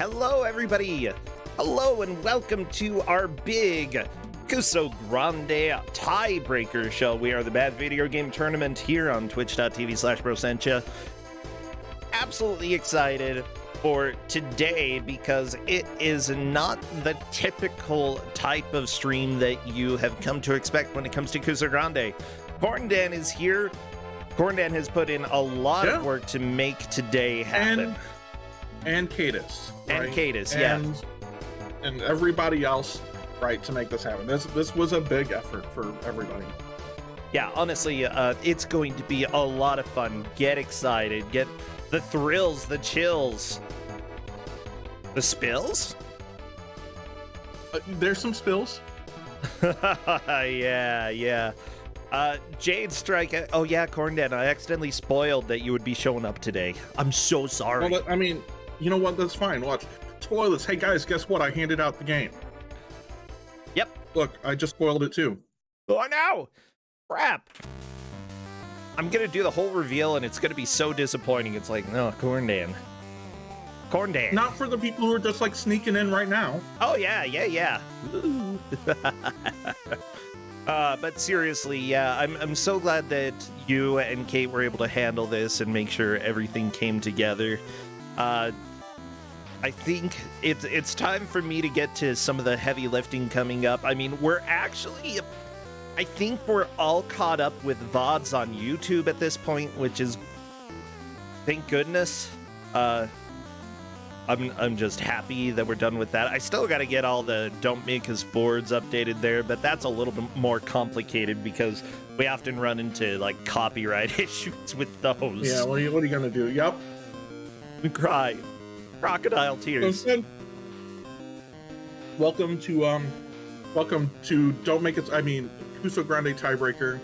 Hello, everybody. Hello, and welcome to our big Kuso6rande tiebreaker show. We are the Bad Video Game Tournament here on twitch.tv/brosentia. Absolutely excited for today because it is not the typical type of stream that you have come to expect when it comes to Kuso6rande. Corndan is here. Corndan has put in a lot of work to make today happen. And Cadis. Right? And Cadis, yeah. And everybody else, right, to make this happen. This was a big effort for everybody. Yeah, honestly, it's going to be a lot of fun. Get excited. Get the thrills, the chills. The spills? There's some spills. Yeah. Jade Strike. Oh yeah, Corndan, I accidentally spoiled that you would be showing up today. I'm so sorry. Well, I mean, you know what? That's fine. Watch. Spoil this. Hey guys, guess what? I handed out the game. Yep. Look, I just spoiled it too. Oh no! Crap. I'm gonna do the whole reveal and it's gonna be so disappointing. It's like, no, Corndan. Not for the people who are just like sneaking in right now. Oh yeah. But seriously, yeah, I'm so glad that you and Kate were able to handle this and make sure everything came together. I think it's time for me to get to some of the heavy lifting coming up. I mean, I think we're all caught up with VODs on YouTube at this point, which is, thank goodness. I'm just happy that we're done with that. I still got to get all the Don't Make Us boards updated there, but that's a little bit more complicated because we often run into like copyright issues with those. Yeah, what are you gonna do? Yep. We cry. Crocodile tears. Welcome to Don't Make It. I mean, Kuso6rande tiebreaker.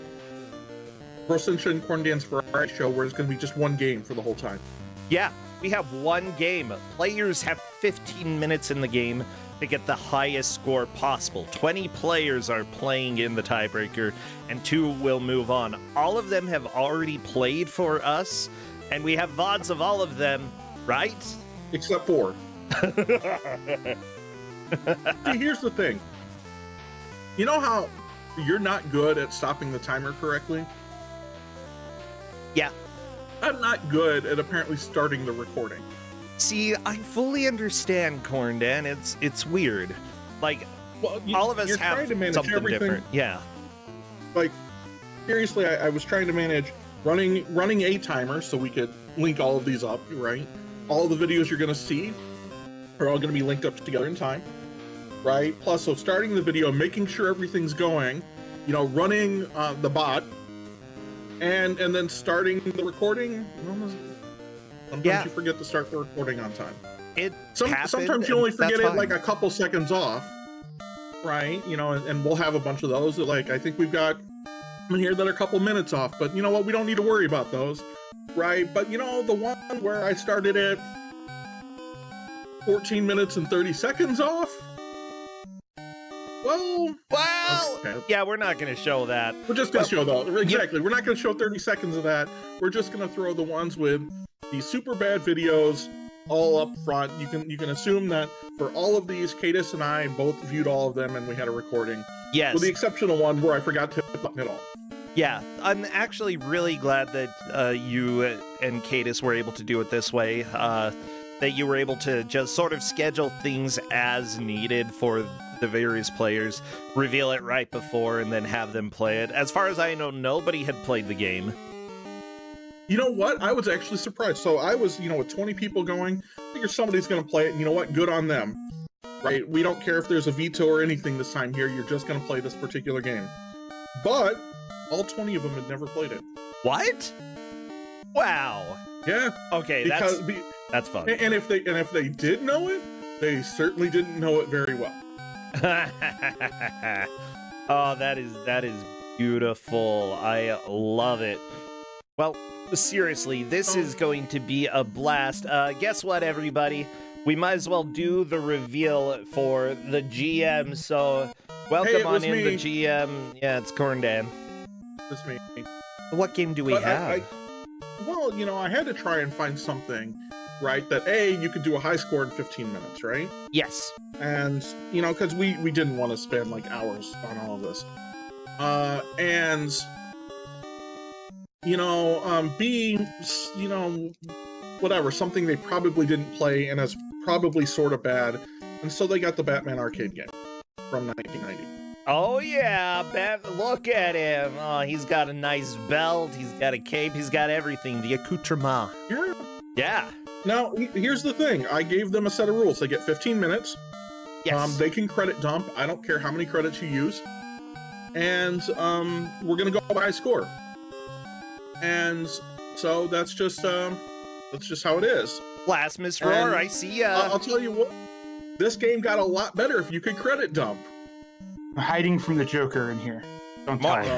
Brosentia and Corndan's variety show where it's gonna be just one game for the whole time. Yeah. We have one game. Players have 15 minutes in the game to get the highest score possible. 20 players are playing in the tiebreaker, and 2 will move on. All of them have already played for us, and we have VODs of all of them, right? Except 4. See, here's the thing. You know how you're not good at stopping the timer correctly? Yeah. I'm not good at apparently starting the recording. See, I fully understand, Corndan. It's weird. Like, well, all of us have something different. Yeah. Like, seriously, I was trying to manage running a timer so we could link all of these up, right? All the videos you're going to see are all going to be linked up together in time, right? Plus, so starting the video, making sure everything's going, you know, running the bot, and then starting the recording. Sometimes you forget to start the recording on time. Sometimes you only forget it like a couple seconds off, right? You know, and we'll have a bunch of those that, like, I think we've got in here that are a couple minutes off, but you know what? We don't need to worry about those, right? But you know, the one where I started at 14 minutes and 30 seconds off, well, okay. Yeah, we're not going to show that. We're just going to show that. Exactly. We're not going to show 30 seconds of that. We're just going to throw the ones with the super bad videos all up front. You can assume that for all of these, Cadis and I both viewed all of them and we had a recording. Yes. With the exception of one where I forgot to hit the button at all. Yeah, I'm actually really glad that you and Cadis were able to do it this way. That you were able to just sort of schedule things as needed for the various players, reveal it right before, and then have them play it. As far as I know, nobody had played the game. You know what? I was actually surprised. So I was, you know, with 20 people going, I figure somebody's going to play it, and you know what? Good on them. Right? We don't care if there's a veto or anything this time here. You're just going to play this particular game. But all 20 of them had never played it. What? Wow. Yeah. Okay, that's fun. And if they did know it, they certainly didn't know it very well. Oh, that is beautiful. I love it. Well, seriously, this is going to be a blast. Guess what, everybody? We might as well do the reveal for the GM. So, welcome on in, the GM. Yeah, it's Corndan. It's me. What game do we have? Well, you know, I had to try and find something right? That you could do a high score in 15 minutes, right? Yes. And, you know, because we didn't want to spend like hours on all of this. And, you know, being, you know, whatever, something they probably didn't play and is probably sort of bad. And so they got the Batman arcade game from 1990. Oh yeah, look at him. Oh, he's got a nice belt, he's got a cape, he's got everything, the accoutrement. Yeah. Now, here's the thing. I gave them a set of rules. They get 15 minutes. Yes. They can credit dump. I don't care how many credits you use. And we're going to go by a score. And so that's just how it is. Blasphemous Roar, and I see ya. I'll tell you what, this game got a lot better if you could credit dump. I'm hiding from the Joker in here. Don't tell me.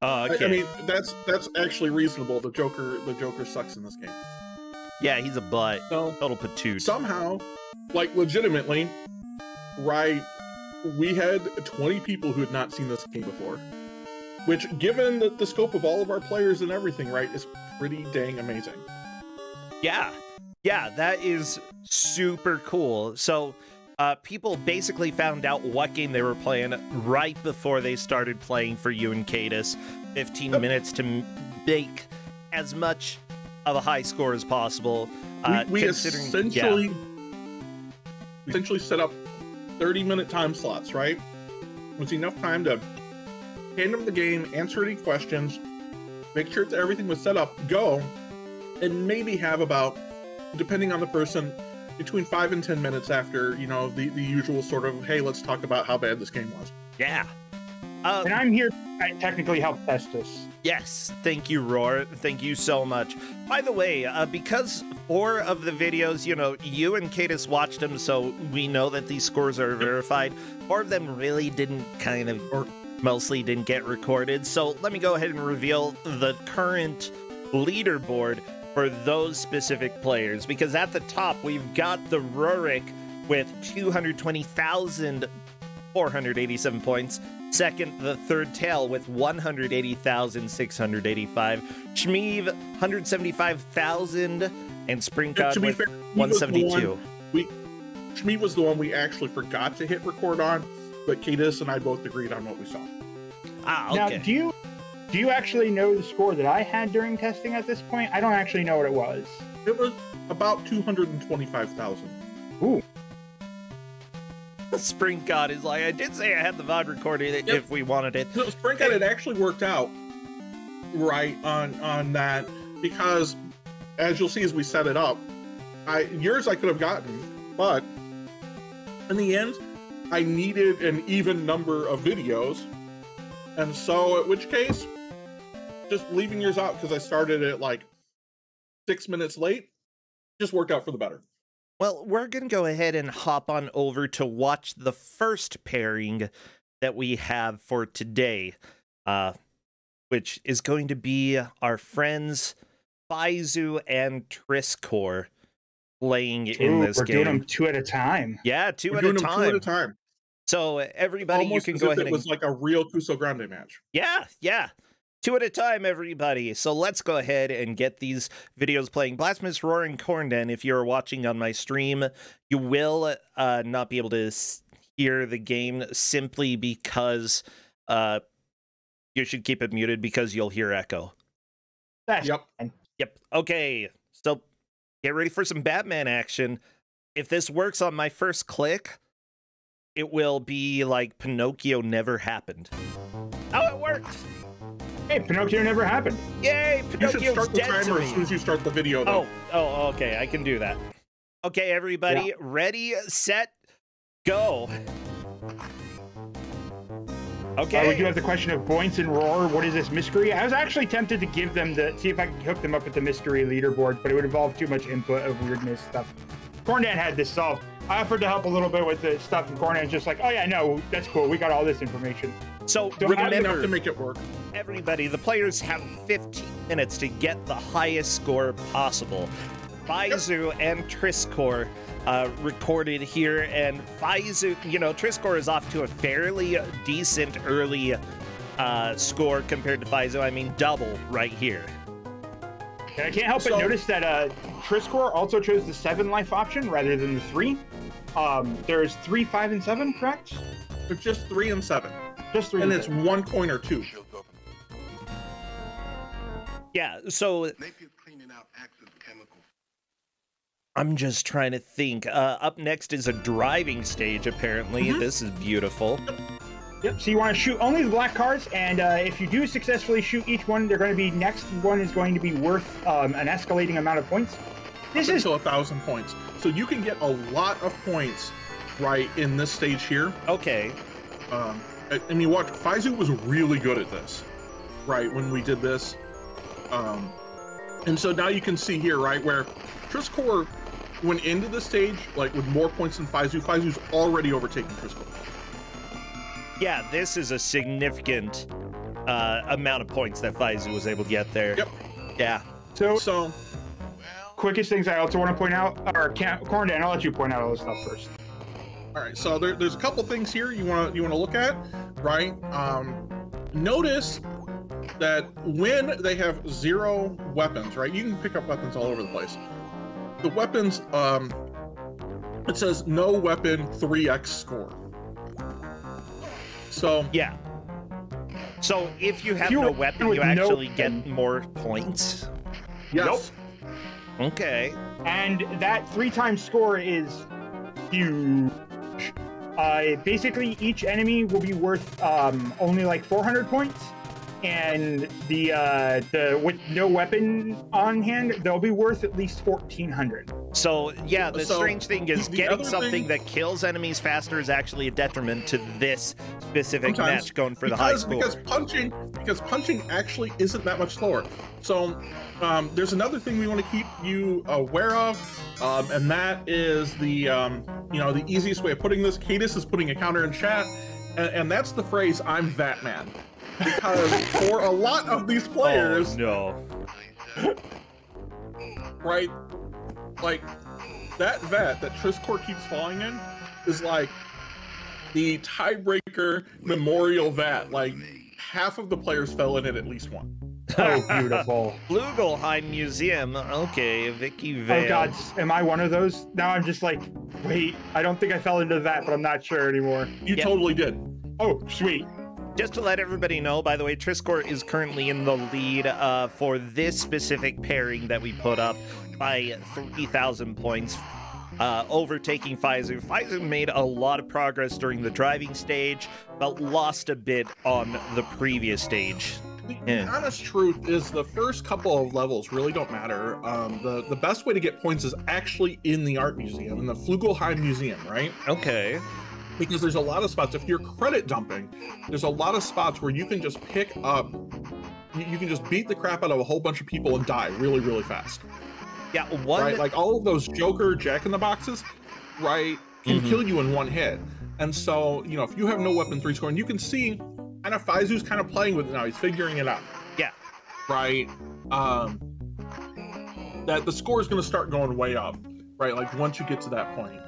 Okay. I mean, that's actually reasonable. The Joker sucks in this game. Yeah, he's a butt. So, total patoot. Somehow, like legitimately, right, we had 20 people who had not seen this game before. Which, given the scope of all of our players and everything, right, is pretty dang amazing. Yeah. Yeah, that is super cool. So, people basically found out what game they were playing right before they started playing for you and Cadus. 15 minutes to make as much of a high score as possible. We essentially set up 30-minute time slots, right? It was enough time to hand them the game, answer any questions, make sure that everything was set up, go, and maybe have about, depending on the person, between 5 and 10 minutes after, you know, the usual sort of, hey, let's talk about how bad this game was. Yeah. And I'm here to technically help test this. Yes, thank you, Roar. Thank you so much. By the way, because 4 of the videos, you know, you and Cadus watched them, so we know that these scores are verified. 4 of them really didn't or mostly didn't get recorded. So let me go ahead and reveal the current leaderboard for those specific players, because at the top we've got the Rurik with 220,487 points. Second, the Third Tail with 180,685. Shmeev, 175,000, and Springcod with 172. Shmeev was the one we actually forgot to hit record on, but Cadus and I both agreed on what we saw. Ah, okay. Now, do you actually know the score that I had during testing at this point? I don't actually know what it was. It was about 225,000. Ooh. Spring God is like, I did say I had the VOD recorded if we wanted it. No, Spring God, it actually worked out right on that, because as you'll see as we set it up, yours I could have gotten, but in the end, I needed an even number of videos, and so in which case, just leaving yours out because I started it like 6 minutes late, just worked out for the better. Well, we're going to go ahead and hop on over to watch the first pairing that we have for today, which is going to be our friends Faizu and Triscor playing in this game. We're doing them 2 at a time. Yeah, 2 We're at doing a them time. 2 at a time. So everybody, almost you can as go if ahead it was like a real Kuso6rande match. Yeah, yeah. 2 at a time, everybody. So let's go ahead and get these videos playing. Blasphemous Roar and Cornden, if you're watching on my stream, you will not be able to hear the game simply because you should keep it muted because you'll hear echo. Yep. Yep. Okay, so get ready for some Batman action. If this works on my first click, it will be like Pinocchio never happened. Oh, it worked! Hey, Pinocchio never happened. Yay, You should Pinocchio's start the dead to timer me. as soon as you start the video, though. Oh, okay, I can do that. Okay, everybody, ready, set, go. Okay. We do have the question of Boints and Roar. What is this mystery? I was actually tempted to give them see if I could hook them up with the mystery leaderboard, but it would involve too much input of weirdness stuff. Corndan had this solved. I offered to help a little bit with the stuff, and Corndan's just like, oh yeah, no, that's cool. We got all this information. So Enough remember, to make it work. everybody, the players have 15 minutes to get the highest score possible. Faizu and Triscor recorded here, and Faizu, you know, Triscor is off to a fairly decent early score compared to Faizu. I mean, double right here. And I can't help but notice that Triscor also chose the 7 life option rather than the 3. There's 3, 5, and 7, correct? It's just 3 and 7. Just 3. And it's 1 coin or 2. Yeah, so I'm just trying to think. Up next is a driving stage, apparently. This is beautiful. Yep, so you want to shoot only the black cards, and if you do successfully shoot each one, they're going to be, next one is going to be worth an escalating amount of points. This is 1,000 points. So you can get a lot of points right in this stage here. Okay. I mean, watch, Faizu was really good at this, right, when we did this. And so now you can see here, right, where Triscor went into the stage, like, with more points than Faizu. Faizu's already overtaken Triscor. Yeah, this is a significant amount of points that Faizu was able to get there. Yep. Yeah. So quickest things I also want to point out, or Corndan, I'll let you point out all this stuff first. All right, so there's a couple things here you want to look at, right? Notice that when they have 0 weapons, right? You can pick up weapons all over the place. The weapons, it says no weapon 3x score. So yeah. So if you have no weapon, you actually get more points. Yes. Nope. Okay. And that 3 times score is huge. Basically, each enemy will be worth only like 400 points, and the with no weapon on hand, they'll be worth at least 1,400. So yeah, the strange thing is getting something that kills enemies faster is actually a detriment to this specific match going for the high score. Because punching actually isn't that much slower. So there's another thing we want to keep you aware of, and that is the the easiest way of putting this. Cadis is putting a counter in chat, and that's the phrase "I'm that man," because for a lot of these players, right, like that vet that Triscor keeps falling in is like the tiebreaker memorial vet. Like half of the players fell in it at least one. Oh, beautiful. Flugelheim Museum. Okay, Vicky Vale. Oh, God. Am I one of those? Now I'm just like, wait, I don't think I fell into that, but I'm not sure anymore. You totally did. Oh, sweet. Just to let everybody know, by the way, Triscor is currently in the lead for this specific pairing that we put up by 3,000 points, overtaking Faizu. Faizu made a lot of progress during the driving stage, but lost a bit on the previous stage. The honest truth is the first couple of levels really don't matter. The best way to get points is actually in the art museum, in the Flugelheim Museum, right? Okay. Because there's a lot of spots, if you're credit dumping, there's a lot of spots where you can just pick up, you can just beat the crap out of a whole bunch of people and die really, really fast. Yeah, right? Like all of those Joker Jack-in-the-Boxes, right, can kill you in one hit. And so, if you have no weapon 3 score, and you can see kind of Faizu's kind of playing with it now. He's figuring it out. Yeah. Right. That the score is going to start going way up. Right. Like once you get to that point.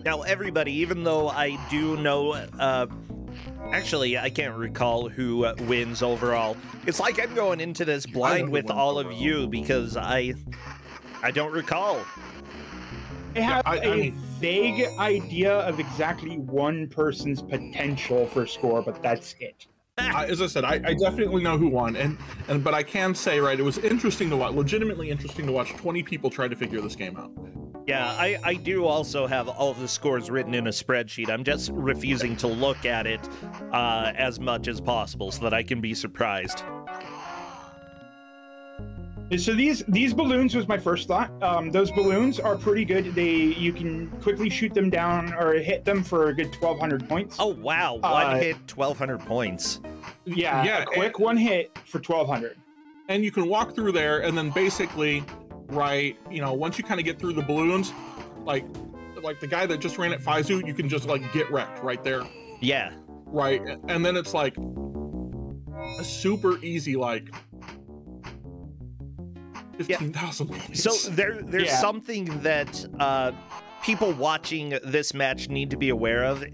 Now, everybody, even though I do know, actually, I can't recall who wins overall. It's like I'm going into this blind with all of you because I don't recall. I have a vague idea of exactly one person's potential for score, but that's it. As I said, I definitely know who won, but I can say, right, it was interesting to watch, legitimately interesting to watch 20 people try to figure this game out. Yeah, I do also have all of the scores written in a spreadsheet. I'm just refusing to look at it as much as possible so that I can be surprised. So these balloons was my first thought. Those balloons are pretty good. You can quickly shoot them down or hit them for a good 1,200 points. Oh wow, one hit, 1,200 points. Yeah, a quick one hit for 1,200. And you can walk through there, and then basically, right, once you kind of get through the balloons, like the guy that just ran at Faizu, you can just like get wrecked right there. Yeah. Right, and then it's like a super easy like. 15,000 points. So there's something that people watching this match need to be aware of.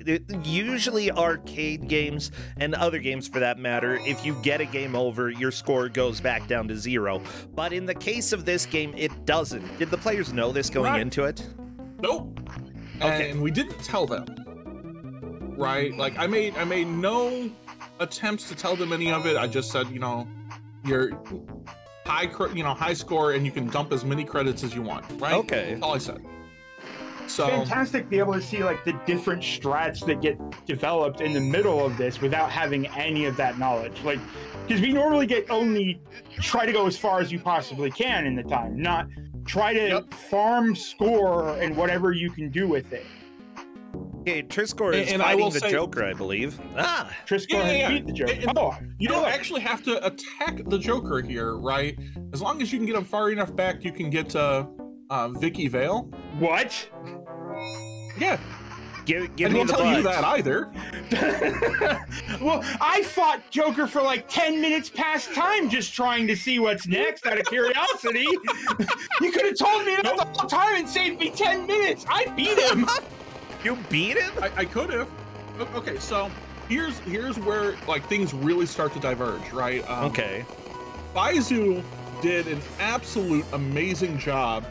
Usually arcade games and other games for that matter, if you get a game over, your score goes back down to 0. But in the case of this game, it doesn't. Did the players know this going into it? Nope. Okay. And we didn't tell them. Right? Like I made no attempts to tell them any of it. I just said, you know, your high score, and you can dump as many credits as you want. Right? Okay. That's all I said. So Fantastic to be able to see like the different strats that get developed in the middle of this without having any of that knowledge. Like, because we normally get only try to go as far as you possibly can in the time, not try to farm score and whatever you can do with it. Okay, Triscore is fighting the Joker, I believe. Ah, Triscore has beat the Joker. You don't actually have to attack the Joker here, right? As long as you can get him far enough back, you can get to Vicky Vale. What? Yeah. Give I me didn't the tell you butt. that either. Well, I fought Joker for like 10 minutes past time just trying to see what's next out of curiosity. You could have told me that the whole time and saved me 10 minutes. I beat him. You beat him? I could have. Okay, so here's where like things really start to diverge, right? Okay. Faizu did an absolute amazing job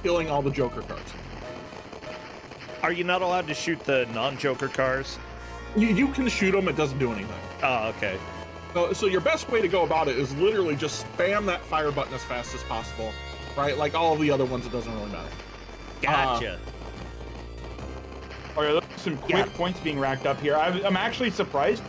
killing all the Joker cards. Are you not allowed to shoot the non-Joker cars? You can shoot them, it doesn't do anything. Oh, okay. So your best way to go about it is literally just spam that fire button as fast as possible, right? Like all of the other ones, it doesn't really matter. Gotcha. Oh, yeah, there's some quick points being racked up here. I'm actually surprised.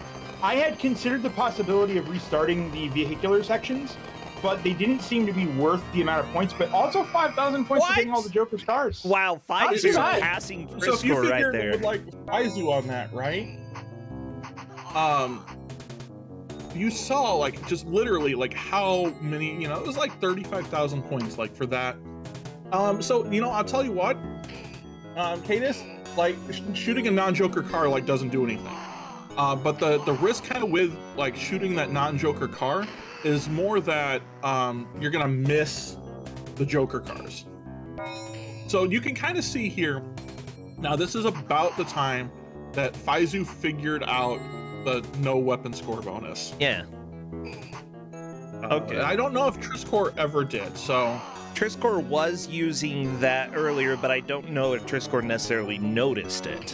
I had considered the possibility of restarting the vehicular sections, but they didn't seem to be worth the amount of points. But also 5,000 points for getting all the Joker's cars. Wow, Faizu is passing So if you Triscore right figure there. with like Faizu on that, right? You saw like just literally like how many, you know, it was like 35,000 points like for that. So you know, I'll tell you what, Cadis, like shooting a non-Joker car like doesn't do anything. But the risk kind of with like shooting that non-Joker car is more that you're gonna miss the Joker cars. So you can kind of see here. Now this is about the time that Faizu figured out the no weapon score bonus. Yeah. Okay. I don't know if Triscore ever did. So Triscore was using that earlier, but I don't know if Triscore necessarily noticed it.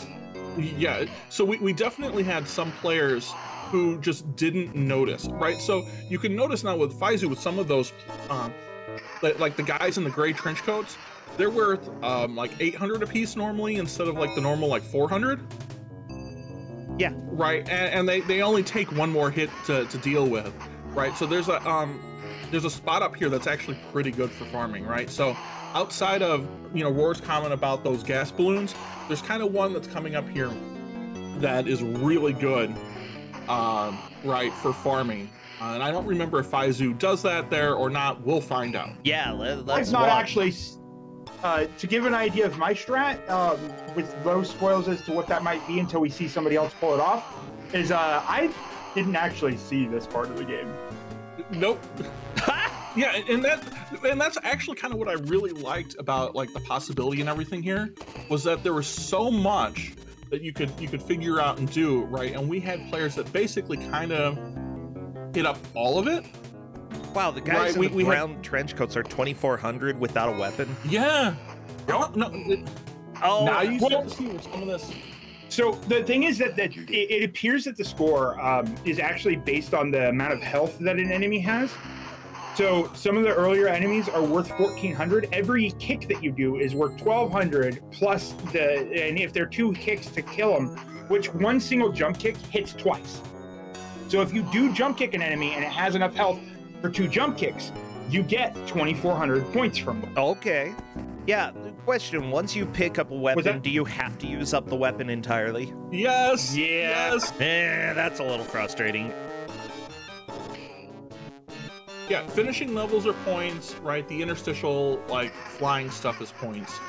yeah, so we definitely had some players who just didn't notice, right? So you can notice now with Faizu, with some of those, like the guys in the gray trench coats, they're worth like 800 apiece normally instead of like the normal like 400. Yeah. Right, and they only take one more hit to deal with, right? So there's a spot up here that's actually pretty good for farming, right? So outside of, you know, Roar's comment about those gas balloons, there's kind of one that's coming up here that is really good, right, for farming. And I don't remember if Faizu does that there or not. We'll find out. Yeah, let's not watch. actually. To give an idea of my strat, with low spoils as to what that might be until we see somebody else pull it off, is I didn't actually see this part of the game. Nope. Yeah, and that's actually kind of what I really liked about like the possibility and everything here, was that there was so much that you could figure out and do, right? And we had players that basically kind of hit up all of it. Wow, the guys in the brown trench coats are 2,400 without a weapon. Yeah. No. Oh, now you start to see some of this. So the thing is that it appears that the score is actually based on the amount of health that an enemy has. So some of the earlier enemies are worth 1,400. Every kick that you do is worth 1,200 plus and if there are 2 kicks to kill them, which one single jump kick hits twice. So if you do jump kick an enemy and it has enough health for 2 jump kicks, you get 2,400 points from them. Okay. Yeah, question, once you pick up a weapon, do you have to use up the weapon entirely? Yes. Yeah. Yes. That's a little frustrating. Yeah, finishing levels are points, right? The interstitial, like, flying stuff is points.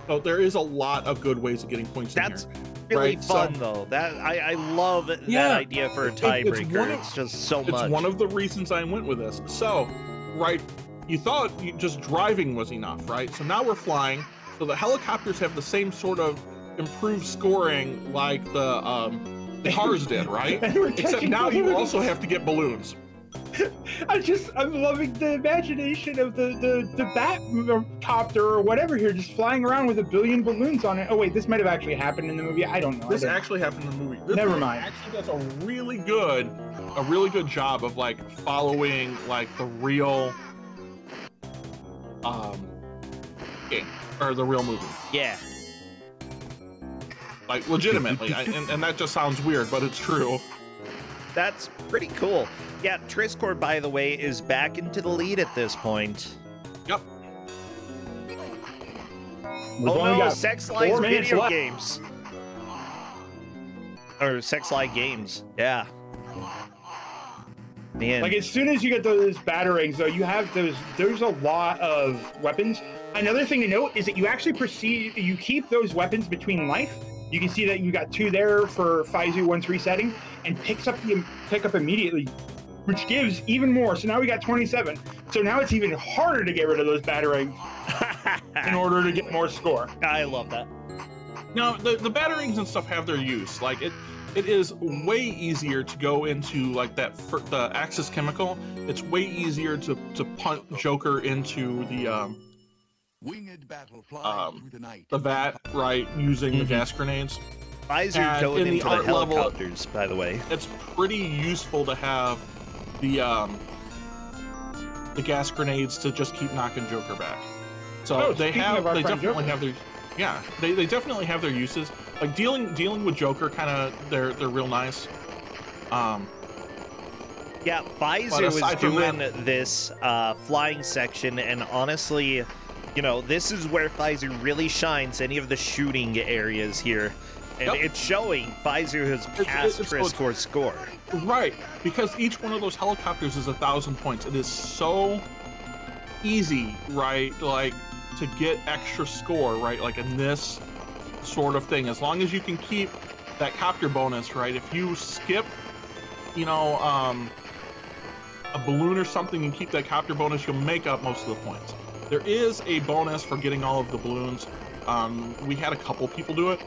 So there is a lot of good ways of getting points in here. That's really right? fun, though. That I love that idea for a tiebreaker. It's just so much. It's one of the reasons I went with this. So, right, you thought just driving was enough, right? So now we're flying. So the helicopters have the same sort of improved scoring like the cars did, right? Except now you also have to get balloons. I'm loving the imagination of the bat copter or whatever here, just flying around with a billion balloons on it. Oh wait, this might have actually happened in the movie. I don't know. This actually happened in the movie. This Never mind. Actually does a really good job of like following like the real game or the real movie. Yeah. Like legitimately, and that just sounds weird, but it's true. That's pretty cool. Yeah, Triscore, by the way, is back into the lead at this point. Yep. Oh no, Sex Lies video games. Or Sex Lie games, yeah. Man. Like, as soon as you get those batarangs, though, you have there's a lot of weapons. Another thing to note is that you actually you keep those weapons between life. You can see that you got 2 there for Faizu once resetting, and pick up immediately, which gives even more. So now we got 27. So now it's even harder to get rid of those batarangs in order to get more score. I love that. Now, the batarangs and stuff have their use. Like, it is way easier to go into, like, the Axis chemical. It's way easier to punt Joker into the vat, right, using the gas grenades. Faizu going into the helicopters, by the way. It's pretty useful to have the gas grenades to just keep knocking Joker back. So they definitely have their uses. Like dealing with Joker, kind of they're real nice. Yeah, Faizu is doing this flying section, and honestly, you know, this is where Faizu really shines. Any of the shooting areas here. And it's showing Faizu has passed Triscore's score. Right, because each one of those helicopters is 1,000 points. It is so easy, right, like, to get extra score, right, like in this sort of thing. As long as you can keep that copter bonus, right, if you skip, you know, a balloon or something and keep that copter bonus, you'll make up most of the points. There is a bonus for getting all of the balloons. We had a couple people do it.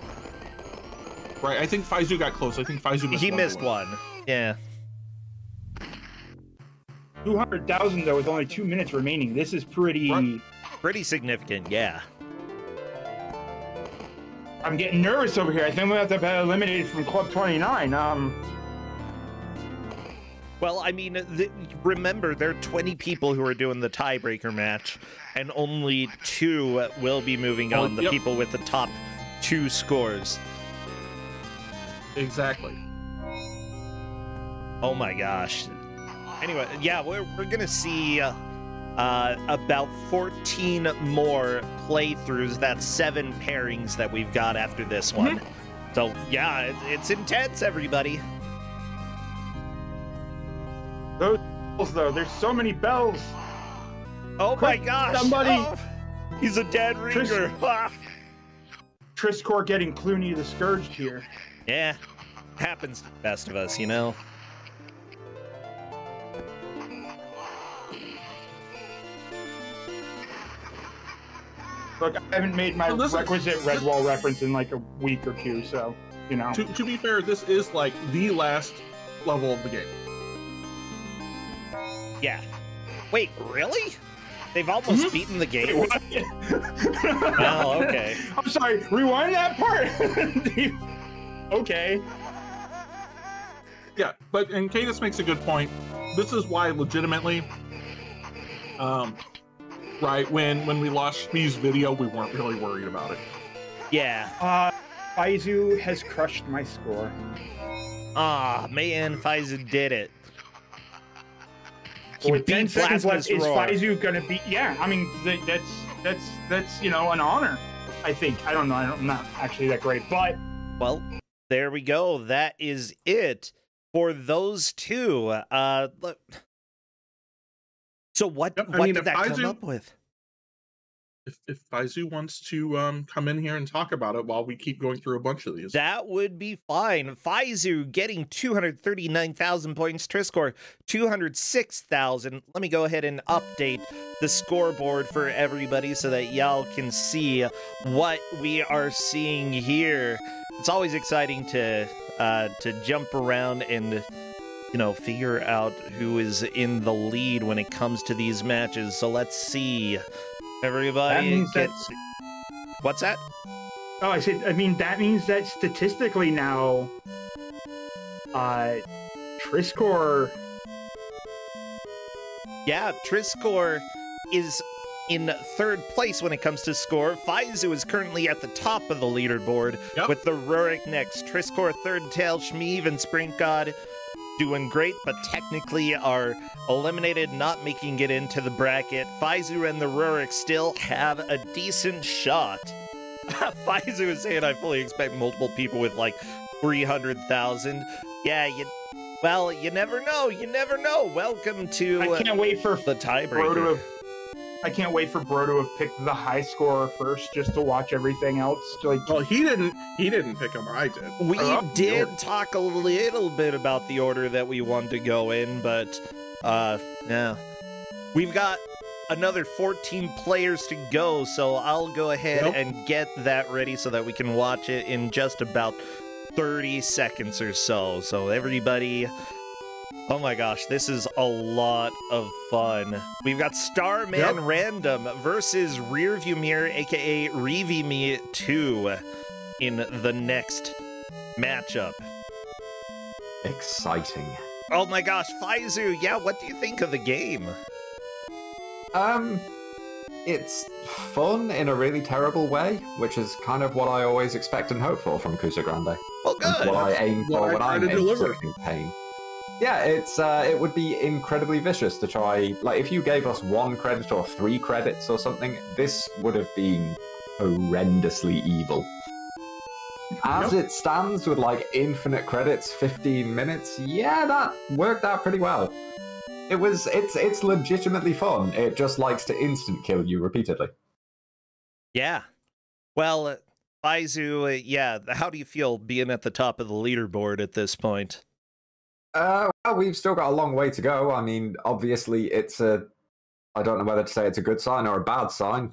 Right, I think Faizu got close. I think Faizu missed one. Yeah. 200,000 though, with only 2 minutes remaining. This is pretty significant. Yeah. I'm getting nervous over here. I think we have to be eliminated from Club 29. Well, I mean, remember, there are 20 people who are doing the tiebreaker match, and only 2 will be moving on. The people with the top 2 scores. Exactly. Oh my gosh. Anyway, yeah, we're gonna see about 14 more playthroughs. That's 7 pairings that we've got after this one. So yeah, it's intense, everybody. Those bells, though, there's so many bells. Oh my gosh! Somebody, he's a dead ringer. Triscore getting Clooney the Scourged here. Yeah, happens to the best of us, you know. Look, I haven't made my requisite Redwall reference in like a week or 2, so, you know. To be fair, this is like the last level of the game. Yeah. Wait, really? They've almost beaten the game? Oh, okay. I'm sorry, rewind that part! Okay. Yeah, but, and Cadus makes a good point. This is why, legitimately, right, when we lost Shmee's video, we weren't really worried about it. Yeah. Faizu has crushed my score. Ah, man, Faizu did it. He beat 10 seconds left. Is Faizu gonna beat? Yeah, I mean, that's you know, an honor. I think. I don't know. I'm not actually that great, but well, there we go. That is it for those 2. Look. So what did that come up with? if Faizu wants to come in here and talk about it while we keep going through a bunch of these. That would be fine. Faizu getting 239,000 points. Triscore 206,000. Let me go ahead and update the scoreboard for everybody so that y'all can see what we are seeing here. It's always exciting to jump around and, you know, figure out who is in the lead when it comes to these matches. So let's see. Everybody What's that? Oh, I mean, that means that statistically now, Triscore... Yeah, Triscore is in third place when it comes to score. Faizu is currently at the top of the leaderboard with the Rurik next. Triscore third, Tail, Shmeev, and Sprint God doing great, but technically are eliminated, not making it into the bracket. Faizu and the Rurik still have a decent shot. Faizu is saying, I fully expect multiple people with like 300,000. Yeah, you never know. You never know. Welcome to I can't wait for the tiebreaker. I can't wait for Bro to have picked the high scorer first, just to watch everything else. Like, well, he didn't pick him. I did. We did talk a little bit about the order that we wanted to go in, but yeah, we've got another 14 players to go, so I'll go ahead and get that ready so that we can watch it in just about 30 seconds or so. So everybody, oh my gosh, this is a lot of fun. We've got Starman Random versus Rearview Mirror, aka Reevie 2, in the next matchup. Exciting. Oh my gosh, Faizu, yeah, what do you think of the game? It's fun in a really terrible way, which is kind of what I always expect and hope for from Kuso6rande. Well, good. And what I aim for when I'm inflicting pain. Yeah, it would be incredibly vicious to try, like, if you gave us 1 credit or 3 credits or something, this would have been horrendously evil. As it stands with, like, infinite credits, 15 minutes, yeah, that worked out pretty well. It's legitimately fun. It just likes to instant kill you repeatedly. Yeah. Well, Faizu, yeah, how do you feel being at the top of the leaderboard at this point? Well, we've still got a long way to go. I mean, obviously, I don't know whether to say it's a good sign or a bad sign.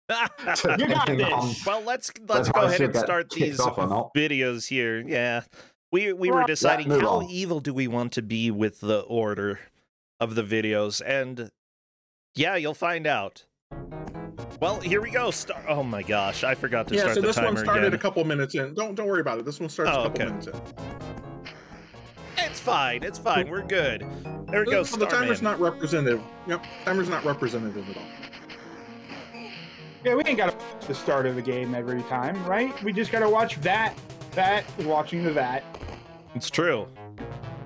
You got this. Well, let's go ahead and start these videos here. Yeah. We were deciding how evil do we want to be with the order of the videos, and yeah, you'll find out. Well, here we go. Oh my gosh, I forgot to start the timer again. Yeah, so this one started a couple minutes in. Don't worry about it. This one starts a couple minutes in. It's fine. It's fine. We're good. There we go. The timer's not representative. Yep, timer's not representative at all. Yeah, we ain't got to the start of the game every time, right? We just got to watch watching the that. It's true.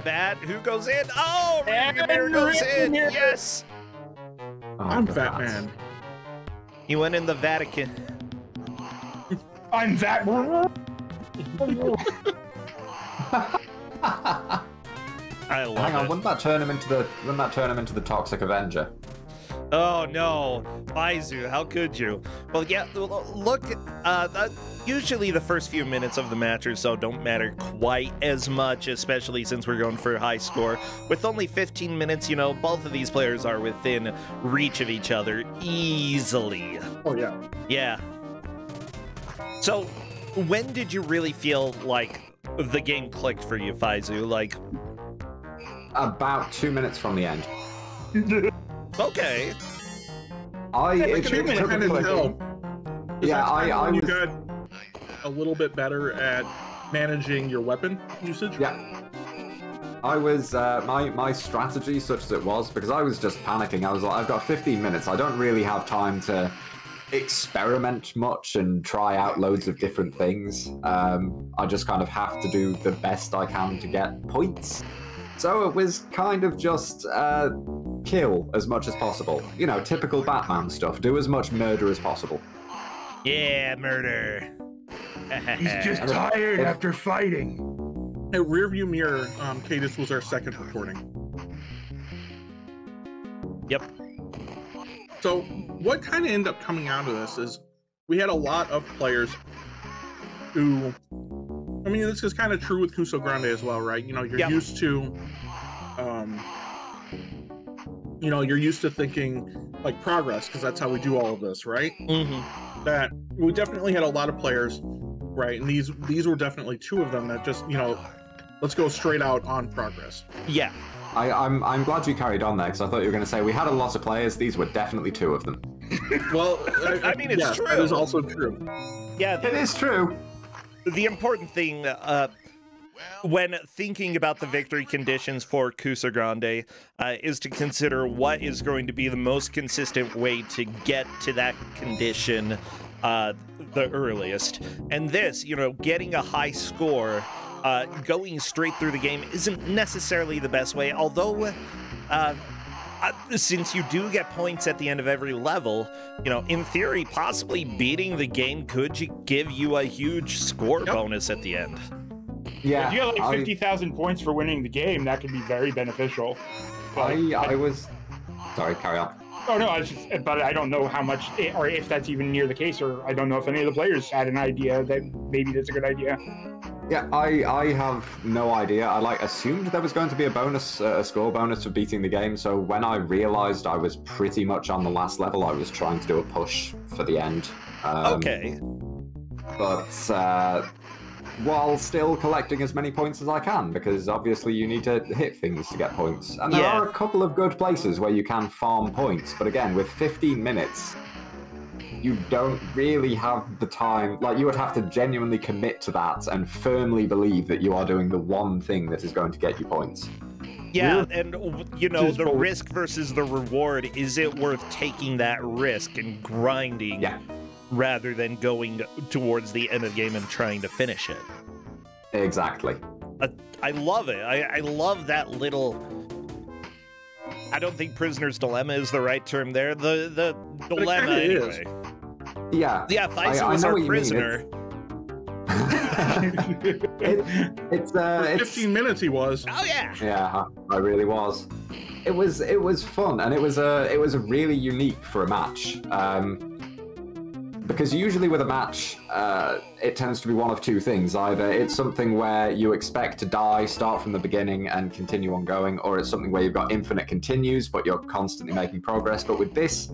That, who goes in? Oh, Mirror goes in. Yes. Oh, I'm Batman. He went in the Vatican. I'm that. I love Hang on, it. wouldn't that turn him into the Toxic Avenger? Oh no, Faizu, how could you? Well, yeah, look, usually the first few minutes of the match or so don't matter quite as much, especially since we're going for a high score. With only 15 minutes, you know, both of these players are within reach of each other easily. Oh, yeah. Yeah. So, when did you really feel like the game clicked for you, Faizu? Like, About 2 minutes from the end. okay. It took kind of tell. Yeah, I you was... got a little bit better at managing your weapon usage. Yeah. I was, my strategy, such as it was, because I was just panicking. I was like, I've got 15 minutes. I don't really have time to experiment much and try out loads of different things. I just kind of have to do the best I can to get points. So it was kind of just kill as much as possible. You know, typical Batman stuff. Do as much murder as possible. Yeah, murder. He's just tired after fighting. At Rearview Mirror, Cadis was our second recording. Yep. So what kind of ended up coming out of this is we had a lot of players who, I mean, this is kind of true with Kuso6rande as well, right? You know, you're used to, you know, you're used to thinking like progress, because that's how we do all of this, right? That we definitely had a lot of players, right? And these were definitely two of them that just, you know, let's go straight out on progress. Yeah. I'm glad you carried on there, because I thought you were going to say we had a lot of players. These were definitely two of them. Well, I mean, it's true. That is also true. Yeah, it is true. The important thing when thinking about the victory conditions for Kuso6rande is to consider what is going to be the most consistent way to get to that condition the earliest. And this, you know, getting a high score, going straight through the game isn't necessarily the best way, although since you do get points at the end of every level, you know, in theory, possibly beating the game could give you a huge score bonus at the end. Yeah, if you have like 50,000 points for winning the game, that could be very beneficial. I was... Sorry, carry on. Oh, no, but I don't know how much, or if that's even near the case, or I don't know if any of the players had an idea that maybe that's a good idea. Yeah, I have no idea. I assumed there was going to be a bonus, a score bonus for beating the game. So when I realized I was pretty much on the last level, I was trying to do a push for the end. Okay. But while still collecting as many points as I can, because obviously you need to hit things to get points. And there are a couple of good places where you can farm points. But again, with 15 minutes, you don't really have the time. Like, you would have to genuinely commit to that and firmly believe that you are doing the one thing that is going to get you points. Yeah, and, you know, the risk versus the reward, is it worth taking that risk and grinding rather than going towards the end of the game and trying to finish it? Exactly. I love it. I love that little... I don't think prisoner's dilemma is the right term there. The dilemma, anyway. Yeah. Yeah, Faisal was our prisoner. It's 15 minutes he was. Oh yeah. Yeah, I really was. It was fun, and it was a really unique for a match. Because usually with a match, it tends to be one of two things. Either it's something where you expect to die, start from the beginning, and continue on going, or it's something where you've got infinite continues, but you're constantly making progress. But with this,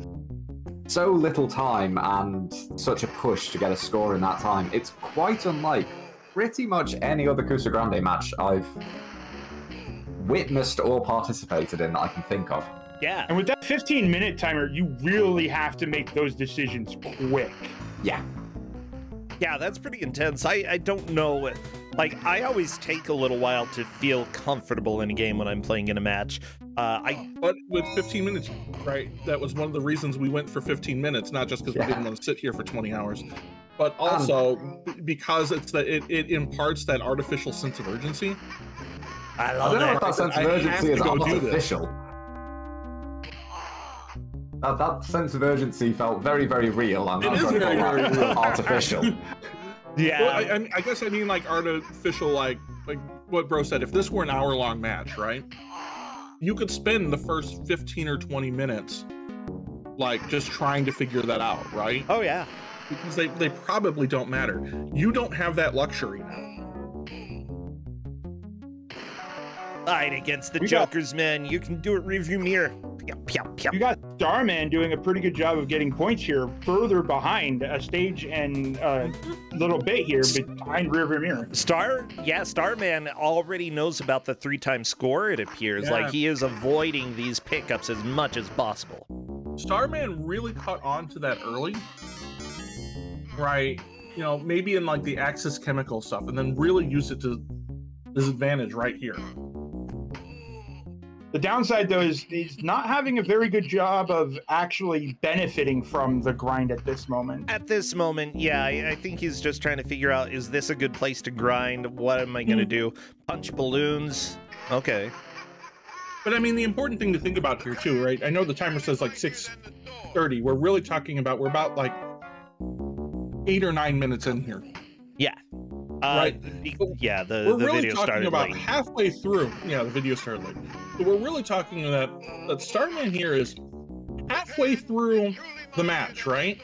so little time and such a push to get a score in that time, it's quite unlike pretty much any other Kuso6rande match I've witnessed or participated in that I can think of. Yeah. And with that 15-minute timer, you really have to make those decisions quick. Yeah. Yeah, that's pretty intense. I don't know. Like, I always take a little while to feel comfortable in a game when I'm playing in a match. But with 15 minutes, right, that was one of the reasons we went for 15 minutes, not just because we didn't want to sit here for 20 hours, but also because it imparts that artificial sense of urgency. I love I don't know if that sense of urgency is artificial. That sense of urgency felt very, very real. And it is very, very real. Artificial. Yeah. Well, I guess I mean like artificial, like what Bro said. If this were an hour-long match, right, you could spend the first 15 or 20 minutes like just trying to figure that out, right? Oh yeah. Because they probably don't matter. You don't have that luxury now. Fight against the Jokers, man. You can do it rearview mirror. You got Starman doing a pretty good job of getting points here, further behind a stage and a little bit here behind rearview mirror. Starman already knows about the 3-time score, it appears. Yeah. Like, he is avoiding these pickups as much as possible. Starman really caught on to that early, right? You know, maybe in like the Axis chemical stuff, and then really used it to his advantage right here. The downside, though, is he's not having a very good job of actually benefiting from the grind at this moment. At this moment, yeah, I think he's just trying to figure out, is this a good place to grind? What am I going to do? Punch balloons? Okay. But I mean, the important thing to think about here, too, right? I know the timer says like 6:30. We're really talking about, we're about like 8 or 9 minutes in here. Yeah. Right. Yeah, the really video started about late. halfway through. Yeah, the video started late. But we're really talking that Starman here is halfway through the match, right?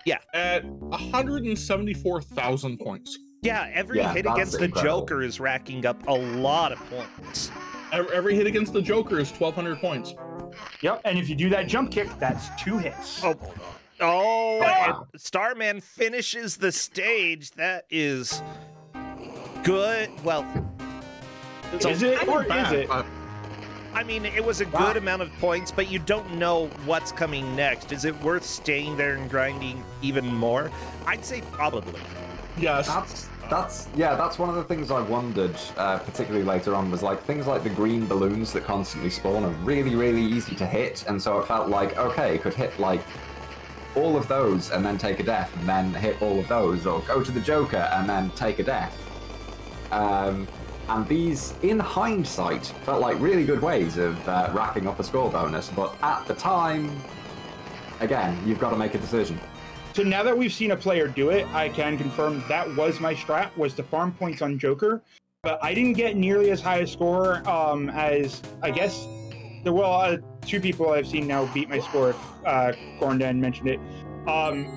Yeah. At 174,000 points. Yeah, every hit against the Joker is racking up a lot of points. Every hit against the Joker is 1,200 points. Yep, and if you do that jump kick, that's 2 hits. Oh, and Starman finishes the stage. That is good. Well, is it or is it? I mean, it was a good amount of points, but you don't know what's coming next. Is it worth staying there and grinding even more? I'd say probably. Yes. That's one of the things I wondered, particularly later on, was like things like the green balloons that constantly spawn are really, really easy to hit, and so it felt like, okay, it could hit like all of those and then take a death, and then hit all of those, or go to the Joker and then take a death. And these, in hindsight, felt like really good ways of racking up a score bonus, but at the time, again, you've got to make a decision. So now that we've seen a player do it, I can confirm that was my strat, was to farm points on Joker, but I didn't get nearly as high a score as, I guess, 2 people I've seen now beat my score, Corndan mentioned it,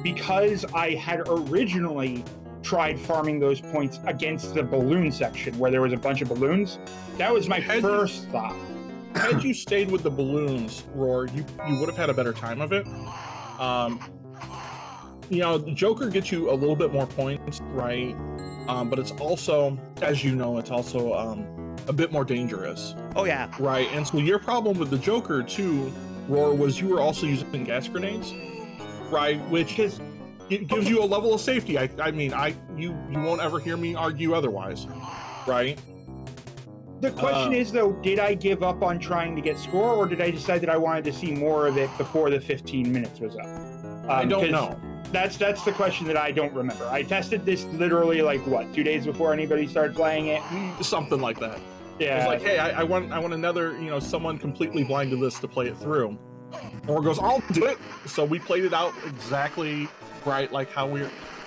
because I had originally tried farming those points against the balloon section where there was a bunch of balloons. That was my first thought. Had you stayed with the balloons, Roar, you would have had a better time of it. You know, the Joker gets you a little bit more points, right? But it's also, as you know, it's also a bit more dangerous. Oh, yeah. Right, and so your problem with the Joker, too, Roar, was you were also using gas grenades, right? Which it gives you a level of safety. I mean, you won't ever hear me argue otherwise, right? The question is, though, did I give up on trying to get score, or did I decide that I wanted to see more of it before the 15 minutes was up? I don't know. That's the question that I don't remember. I tested this literally, like, what, 2 days before anybody started playing it? Something like that. Yeah. It's like, hey, I want another, you know, someone completely blind to this to play it through. Roar goes, I'll do it. So we played it out exactly right, like how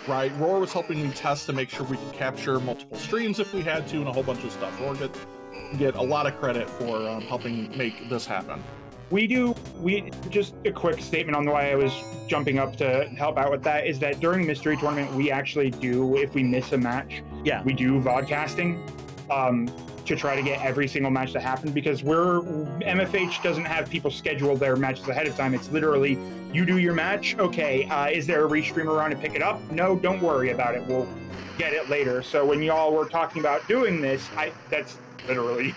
right. Roar was helping me test to make sure we could capture multiple streams if we had to, and a whole bunch of stuff. Roar get a lot of credit for helping make this happen. We just a quick statement on the why I was jumping up to help out with that is that during Mystery Tournament, we actually do, if we miss a match, we do vodcasting to try to get every single match that happened, because MFH doesn't have people schedule their matches ahead of time. It's literally, you do your match, okay, is there a restream around to pick it up? No, don't worry about it, we'll get it later. So when y'all were talking about doing this, that's literally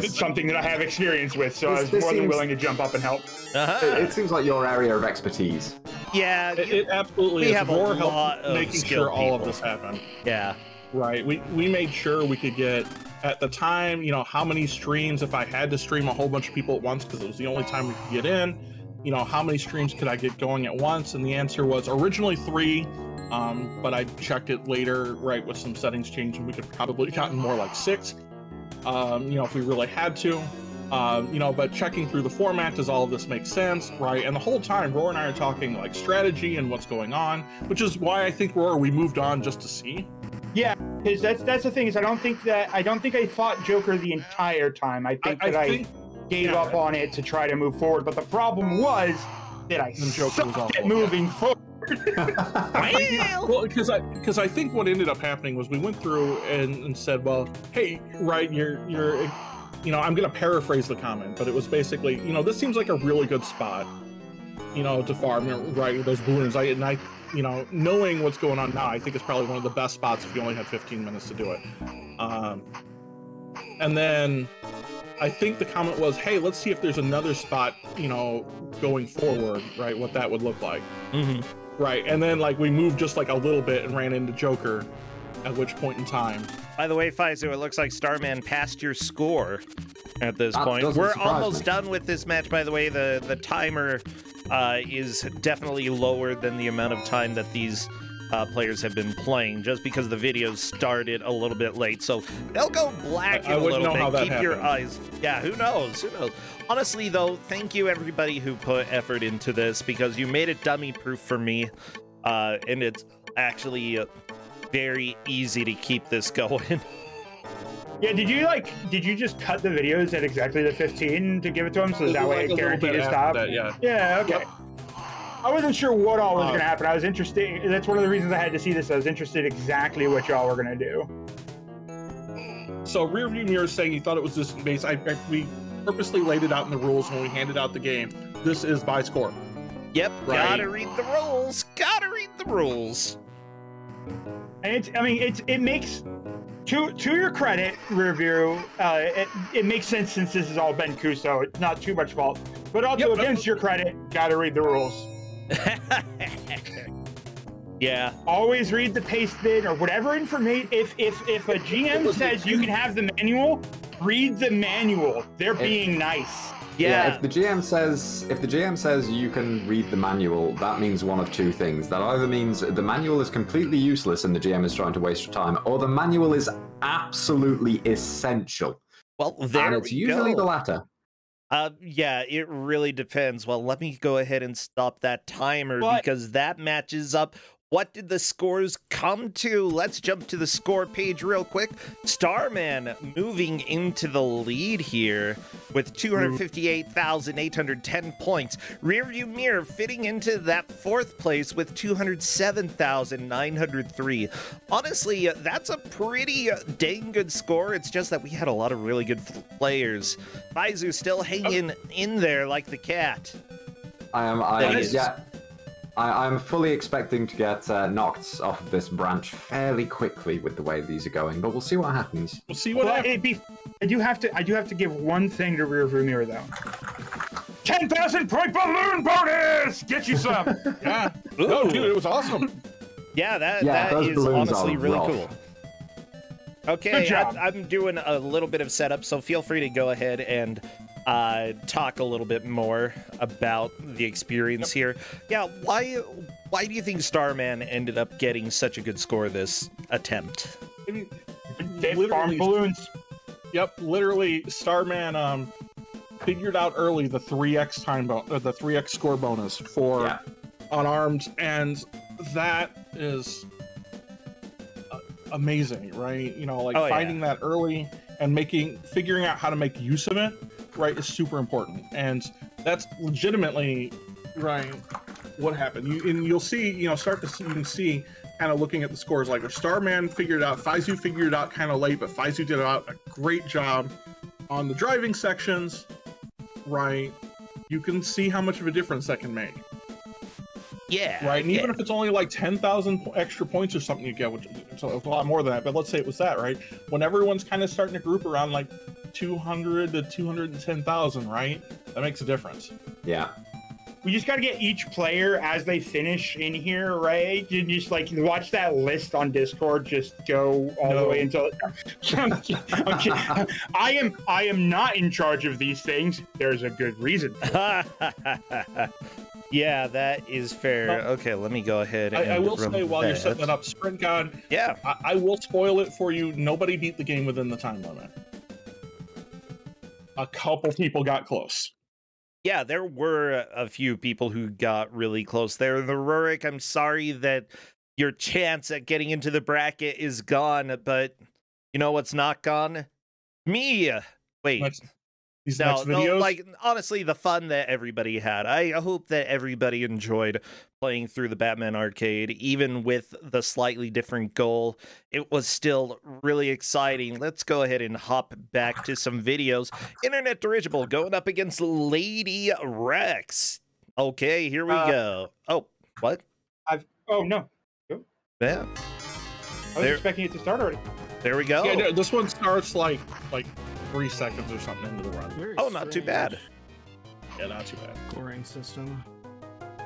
something that I have experience with, so I was more than willing to jump up and help. It seems like your area of expertise. Yeah, it absolutely is. More help making sure all of this happened. Yeah. Right. We made sure we could get, at the time, you know, how many streams, if I had to stream a whole bunch of people at once, because it was the only time we could get in, you know, how many streams could I get going at once? And the answer was originally 3, but I checked it later, right, with some settings changed, and we could probably have gotten more like 6, you know, if we really had to. You know, but checking through the format, does all of this make sense, right? And the whole time, Roar and I are talking like strategy and what's going on, which is why I think, Roar, we moved on just to see. Yeah, because that's the thing, is I don't think I fought Joker the entire time. I think I gave up on it to try to move forward, but the problem was that I sucked at moving forward. Well, because I think what ended up happening was we went through and said, well, hey, right, you're you know, I'm gonna paraphrase the comment, but it was basically, you know, this seems like a really good spot, you know, to farm, right, with those balloons. I you know, knowing what's going on now, I think it's probably one of the best spots if you only had 15 minutes to do it. And then I think the comment was, hey, let's see if there's another spot, you know, going forward, right, what that would look like. Right, and then like we moved just like a little bit and ran into Joker, at which point in time. By the way, Faizu, it looks like Starman passed your score at this point. We're almost done with this match, by the way. The timer is definitely lower than the amount of time that these players have been playing, just because the videos started a little bit late. So they'll go black in a little bit. Keep your eyes. Yeah, who knows? Who knows? Honestly, though, thank you everybody who put effort into this, because you made it dummy-proof for me, and it's actually very easy to keep this going. Yeah, did you just cut the videos at exactly the 15 to give it to him so that way it guaranteed to stop? That, yeah. Yeah, okay. Yep. I wasn't sure what all was going to happen. I was interested. That's one of the reasons I had to see this. I was interested exactly what y'all were going to do. So rearview mirror saying he thought it was this base. We purposely laid it out in the rules when we handed out the game. This is by score. Yep, right. Gotta read the rules. Gotta read the rules. And it makes, to your credit, Rearview, it makes sense since this has all been Kuso. It's not too much fault. But also against your credit, gotta read the rules. Yeah. Always read the paste bid or whatever information. If a GM says you can have the manual, read the manual. They're being nice. Yeah. If the GM says you can read the manual, that means one of two things. That either means the manual is completely useless and the GM is trying to waste your time, or the manual is absolutely essential. Well, there and it's usually the latter. Yeah, it really depends. Well, let me go ahead and stop that timer because that matches up. What did the scores come to? Let's jump to the score page real quick. Starman moving into the lead here with 258,810 points. Rearview Mirror fitting into that fourth place with 207,903. Honestly, that's a pretty dang good score. It's just that we had a lot of really good players. Faizu still hanging in there like the cat. I'm fully expecting to get knocked off of this branch fairly quickly with the way these are going, but we'll see what happens. We'll see what happens. I do have to give one thing to Rearview Mirror though. 10,000 point balloon bonus. Get you some. Yeah. No, dude, it was awesome. Yeah, that is honestly really cool. Okay, good job. I'm doing a little bit of setup, so feel free to go ahead and talk a little bit more about the experience here. Yeah, why do you think Starman ended up getting such a good score this attempt? I mean, farm balloons. Yep, literally, Starman figured out early the 3x the 3x score bonus for unarmed, and that is amazing, right? You know, like finding that early and figuring out how to make use of it, right, is super important. And that's legitimately, right, what happened. You'll see, you can see kind of looking at the scores, like Starman figured it out, Faizu figured it out kind of late, but Faizu did a great job on the driving sections, right? You can see how much of a difference that can make. Yeah. Right, and even if it's only like 10,000 extra points or something you get, which is a lot more than that, but let's say it was that, right? When everyone's kind of starting to group around like 200 to 210,000, right? That makes a difference. Yeah. We just got to get each player as they finish in here, right? You just like watch that list on Discord just go all the way until. I'm kidding. I am not in charge of these things. There's a good reason for it. Yeah, that is fair. Okay, let me go ahead and I will say, while you're setting it up, Sprint God, I will spoil it for you. Nobody beat the game within the time limit. A couple people got close. Yeah, there were a few people who got really close there. The Rurik, I'm sorry that your chance at getting into the bracket is gone, but you know what's not gone? Me! Wait. Next videos? No, like, honestly, the fun that everybody had. I hope that everybody enjoyed playing through the Batman arcade, even with the slightly different goal. It was still really exciting. Let's go ahead and hop back to some videos. Internet Dirigible going up against Lady Rex. Okay, here we go. Oh, what? Oh, no. Yeah. I was expecting it to start already. There we go. Yeah, no, this one starts like 3 seconds or something into the run. Oh, not too bad. Yeah, not too bad. Scoring system.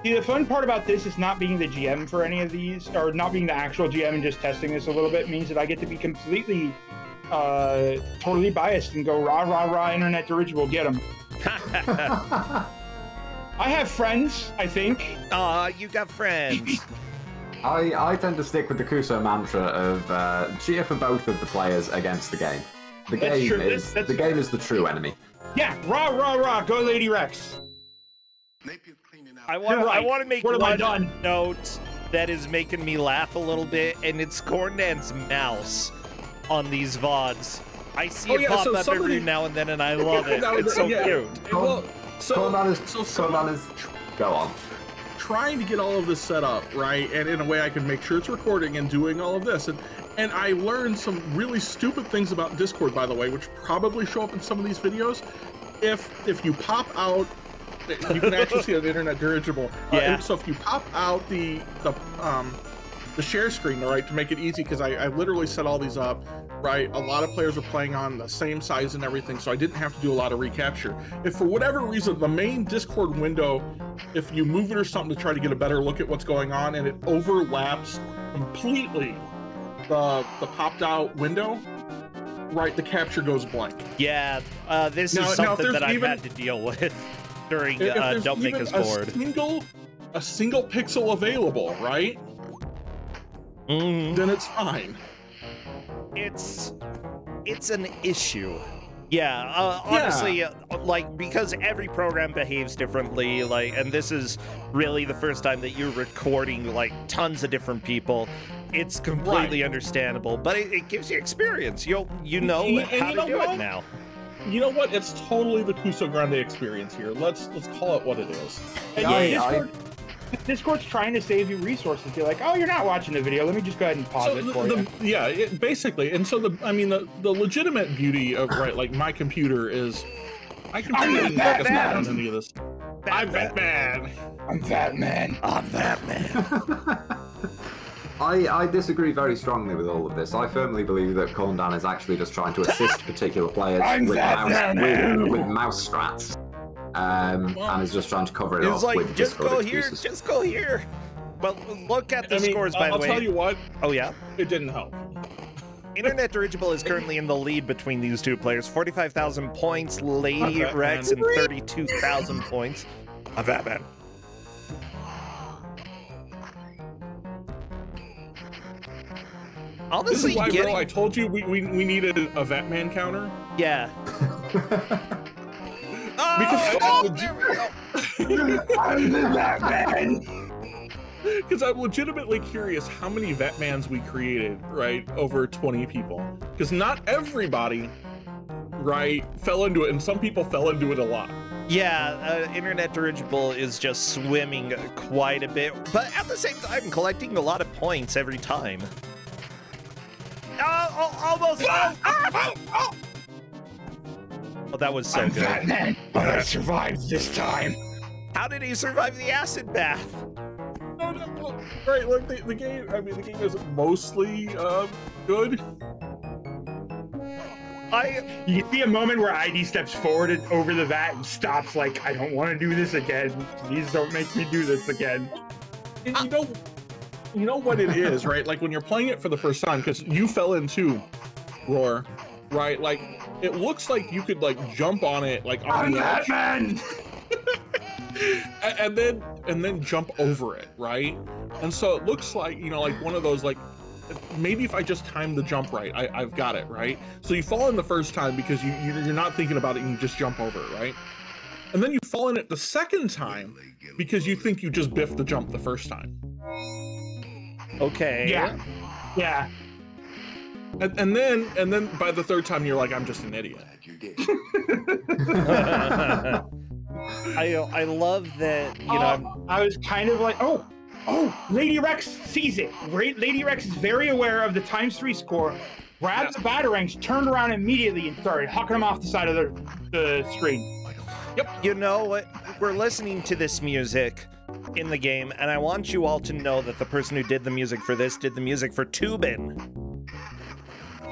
See, the fun part about this is not being the GM for any of these, or not being the actual GM and just testing this a little bit, means that I get to be completely, totally biased and go rah, rah, rah, Internet Dirigible, get them. I have friends, I think. Aw, you got friends. I tend to stick with the Kuso mantra of cheer for both of the players against the game. The game is the true enemy. Yeah, rah, rah, rah, go Lady Rex. I want to make one note that is making me laugh a little bit, and it's Corndan's mouse on these VODs. I see it pop up every now and then, and I love it. It's so cute. Well, Go on. Trying to get all of this set up, right? And in a way I can make sure it's recording and doing all of this. And I learned some really stupid things about Discord, by the way, which probably show up in some of these videos. If you pop out, you can actually see an internet dirigible. Yeah. So if you pop out the share screen, right, to make it easy, because I literally set all these up, right? A lot of players are playing on the same size and everything, so I didn't have to do a lot of recapture. If for whatever reason the main Discord window, if you move it or something to try to get a better look at what's going on, and it overlaps completely the popped out window, right, the capture goes blank. Yeah, this is something that I've had to deal with during Don't Make Us Bored. A single pixel available, right? Then it's fine. It's an issue. Yeah, honestly, like, because every program behaves differently, like, and this is really the first time that you're recording, like, tons of different people, it's completely understandable, but it gives you experience. You know how to do it now. You know what? It's totally the Kuso6rande experience here. Let's call it what it is. And Discord's trying to save you resources. You're like, oh, you're not watching the video. Let me just go ahead and pause it for you. Yeah, basically. And so the legitimate beauty of like my computer is I can not on any of this. I'm Batman. I'm Batman. I'm Batman. I disagree very strongly with all of this. I firmly believe that Corndan is actually just trying to assist particular players with mouse strats. And is just trying to cover it up. It's like, with just Discord go excuses. here, just go here. But look at the scores, by the way. I'll tell you what. Oh, yeah? It didn't help. Internet Dirigible is currently in the lead between these two players. 45,000 points, Lady Rex, and 32,000 points. I'm Batman. Honestly, this is why, bro, I told you we needed a Batman counter. Yeah. I'm the Batman. Because I'm legitimately curious how many Batmans we created, right, over 20 people. Because not everybody, right, fell into it, and some people fell into it a lot. Yeah, Internet Dirigible is just swimming quite a bit, but at the same time, collecting a lot of points every time. Almost! Oh, that was so good. Batman, but I survived this time. How did he survive the acid bath? No. Right, look, the game, I mean, the game is mostly good. You see a moment where ID steps forward and over the vat and stops, like, I don't want to do this again. Please don't make me do this again. And you know what it is, right? Like when you're playing it for the first time, because you fell into Roar, right? Like it looks like you could like jump on it, like on the edge, and then jump over it, right? And so it looks like, you know, like one of those, like maybe if I just time the jump right, I've got it, right? So you fall in the first time because you're not thinking about it and you just jump over it, right? And then you fall in it the second time because you think you just biffed the jump the first time. Okay. Yeah. And then by the third time you're like, I'm just an idiot. I love that, you know. I was kind of like, oh, Lady Rex sees it. Lady Rex is very aware of the ×3 score, grabs the batarangs, turned around immediately and started hucking them off the side of the screen. Yep. You know what? We're listening to this music in the game, and I want you all to know that the person who did the music for this did the music for Tubin.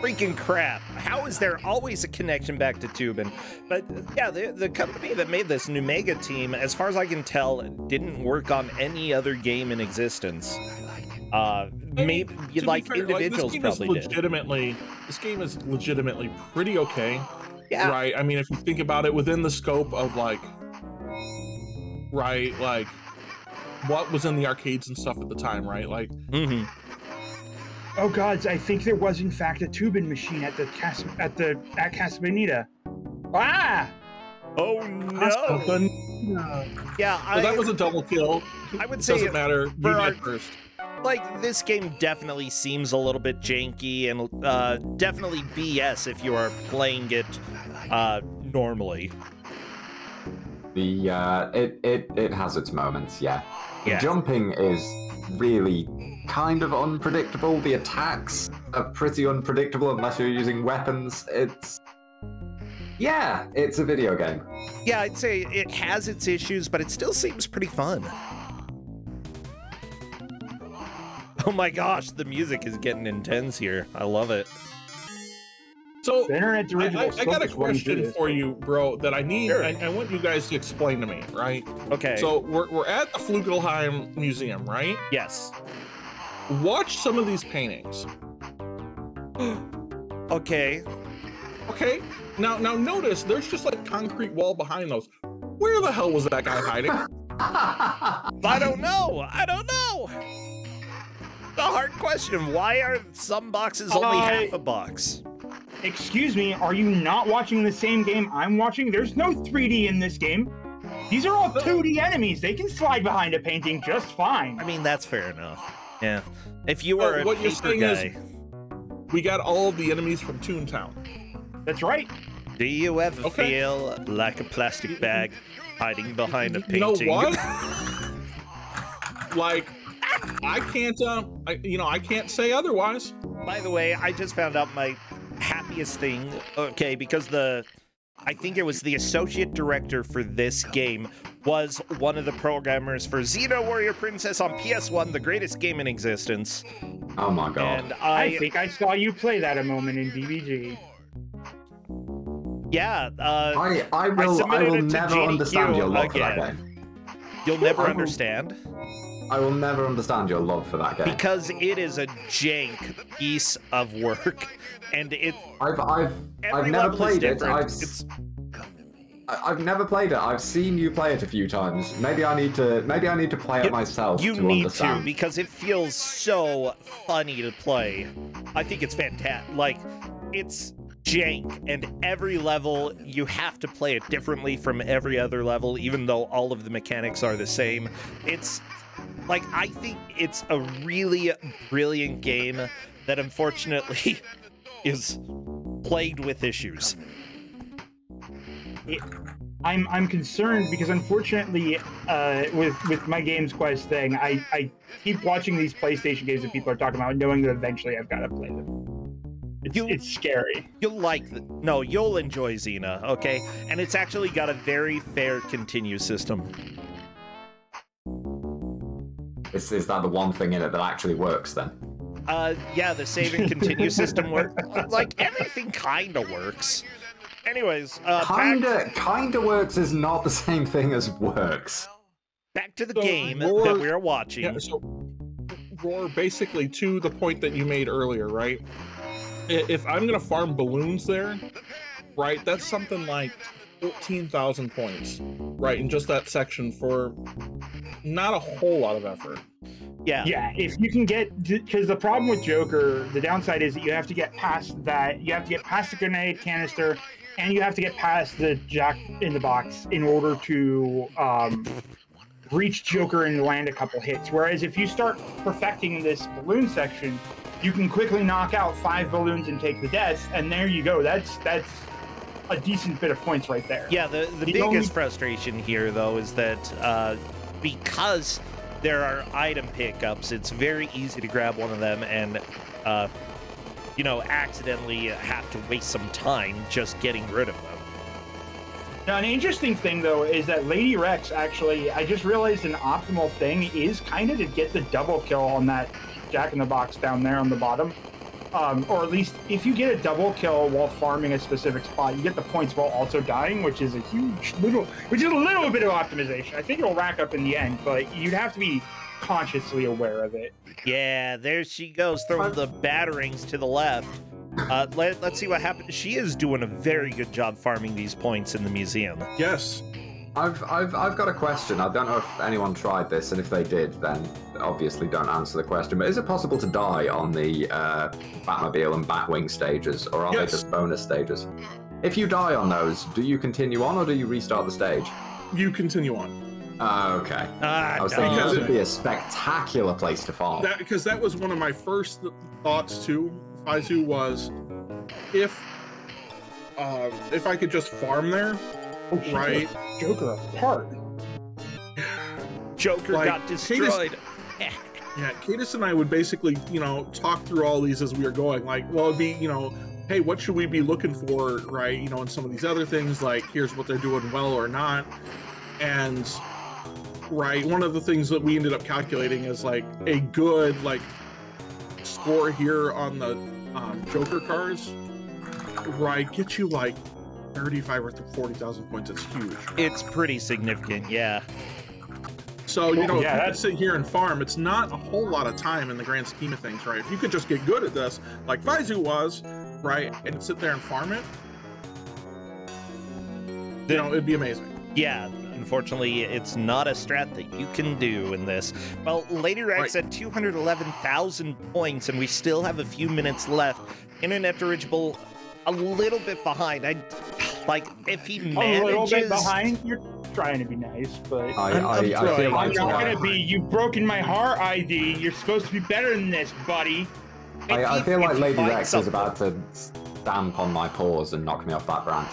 Freaking crap. How is there always a connection back to Tubin? But yeah, the company that made this, Numega Team, as far as I can tell, didn't work on any other game in existence. Maybe like fair, individuals like, probably did. This game is legitimately pretty okay. Yeah. Right. I mean, if you think about it within the scope of like, right, like what was in the arcades and stuff at the time, right? Like, oh gods, I think there was in fact a Tubin machine at Casabanita. Ah! Oh no! Yeah, well, that was a double kill. I would say doesn't matter. You get first. like, this game definitely seems a little bit janky and definitely BS if you are playing it normally. It has its moments, yeah. The Yeah. jumping is really kind of unpredictable. The attacks are pretty unpredictable unless you're using weapons. It's a video game. Yeah, I'd say it has its issues, but it still seems pretty fun. Oh my gosh, the music is getting intense here. I love it. So, The internet's original I got a stuff is running through question this. for you, bro, that I need. Sure. I want you guys to explain to me, right? Okay. So, we're at the Flugelheim Museum, right? Yes. Watch some of these paintings. Okay. Okay. Now notice there's just like concrete wall behind those. Where the hell was that guy hiding? I don't know. I don't know. The hard question. Why are some boxes only half a box? Excuse me, are you not watching the same game I'm watching? There's no 3D in this game. These are all 2D enemies. They can slide behind a painting just fine. I mean, that's fair enough. Yeah. If you were What a you're paper saying guy, is we got all of the enemies from Toontown. That's right. do you ever Okay. feel like a plastic bag hiding behind a You know painting? what? Like, I can't, I can't say otherwise. By the way, I just found out my happiest thing. Okay, because I think it was the associate director for this game was one of the programmers for Xeno Warrior Princess on PS1, the greatest game in existence. Oh my god. And I think I saw you play that a moment in DBG. yeah, I will submitted it to never GDQ understand your love for that again. game. You'll never I will- understand. I will never understand your love for that game. Because it is a jank piece of work, and I've every never level is played it. different. I've never played it. I've seen you play it a few times. Maybe I need to play it myself You to need understand. to, because it feels so funny to play. I think it's fantastic. Like, it's jank, and every level you have to play it differently from every other level, even though all of the mechanics are the same. It's like, I think it's a really brilliant game that unfortunately is plagued with issues. I'm concerned because unfortunately, with my Games Quest thing, I keep watching these PlayStation games that people are talking about, knowing that eventually I've got to play them. It's scary. You'll you'll enjoy Xena, okay? And it's actually got a very fair continue system. Is that the one thing in it that actually works then? Yeah, the save and continue system works. Like, everything kinda works. Anyways, Kinda works is not the same thing as works. back to the So, game Roar- that we're watching. Yeah, so Roar, basically to the point that you made earlier, right? If I'm gonna farm balloons there, right, that's something like 14,000 points, right, in just that section for not a whole lot of effort. Yeah. Yeah, if you can get, because the problem with Joker, the downside is that you have to get past that. You have to get past the grenade canister, and you have to get past the Jack in the Box in order to reach Joker and land a couple hits. Whereas if you start perfecting this balloon section, you can quickly knock out 5 balloons and take the deaths, and there you go. That's a decent bit of points right there. Yeah, the biggest frustration here, though, is that because there are item pickups, it's very easy to grab one of them and, accidentally have to waste some time just getting rid of them. Now, an interesting thing, though, is that Lady Rex, actually, I just realized an optimal thing is kind of to get the double kill on that Jack in the Box down there on the bottom. Or at least, if you get a double kill while farming a specific spot, you get the points while also dying, which is a little bit of optimization. I think it'll rack up in the end, but you'd have to be consciously aware of it. Yeah, there she goes, throwing the batterings to the left. Let's see what happens. She is doing a very good job farming these points in the museum. Yes. I've got a question. I don't know if anyone tried this, and if they did, then obviously don't answer the question. But is it possible to die on the Batmobile and Batwing stages, or are they just bonus stages? If you die on those, do you continue on, or do you restart the stage? You continue on. Okay. I was thinking this would be a spectacular place to farm. Because that was one of my first thoughts too, Faizu, was if I could just farm there, right? Joker apart. Joker got destroyed. Yeah, Cadis and I would basically, talk through all these as we were going. Like, well, it'd be, hey, what should we be looking for, right? In some of these other things, like, here's what they're doing well or not. And, right, one of the things that we ended up calculating is, like, a good, like, score here on the Joker cars, right, gets you, like, 35 or 40,000 points. It's huge. It's pretty significant, yeah. So, if you could sit here and farm, it's not a whole lot of time in the grand scheme of things, right? If you could just get good at this, like Faizu was, right, and sit there and farm it, it'd be amazing. Yeah, unfortunately, it's not a strat that you can do in this. Well, Lady Rex at 211,000 points, and we still have a few minutes left. Internet Dirigible a little bit behind. If he manages... A little bit behind? You're trying to be nice, but... I feel like you're not gonna be. You've broken my heart, ID. You're supposed to be better than this, buddy. I feel like Lady Rex is about to stamp on my paws and knock me off that branch.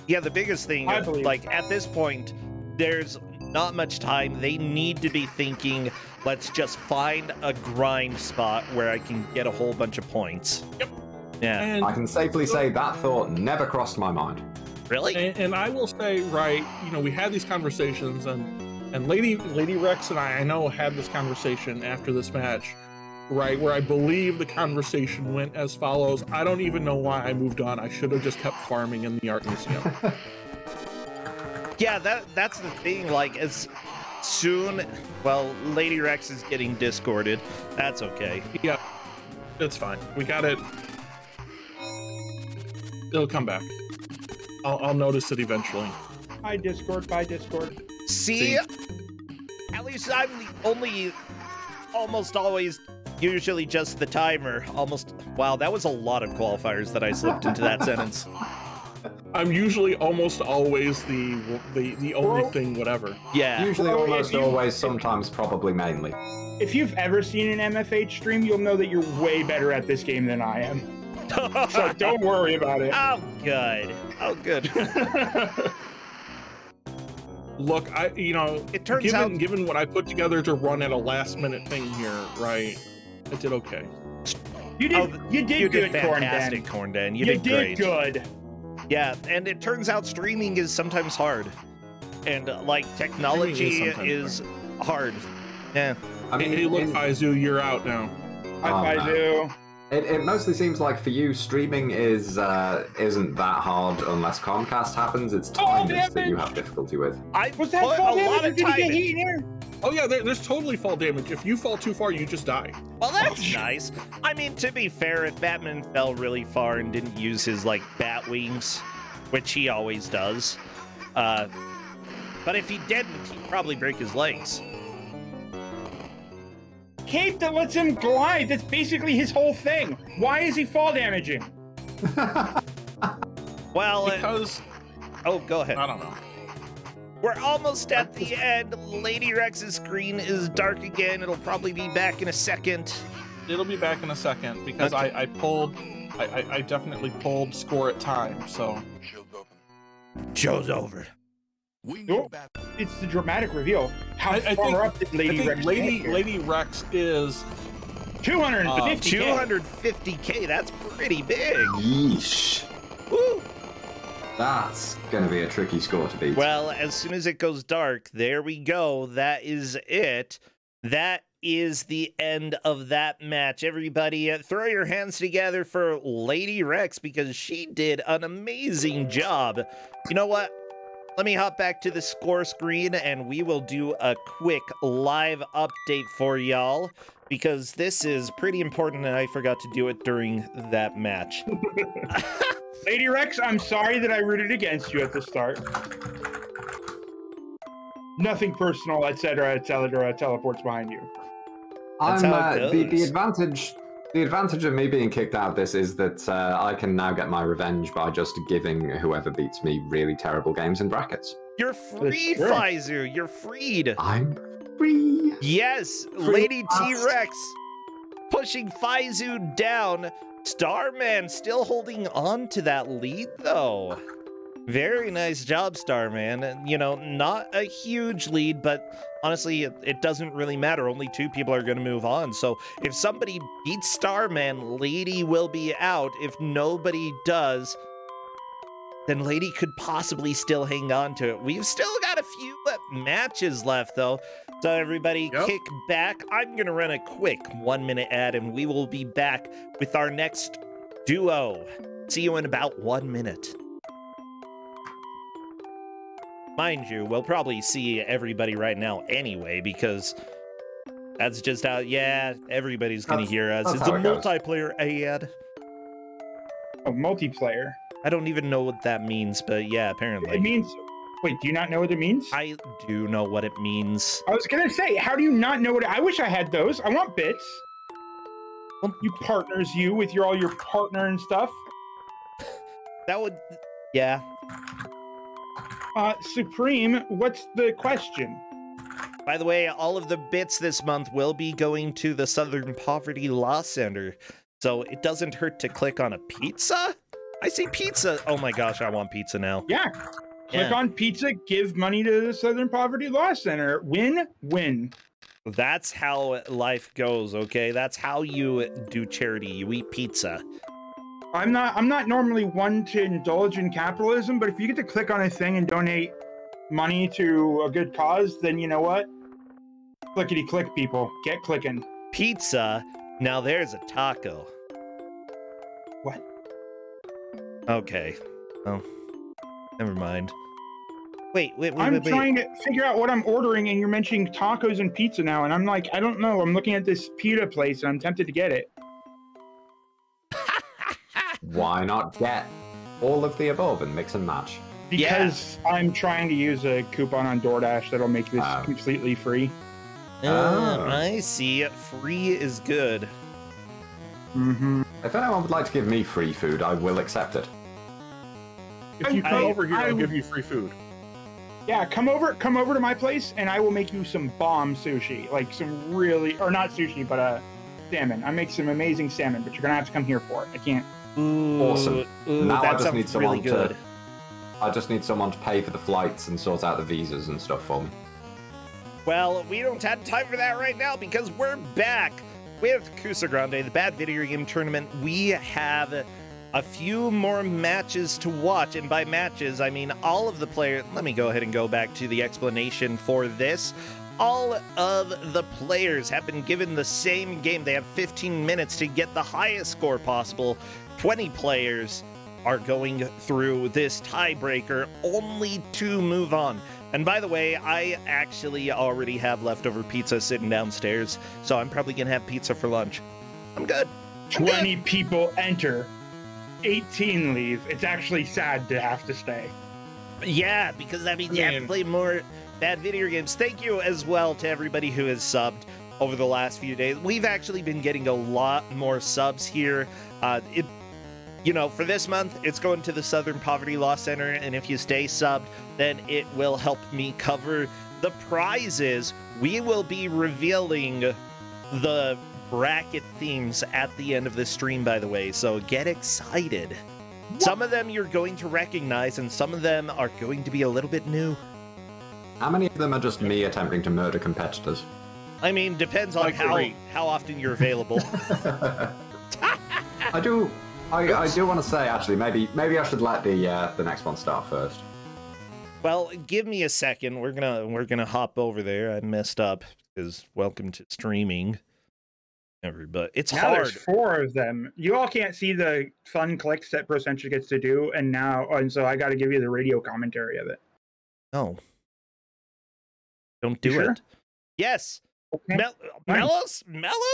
Yeah, the biggest thing, at this point, there's not much time. They need to be thinking, let's just find a grind spot where I can get a whole bunch of points. Yep. Yeah. And I can safely say that thought never crossed my mind. Really? And I will say, right, we had these conversations, and Lady Rex and I know, had this conversation after this match, right, where I believe the conversation went as follows. I don't even know why I moved on. I should have just kept farming in the art museum. Yeah, that's the thing. Like, as soon... Well, Lady Rex is getting discorded. That's okay. Yeah, it's fine. We got it. It'll come back. I'll notice it eventually. Hi, Discord. Bye, Discord. See? At least I'm the only... Almost always... Usually just the timer. Almost... Wow, that was a lot of qualifiers that I slipped into that sentence. I'm usually almost always the only thing, whatever. Yeah. Usually, almost always, sometimes, probably, mainly. If you've ever seen an MFH stream, you'll know that you're way better at this game than I am. So don't worry about it. Oh, good. Oh, good. Look, it turns out, given what I put together to run at a last-minute thing here, right, I did okay. You did good, fantastic, Corndan. You did great. Good. Yeah, and it turns out streaming is sometimes hard. And, technology is hard. Yeah. I mean, hey, look, Faizu, you're out now. Hi, Faizu. It mostly seems like for you, streaming isn't that hard unless Comcast happens. It's timers that you have difficulty with. Was that fall damage? Did he get heat in here? Oh yeah, there's totally fall damage. If you fall too far, you just die. Well, that's nice. I mean, to be fair, if Batman fell really far and didn't use his, bat wings, which he always does, but if he didn't, he'd probably break his legs. Cape that lets him glide. That's basically his whole thing. Why is he fall damaging? Well, because... oh, go ahead. I don't know. We're almost at the end. Lady Rex's screen is dark again. It'll probably be back in a second. It'll be back in a second because okay. I definitely pulled score at time, so. Show's over. It's the dramatic reveal. How far up did Lady Rex Lady Rex is 250K. 250K, that's pretty big. Yeesh. Woo. That's going to be a tricky score to beat. Well, as soon as it goes dark, there we go. That is it. That is the end of that match. Everybody, throw your hands together for Lady Rex because she did an amazing job. You know what? Let me hop back to the score screen and we will do a quick live update for y'all because this is pretty important and I forgot to do it during that match. Lady Rex, I'm sorry that I rooted against you at the start. Nothing personal, etc., etc. Teleports behind you. The advantage of me being kicked out of this is that I can now get my revenge by just giving whoever beats me really terrible games in brackets. You're free, Faizu. You're freed. I'm free. Yes, Lady T-Rex pushing Faizu down. Starman still holding on to that lead, though. Very nice job, Starman. You know, not a huge lead, but honestly, it doesn't really matter. Only 2 people are going to move on. So if somebody beats Starman, Lady will be out. If nobody does, then Lady could possibly still hang on to it. We've still got a few matches left, though. So everybody kick back. I'm going to run a quick 1-minute ad, and we will be back with our next duo. See you in about 1 minute. Mind you, we'll probably see everybody right now anyway, because that's just how, everybody's going to hear us. It's a multiplayer ad. Oh, multiplayer. I don't even know what that means, but yeah, apparently. It means... Wait, do you not know what it means? I do know what it means. I was going to say, how do you not know what I wish I had those. I want bits. Well, you partners, with all your partner and stuff. That would... Yeah. Supreme, what's the question? By the way, all of the bits this month will be going to the Southern Poverty Law Center, so it doesn't hurt to click on a pizza? I see pizza. Oh my gosh, I want pizza now. Yeah. Click on pizza, give money to the Southern Poverty Law Center. Win-win. That's how life goes, okay? That's how you do charity. You eat pizza. I'm not normally one to indulge in capitalism, but if you get to click on a thing and donate money to a good cause, then you know what? Clickety click, people. Get clicking. Pizza? Now there's a taco. What? Okay. Oh. Never mind. Wait. I'm trying to figure out what I'm ordering, and you're mentioning tacos and pizza now, and I'm like, I don't know. I'm looking at this pita place, and I'm tempted to get it. Why not get all of the above and mix and match? Because I'm trying to use a coupon on DoorDash that'll make this completely free. I see. Free is good. Mm-hmm. If anyone would like to give me free food, I will accept it. If you come over here, I'll give you free food. Yeah, come over to my place, and I will make you some bomb sushi. Like some really, or not sushi, but salmon. I make some amazing salmon, but you're gonna have to come here for it. I can't. Ooh, awesome. Now I just need someone really good. I just need someone to pay for the flights and sort out the visas and stuff for me. Well, we don't have time for that right now because we're back with Kuso6rande, the Bad Video Game Tournament. We have a few more matches to watch, and by matches, I mean all of the players. Let me go ahead and go back to the explanation for this. All of the players have been given the same game. They have 15 minutes to get the highest score possible. 20 players are going through this tiebreaker, only to move on. And by the way, I actually already have leftover pizza sitting downstairs, so I'm probably going to have pizza for lunch. I'm good. 20 people enter, 18 leave. It's actually sad to have to stay. Yeah, because that means you have to play more Bad Video Games. Thank you as well to everybody who has subbed over the last few days. We've actually been getting a lot more subs here. You know, for this month, it's going to the Southern Poverty Law Center, and if you stay subbed, then it will help me cover the prizes. We will be revealing the bracket themes at the end of the stream, by the way, so get excited. What? Some of them you're going to recognize, and some of them are going to be a little bit new. How many of them are just me attempting to murder competitors? I mean, depends on how often you're available. I do want to say, actually, maybe I should let the next one start first. Well, give me a second. We're gonna hop over there. I messed up because welcome to streaming, everybody. It's now hard. There's 4 of them. You all can't see the fun clicks that Procentia gets to do, and so I got to give you the radio commentary of it. No, don't do it. Sure? Yes. Okay. Mellow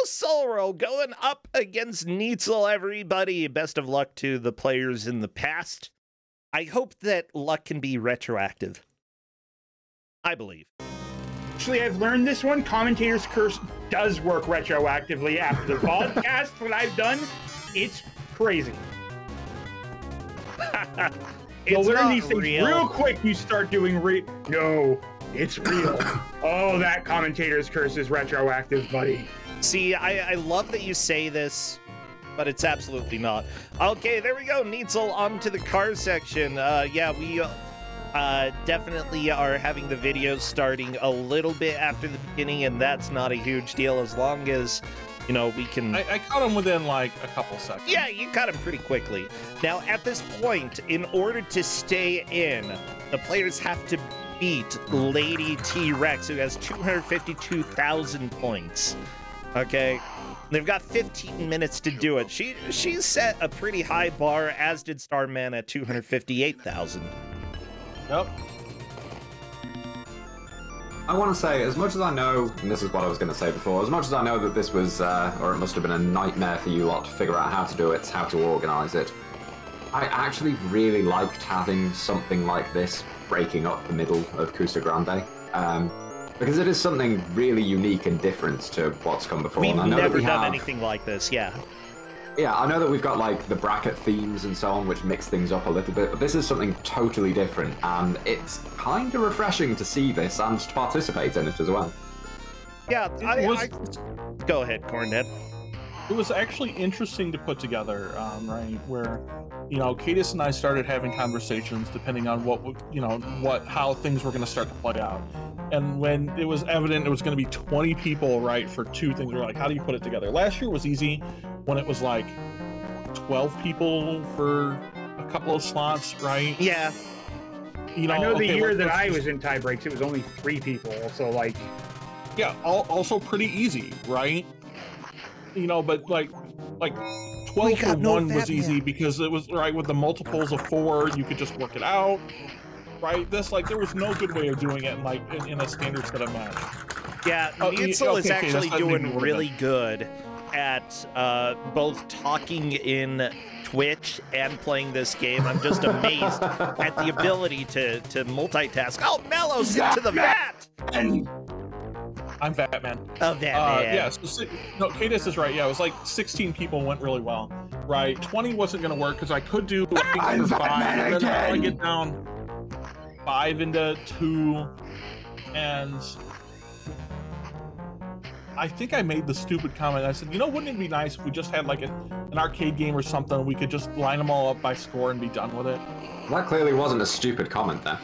Solro going up against Neitzel, everybody. Best of luck to the players in the past. I hope that luck can be retroactive. I believe. Actually, I've learned this one. Commentator's Curse does work retroactively after the podcast. What I've done, it's crazy. You'll It's learn not these things real quick. You start doing no, it's real. Oh, that commentator's curse is retroactive, buddy. See, I love that you say this, but it's absolutely not. Okay, there we go. Neitzel, on to the car section. Yeah, we definitely are having the videos starting a little bit after the beginning, and that's not a huge deal as long as, you know, we can... I caught him within, like, a couple seconds. Yeah, you caught him pretty quickly. Now, at this point, in order to stay in, the players have to beat Lady T-Rex, who has 252,000 points. Okay? They've got 15 minutes to do it. She set a pretty high bar, as did Starman at 258,000. Yep. I want to say, as much as I know, and this is what I was going to say before, as much as I know that this was, or it must have been a nightmare for you lot to figure out how to do it, how to organize it, I actually really liked having something like this breaking up the middle of Kuso6rande, because it is something really unique and different to what's come before. We've and I know never that done anything like this, yeah. Yeah, I know that we've got, like, the bracket themes and so on, which mix things up a little bit, but this is something totally different, and it's kind of refreshing to see this and to participate in it as well. Yeah, go ahead, Cornhead. It was actually interesting to put together, right, where, you know, Cadis and I started having conversations depending on what, you know, how things were going to start to play out. And when it was evident it was going to be 20 people, right, for two things, we were like, how do you put it together? Last year was easy when it was like 12 people for a couple of slots, right? Yeah. You know, I know the okay, year that I was in tie breaks, it was only 3 people, so like... Yeah, also pretty easy, right? You know, but like 12 for 1 was easy because it was, right, with the multiples of 4, you could just work it out. Right, there was no good way of doing it in a standard set of match. Yeah, Neitzel is actually doing really good at both talking in Twitch and playing this game. I'm just amazed at the ability to multitask. Oh, Mellows into the vat! I'm Batman. Oh, Batman. Yeah, so, no, Cadis is right. Yeah, it was like 16 people went really well. Right, 20 wasn't going to work because I could do, I think, 5, and then I get down 5 into 2, and I think I made the stupid comment. I said, you know, wouldn't it be nice if we just had like an arcade game or something? We could just line them all up by score and be done with it. That clearly wasn't a stupid comment there.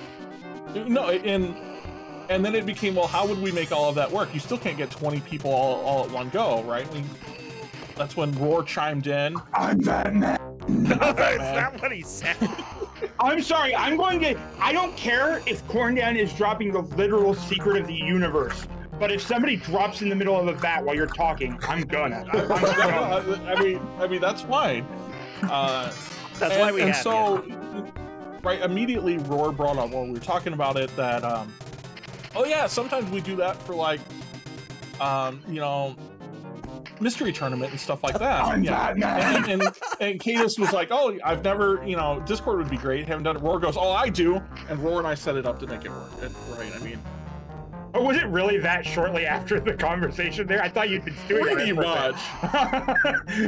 No, and then it became, well, how would we make all of that work? You still can't get 20 people all at one go, right? That's when Roar chimed in. I'm Batman. Is that what he said? I'm sorry, I don't care if Corndan is dropping the literal secret of the universe, but if somebody drops in the middle of a vat while you're talking, I'm gonna. I mean, that's fine. That's why we have you. Right, immediately Roar brought up, while we were talking about it, that, oh yeah, sometimes we do that for, like, you know, mystery tournament and stuff like that. And Cadis was like, oh, I've never, you know, Discord would be great, haven't done it. Roar goes, oh, I do, and Roar and I set it up to make it work. Right, I mean, oh, was it really that shortly after the conversation there? I thought you'd been doing it. Pretty much.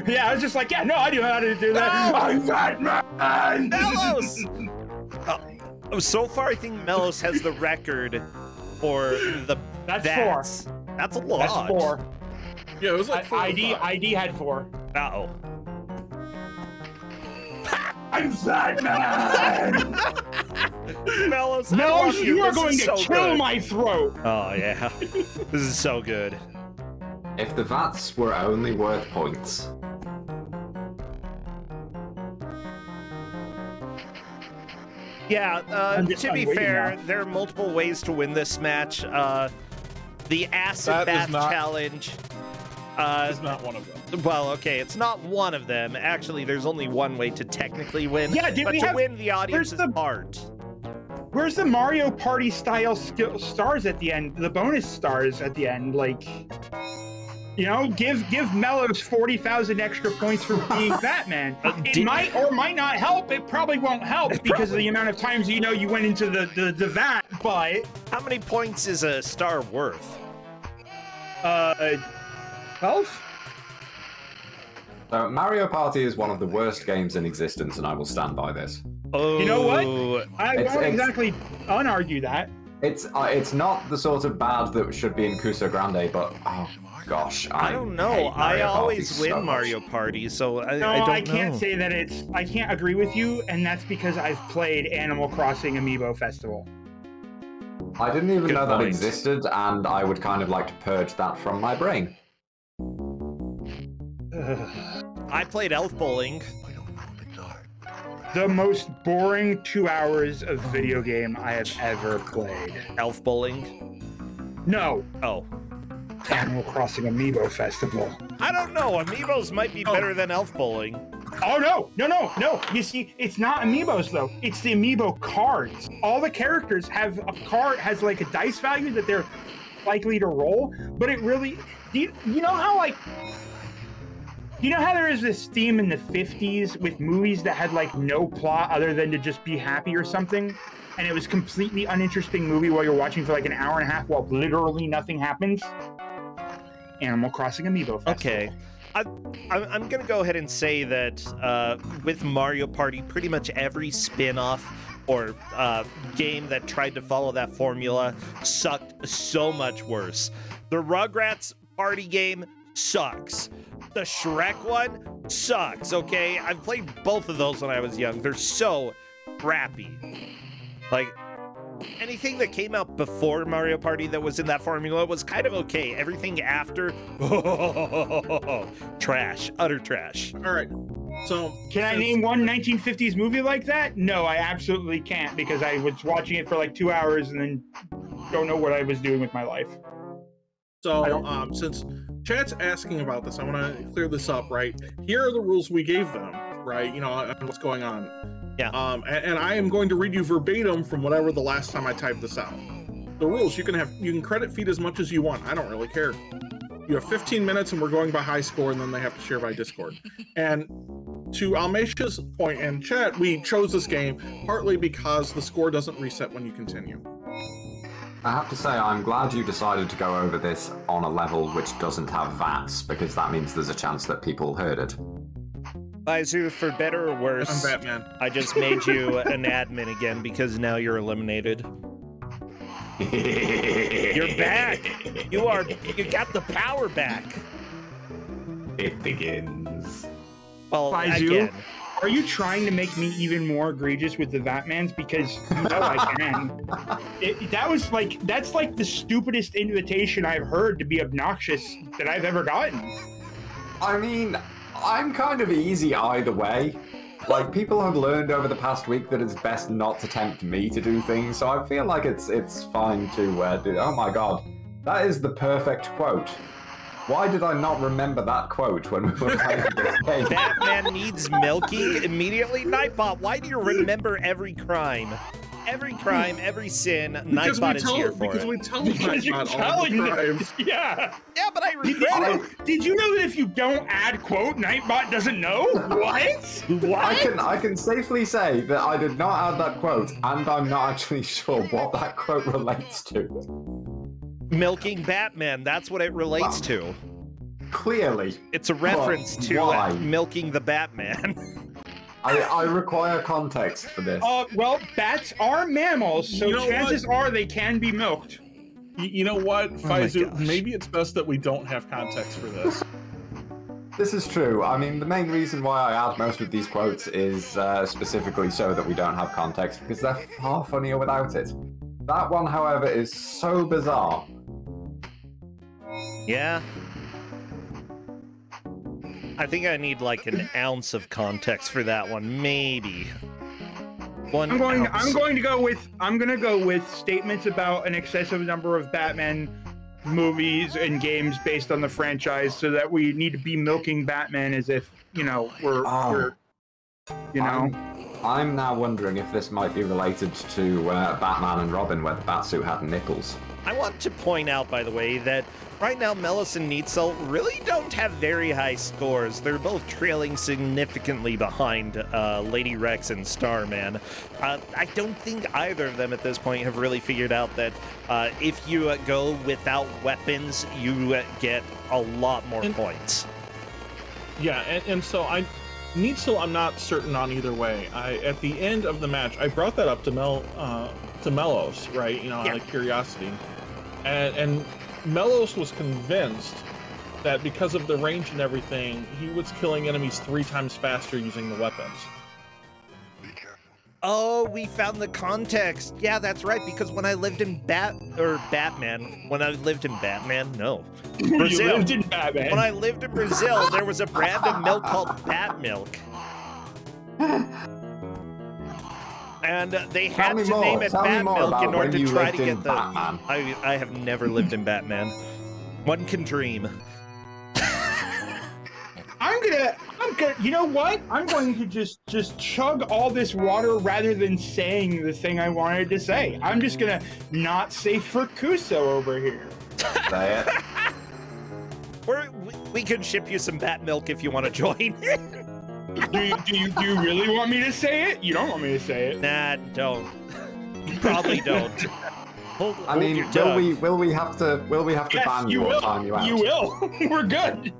Yeah, I was just like, yeah, no, I knew how to do that. No! I'm Batman. Mellows! So far, I think Mellows has the record for the That's 4. That's a lot. That's 4. Yeah, it was like ID had 4. Uh-oh. I'm Batman. Mellows, You are going to kill my throat. Oh, yeah. This is so good. If the VATs were only worth points. Yeah, to be fair, there are multiple ways to win this match. The acid bath challenge is not one of them. Well, okay, it's not one of them. Actually, there's only one way to technically win. Yeah, but to win the audience's heart. Where's the Mario Party style stars at the end? The bonus stars at the end, like, you know, give Mellows 40,000 extra points for being Batman. It might or might not help. It probably won't help because of the amount of times you went into the vat. But how many points is a star worth? 12. So Mario Party is one of the worst games in existence, and I will stand by this. Oh, You know what? I won't exactly unargue that. It's not the sort of bad that should be in Kuso6rande, but oh gosh, I don't know. I always win Mario Party, so I don't know. I can't say that I can't agree with you, and that's because I've played Animal Crossing Amiibo Festival. I didn't even know that point. existed, and I would kind of like to purge that from my brain. I played Elf Bowling. The most boring 2 hours of video game I have ever played. Elf Bowling? No. Oh. Animal Crossing Amiibo Festival. I don't know. Amiibos might be better than Elf Bowling. Oh, no. You see, it's not Amiibos, though. It's the Amiibo cards. All the characters have a card, has like a dice value that they're likely to roll, but it really... You know how, like... You know how there is this theme in the 50s with movies that had like no plot other than to just be happy or something? And it was completely uninteresting movie while you're watching for like an hour and a half while literally nothing happens? Animal Crossing Amiibo Festival. Okay. I'm going to go ahead and say that with Mario Party, pretty much every spin-off or game that tried to follow that formula sucked so much worse. The Rugrats party game sucks. The Shrek one sucks, okay? I've played both of those when I was young. They're so crappy. Like, anything that came out before Mario Party that was in that formula was kind of okay. Everything after, trash, utter trash. All right. So, can I name one 1950s movie like that? No, I absolutely can't, because I was watching it for like 2 hours and then don't know what I was doing with my life. So, since chat's asking about this, I want to clear this up, right? Here are the rules we gave them, right? You know, and what's going on. Yeah. And I am going to read you verbatim from whatever the last time I typed this out. The rules: you can credit feed as much as you want. I don't really care. You have 15 minutes, and we're going by high score, and then they have to share by Discord. And to Almesha's point in chat, we chose this game partly because the score doesn't reset when you continue. I have to say, I'm glad you decided to go over this on a level which doesn't have VATs, because that means there's a chance that people heard it. Baizu, for better or worse, I'm Batman. I just made you an admin again because now you're eliminated. You're back! You got the power back! It begins. Well, Baizu, again. are you trying to make me even more egregious with the Vatmans? Because you know I can. That's like the stupidest invitation I've heard to be obnoxious that I've ever gotten. I mean, I'm kind of easy either way. Like, people have learned over the past week that it's best not to tempt me to do things, so I feel like it's fine to do. Oh my god, that is the perfect quote. Why did I not remember that quote when we were playing this game? Batman needs milking immediately? Nightbot, why do you remember every crime? Every crime, every sin, Nightbot is here for because it. we tell Nightbot all the crimes. Yeah. Yeah, but I regret it. Did you know that if you don't add quote, Nightbot doesn't know? What? What? I can safely say that I did not add that quote, and I'm not actually sure what that quote relates to. Milking Batman, that's what it relates to. Clearly. It's a reference to milking the Batman. I require context for this. Well, bats are mammals, so chances are they can be milked. You know what, Faizu? Maybe it's best that we don't have context for this. This is true. I mean, the main reason why I add most of these quotes is specifically so that we don't have context, because they're far funnier without it. That one, however, is so bizarre. Yeah. I think I need like an ounce of context for that one, maybe. I'm going to go with statements about an excessive number of Batman movies and games based on the franchise, so that we need to be milking Batman as if, we're I'm now wondering if this might be related to Batman and Robin, where the Batsuit had nipples. I want to point out, by the way, that right now Melis and Neitzel really don't have very high scores. They're both trailing significantly behind Lady Rex and Starman. I don't think either of them at this point have really figured out that if you go without weapons, you get a lot more points. Yeah, and so Needsil, I'm not certain on either way. At the end of the match, I brought that up to Melos, right? You know, out of curiosity, and Melos was convinced that because of the range and everything, he was killing enemies 3 times faster using the weapons. Oh, we found the context. Yeah, that's right. Because when I lived in Batman, when I lived in Batman, no, Brazil. You lived in Batman. When I lived in Brazil, there was a brand of milk called Bat Milk, and they had to name it Bat Milk in order to try to get the. I have never lived in Batman. One can dream. I'm gonna, you know what? I'm going to just chug all this water rather than saying the thing I wanted to say. I'm just gonna not say for Kuso over here. Say it. We can ship you some bat milk if you want to join. do you really want me to say it? You don't want me to say it. Nah, don't. You probably don't. I mean, will we have to ban you or time you out? You will. We're good.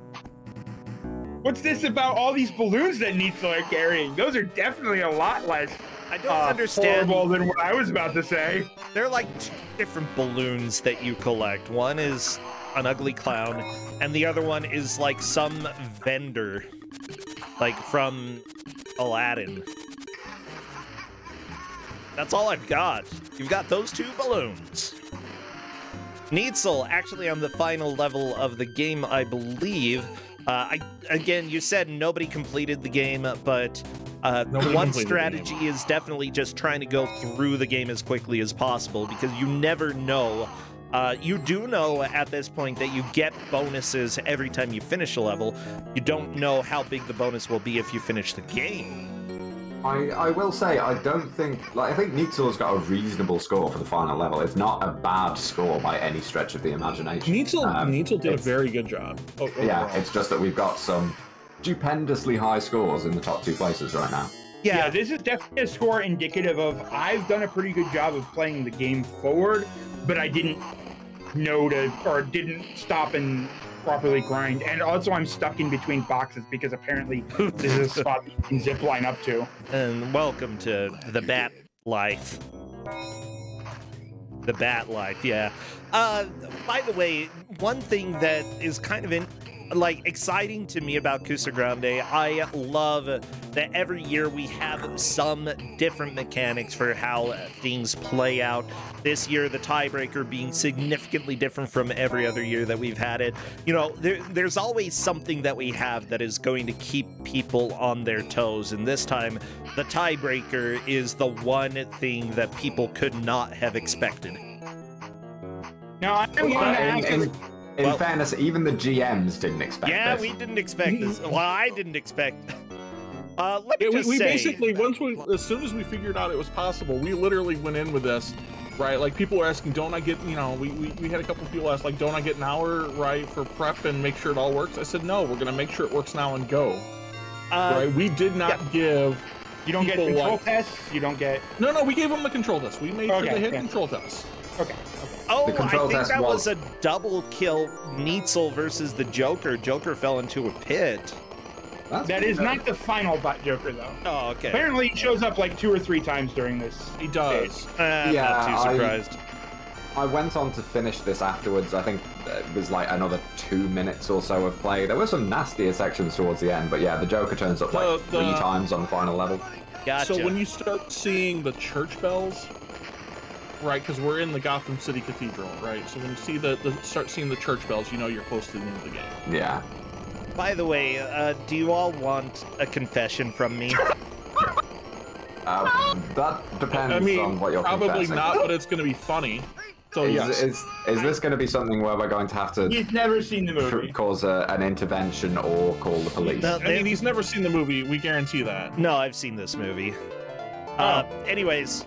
What's this about all these balloons that Needsil are carrying? Those are definitely a lot less I don't understand horrible than what I was about to say. They're like 2 different balloons that you collect. One is an ugly clown, and the other one is like some vendor, like from Aladdin. That's all I've got. You've got those 2 balloons. Needsil, actually on the final level of the game, I believe. Again, you said nobody completed the game, but one strategy is definitely just trying to go through the game as quickly as possible, because you never know. You do know at this point that you get bonuses every time you finish a level. You don't know how big the bonus will be if you finish the game. I will say, I think Needsil's got a reasonable score for the final level. It's not a bad score by any stretch of the imagination. Needsil did a very good job. Yeah, it's just that we've got some stupendously high scores in the top 2 places right now. Yeah, this is definitely a score indicative of I've done a pretty good job of playing the game forward, but I didn't know didn't stop and properly grind, and also I'm stuck in between boxes because apparently this is a spot you can zip line up to. And welcome to the Bat Life. The Bat Life, yeah. By the way, one thing that is kind of exciting to me about Kuso6rande, I love that every year we have some different mechanics for how things play out. This year, the tiebreaker being significantly different from every other year that we've had it. You know, there's always something that we have that is going to keep people on their toes, and this time, the tiebreaker is the one thing that people could not have expected. Now, I'm going to ask In fairness, even the GMs didn't expect this. Yeah, we didn't expect this. Well, I didn't expect. Let me just we say, basically, as soon as we figured out it was possible, we literally went in with this, right? Like, people were asking, don't I get, you know, we had a couple of people ask, like, don't I get an hour, right, for prep and make sure it all works? I said, no, we're going to make sure it works now and go. Right? We did not give. You don't get control tests? You don't get. No, we gave them the control test. We made sure they had control tests. Okay. Oh, I think that was a double kill Needsil versus the Joker. Joker fell into a pit. That is not the final Joker, though. Oh, okay. Apparently, he shows up like 2 or 3 times during this. He does. I'm not too surprised. I went on to finish this afterwards. I think it was like another 2 minutes or so of play. There were some nastier sections towards the end, but yeah, the Joker turns up like 3 times on the final level. Gotcha. So when you start seeing the church bells, right, because we're in the Gotham City Cathedral, right? So when you see start seeing the church bells, you know you're close to the end of the game. Yeah. By the way, do you all want a confession from me? That depends on what you're probably confessing. not, but it's going to be funny. So is this going to be something where we're going to have to? He's never seen the movie. Cause an intervention or call the police. No, I mean, he's never seen the movie. We guarantee that. No, I've seen this movie. Anyways,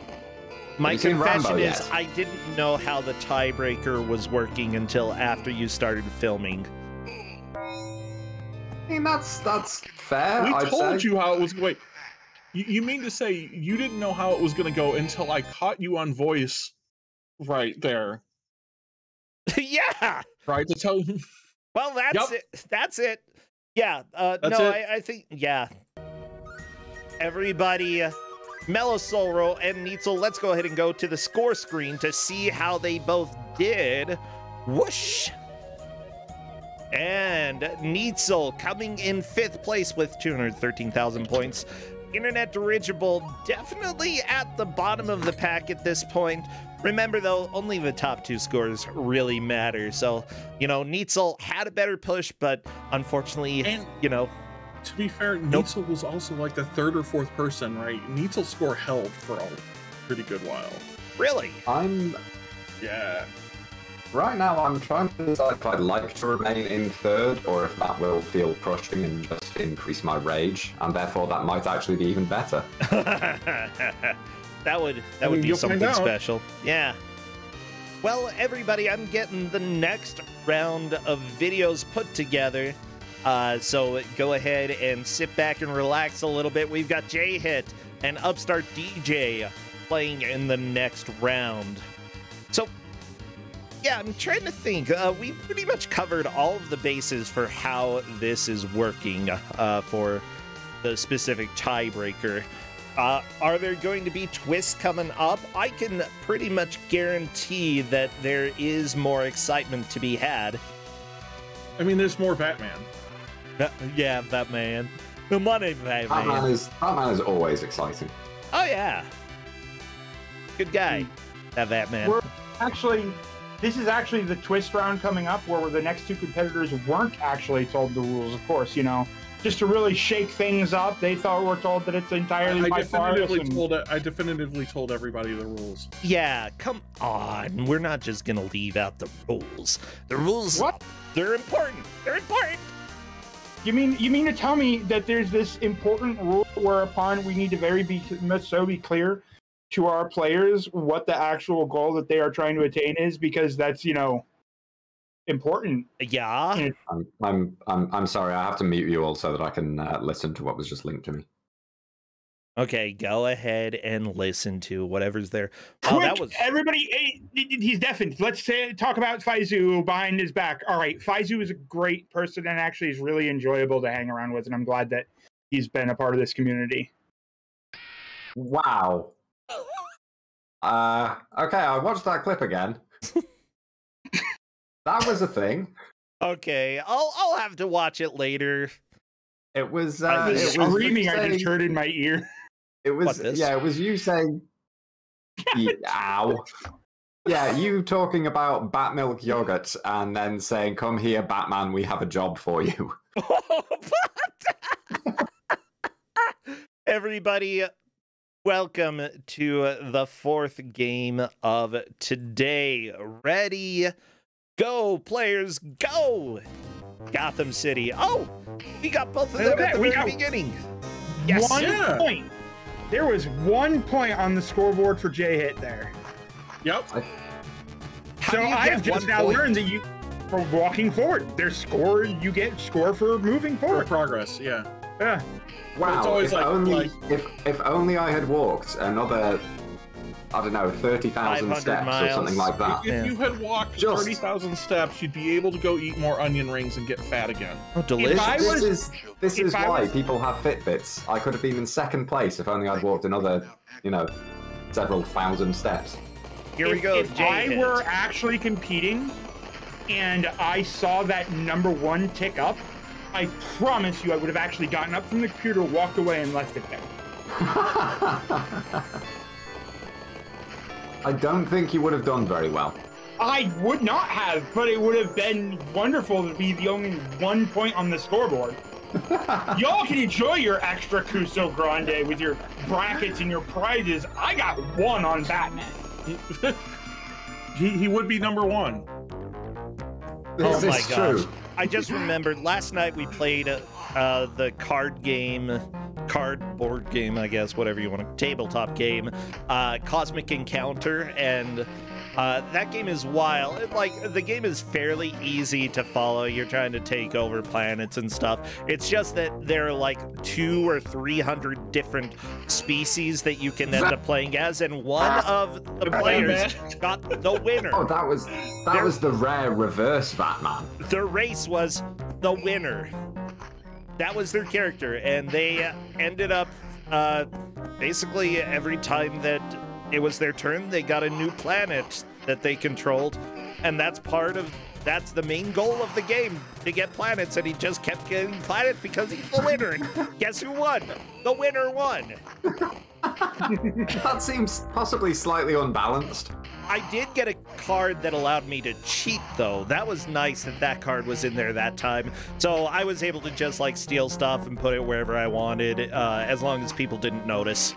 my confession is I didn't know how the tiebreaker was working until after you started filming. I mean, that's fair. We told you how it was. Wait, you mean to say you didn't know how it was going to go until I caught you on voice, right there? Yeah. Right to tell you. Well, that's it. That's it. Yeah. That's no, it? I think. Yeah. everybody, Mellosolro and Neitzel, let's go ahead and go to the score screen to see how they both did. Whoosh! And Neitzel coming in 5th place with 213,000 points. Internet Dirigible definitely at the bottom of the pack at this point. Remember, though, only the top 2 scores really matter. So, you know, Neitzel had a better push, but unfortunately, you know... To be fair, Neitzel was also like the 3rd or 4th person, right? Neitzel's score held for a pretty good while. Really? Yeah. Right now, I'm trying to decide if I'd like to remain in 3rd, or if that will feel crushing and just increase my rage, and therefore that might actually be even better. That would be something special. Yeah. Well, everybody, I'm getting the next round of videos put together. So go ahead and sit back and relax a little bit. We've got J-Hit and Upstart DJ playing in the next round. So, yeah, I'm trying to think. We pretty much covered all of the bases for how this is working for the specific tiebreaker. Are there going to be twists coming up? I can pretty much guarantee that there is more excitement to be had. I mean, there's more Batman. Yeah, Batman. The money Batman. Batman is always exciting. Oh, yeah. Good guy, that Batman. This is actually the twist round coming up where the next 2 competitors weren't actually told the rules, of course, you know. Just to really shake things up, they thought we're told that it's entirely I definitively told everybody the rules. Yeah, come on. We're not just going to leave out the rules. The rules, what? They're important. They're important. You mean to tell me that there's this important rule whereupon we need to be clear to our players what the actual goal that they are trying to attain is, because that's, you know, important. Yeah. I'm sorry, I have to mute you all so that I can listen to what was just linked to me. Okay, go ahead and listen to whatever's there. Oh, that was everybody. He's deafened. Let's talk about Faizu behind his back. All right, Faizu is a great person and actually is really enjoyable to hang around with, and I'm glad that he's been a part of this community. Wow. Okay, I watched that clip again. That was a thing. Okay, I'll have to watch it later. It was screaming. I just heard in my ear. It was it was you saying, "Ow." Yeah, you talking about bat milk yogurt and then saying, "Come here, Batman, we have a job for you." Everybody, welcome to the 4th game of today. Ready, go, players, go! Gotham City. Oh, we got both of them at the very beginning. Yes. 1 point. There was 1 point on the scoreboard for J-Hit there. Yep. So I have just now learned that you, for walking forward, there's score. You get score for moving forward. For progress, yeah. Yeah. Wow. It's always if only I had walked another, I don't know, 30,000 steps miles. Or something like that. If you had walked 30,000 steps, you'd be able to go eat more onion rings and get fat again. Oh, delicious. This is why people have Fitbits. I could have been in 2nd place if only I'd walked another, you know, several thousand steps. Here we go. If I were actually competing and I saw that #1 tick up, I promise you I would have actually gotten up from the computer, walked away, and left it there. I don't think you would have done very well. I would not have, but it would have been wonderful to be the only 1 point on the scoreboard. Y'all can enjoy your extra Kuso6rande with your brackets and your prizes. I got 1 on Batman. he would be #1. Oh my gosh. I just remembered last night we played the card board game, I guess, whatever you want to, tabletop game, Cosmic Encounter, and that game is wild. Like, the game is fairly easy to follow. You're trying to take over planets and stuff. It's just that there are like 200 or 300 different species that you can end up playing as, and one of the players got the winner. Oh, that was the rare reverse Batman. The race was the winner. That was their character, and they ended up Basically, every time that it was their turn, they got a new planet that they controlled, and that's the main goal of the game, to get planets, and he just kept getting planets because he's the winner. And guess who won? The winner won. That seems possibly slightly unbalanced. I did get a card that allowed me to cheat, though. That was nice that card was in there that time. So I was able to just, like, steal stuff and put it wherever I wanted, as long as people didn't notice.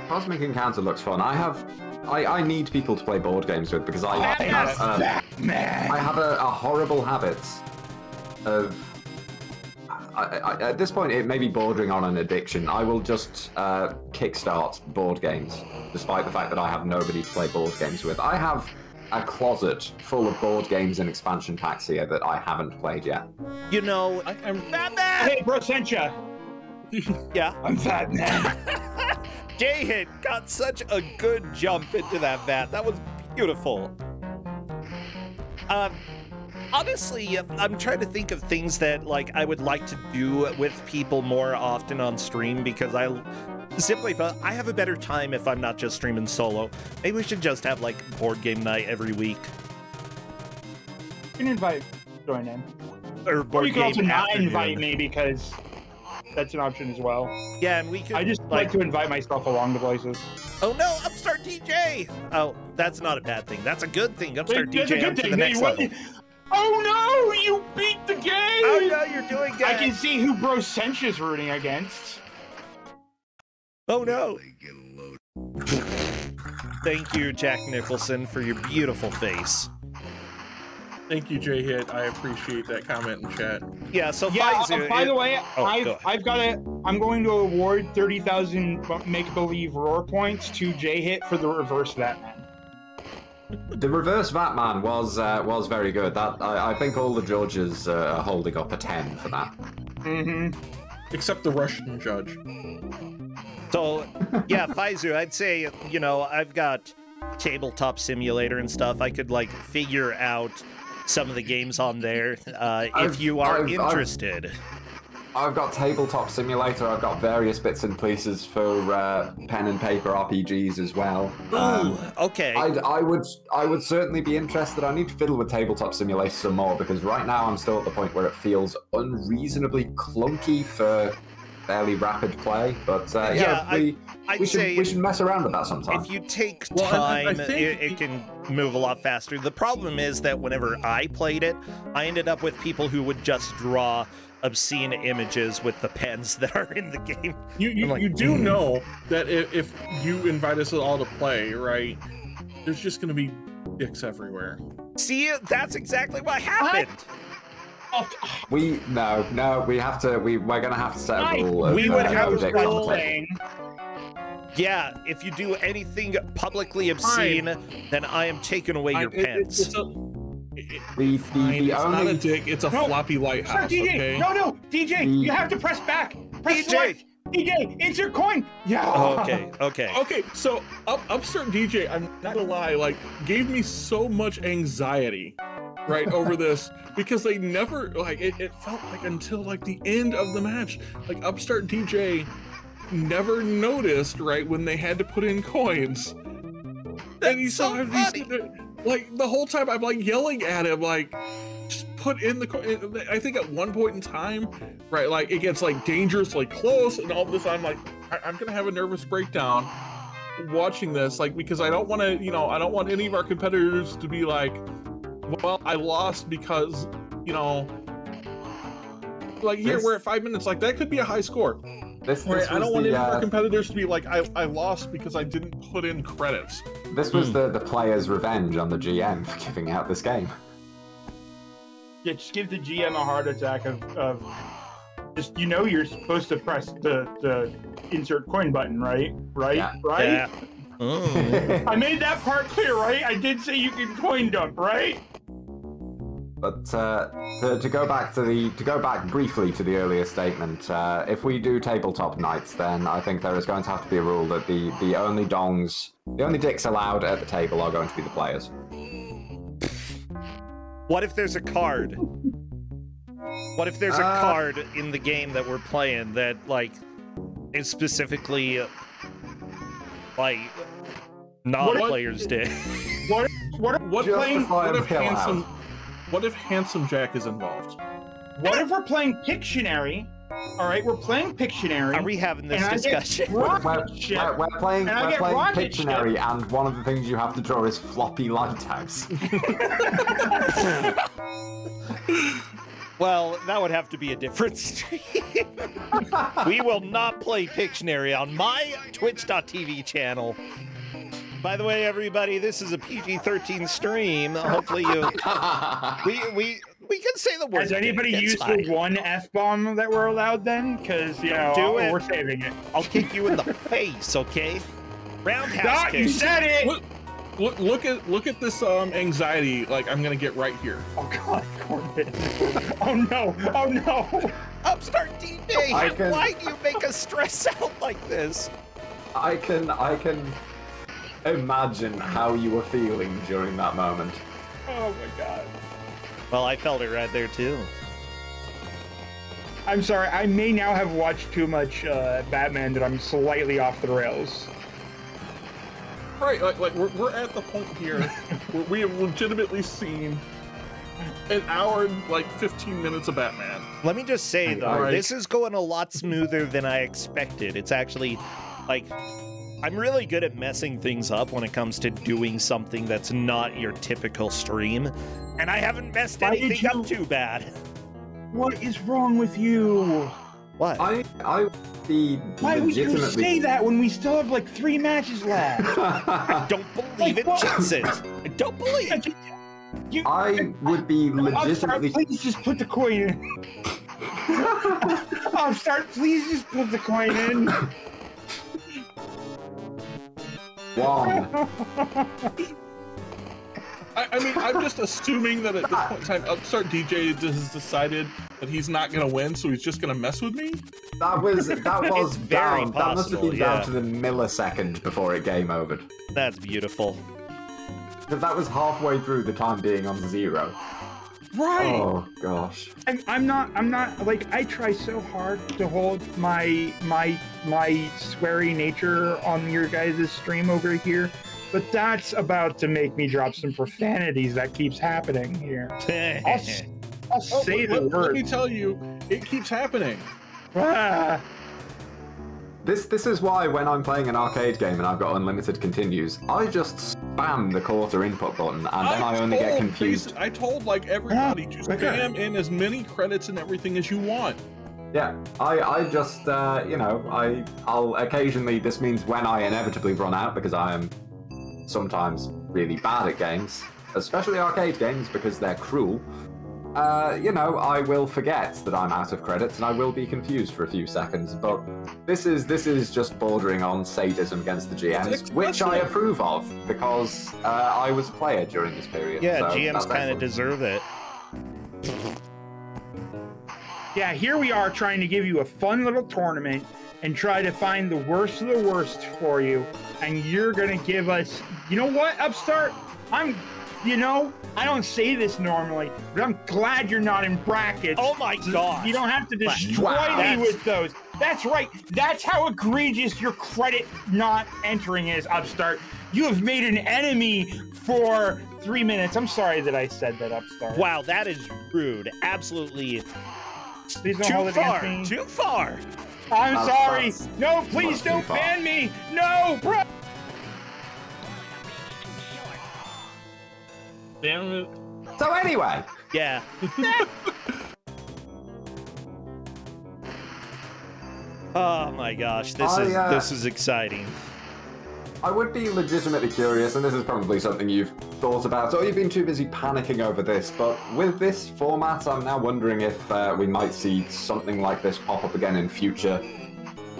Cosmic Encounter looks fun. I need people to play board games with, because I have a horrible habit of... at this point, it may be bordering on an addiction. I will just kickstart board games, despite the fact that I have nobody to play board games with. I have a closet full of board games and expansion packs here that I haven't played yet. You know, I'm Batman! Hey, Brossentia! Yeah? I'm Batman! J-Hit got such a good jump into that bat. That was beautiful. Honestly, I'm trying to think of things that, like, I would like to do with people more often on stream, because simply put, I have a better time if I'm not just streaming solo. Maybe we should just have, like, board game night every week. You can invite join in. Or you can also not afternoon. invite me, because that's an option as well. Yeah, and we could... I just like to invite myself along to places. Oh no, Upstart DJ! Oh, that's not a bad thing. That's a good thing. Upstart That's a DJ good up to thing. the next level. Oh no, you beat the game! Oh no, you're doing good. I can see who Brosentia's rooting against. Oh no. Thank you, Jack Nicholson, for your beautiful face. Thank you, J-Hit. I appreciate that comment in chat. Yeah, so Yeah, by the way, go I'm going to award 30,000 make-believe roar points to J-Hit for the reverse Batman. The reverse Batman was very good. That I think all the judges are holding up a 10 for that. Mm-hmm. Except the Russian judge. So, yeah, Faizu, I'd say, you know, I've got Tabletop Simulator and stuff. I could, like, figure out some of the games on there if you are interested. I've got Tabletop Simulator. I've got various bits and pieces for pen and paper RPGs as well. Ooh, okay. I would certainly be interested. I need to fiddle with Tabletop Simulator some more, because right now I'm still at the point where it feels unreasonably clunky for fairly rapid play. But we should mess around with that sometime. If you take time, I think it can move a lot faster. The problem is that whenever I played it, I ended up with people who would just draw obscene images with the pens that are in the game. You do know that if you invite us all to play, right, there's just going to be dicks everywhere. See, that's exactly what happened. We have to. We're gonna have to set a rule. We would have no dicks on the play. Yeah, if you do anything publicly obscene, then I am taking away your pens. It's not a dick, it's a floppy lighthouse, DJ, okay? No, DJ, you have to press back. Press select. DJ, insert coin. Yeah. Oh, okay. Okay, so Upstart DJ, I'm not gonna lie, like, gave me so much anxiety, right, over this, because they never, like, it felt like until, like, the end of the match, like, Upstart DJ never noticed, right, when they had to put in coins. And you saw him, like, the whole time I'm, like, yelling at him, like, just put in the coin. I think at one point in time, right, like, it gets, like, dangerously close, and all of this, I'm like, I'm gonna have a nervous breakdown watching this, like, because I don't want to, you know, I don't want any of our competitors to be like, well, I lost because, you know, like, here, we're at 5 minutes, like, that could be a high score. Right, I don't want any of our competitors to be like, I lost because I didn't put in credits. This was the player's revenge on the GM for giving out this game. Yeah, just give the GM a heart attack of just, you know, you're supposed to press the insert coin button, right? Right? Yeah. Right? Yeah. Oh. I made that part clear, right? I did say you can coin dump, right? But to go back briefly to the earlier statement, if we do tabletop nights, then I think there is going to have to be a rule that the only dicks allowed at the table are going to be the players. What if there's a card? What if there's a card in the game that we're playing that, like, is specifically like non-players did. What if Handsome Jack is involved? What if we're playing Pictionary? All right, we're playing Pictionary. Are we having this discussion? We're playing Pictionary, and one of the things you have to draw is floppy lighthouse. Well, that would have to be a different stream. We will not play Pictionary on my Twitch.tv channel. By the way, everybody, this is a PG-13 stream. Hopefully you... We can say the word. Has anybody used the one F-bomb that we're allowed then? Because, you know, we're saving it. I'll kick you in the face, okay? Roundhouse kick. You said it! Look at this anxiety. Like, I'm gonna get right here. Oh God, Corbin. Oh no! Oh no! Upstart DJ, why do you make us stress out like this? I can imagine how you were feeling during that moment. Oh my God. Well, I felt it right there too. I'm sorry. I may now have watched too much Batman that I'm slightly off the rails. Right, like we're at the point here where we have legitimately seen an hour and like 15 minutes of Batman. Let me just say though, this is going a lot smoother than I expected. It's actually like I'm really good at messing things up when it comes to doing something that's not your typical stream, and I haven't messed anything up too bad. What is wrong with you? What? Why would you say that when we still have like 3 matches left? I don't believe it, Jensen. I don't believe it. I would be legitimately... Please just put the coin in. Please just put the coin in. One. I mean, I'm just assuming that at this point in time, Upstart DJ has decided that he's not going to win, so he's just going to mess with me? That was very down. possible, That must have been down to the millisecond before it game overed. That's beautiful. Because that was halfway through the time being on 0. Right. Oh gosh. I'm not like, I try so hard to hold my sweary nature on your guys' stream over here, but that's about to make me drop some profanities that keeps happening here. I'll say the word. Let me tell you, it keeps happening. Ah. This is why when I'm playing an arcade game and I've got unlimited continues, I just spam the quarter input button and then I only get confused. I told like everybody to spam in as many credits and everything as you want. Yeah, I just, you know, I'll occasionally, this means when I inevitably run out, because I am sometimes really bad at games, especially arcade games because they're cruel, you know, I will forget that I'm out of credits and I will be confused for a few seconds, but this is just bordering on sadism against the GMs, which I approve of, because I was a player during this period. Yeah, so GMs kind of deserve it. Yeah, here we are trying to give you a fun little tournament and try to find the worst of the worst for you, and you're gonna give us, you know what, Upstart? You know, I don't say this normally, but I'm glad you're not in brackets. Oh my God. You don't have to destroy me with those. That's right. That's how egregious your credit not entering is, Upstart. You have made an enemy for 3 minutes. I'm sorry that I said that, Upstart. Wow, that is rude. Absolutely. Please don't hold it against me. Too far. I'm sorry. No, please don't ban me. No, bro. Damn it. So anyway. Yeah. Oh my gosh, this is exciting. I would be legitimately curious, and this is probably something you've thought about, or you've been too busy panicking over this, but with this format, I'm now wondering if we might see something like this pop up again in future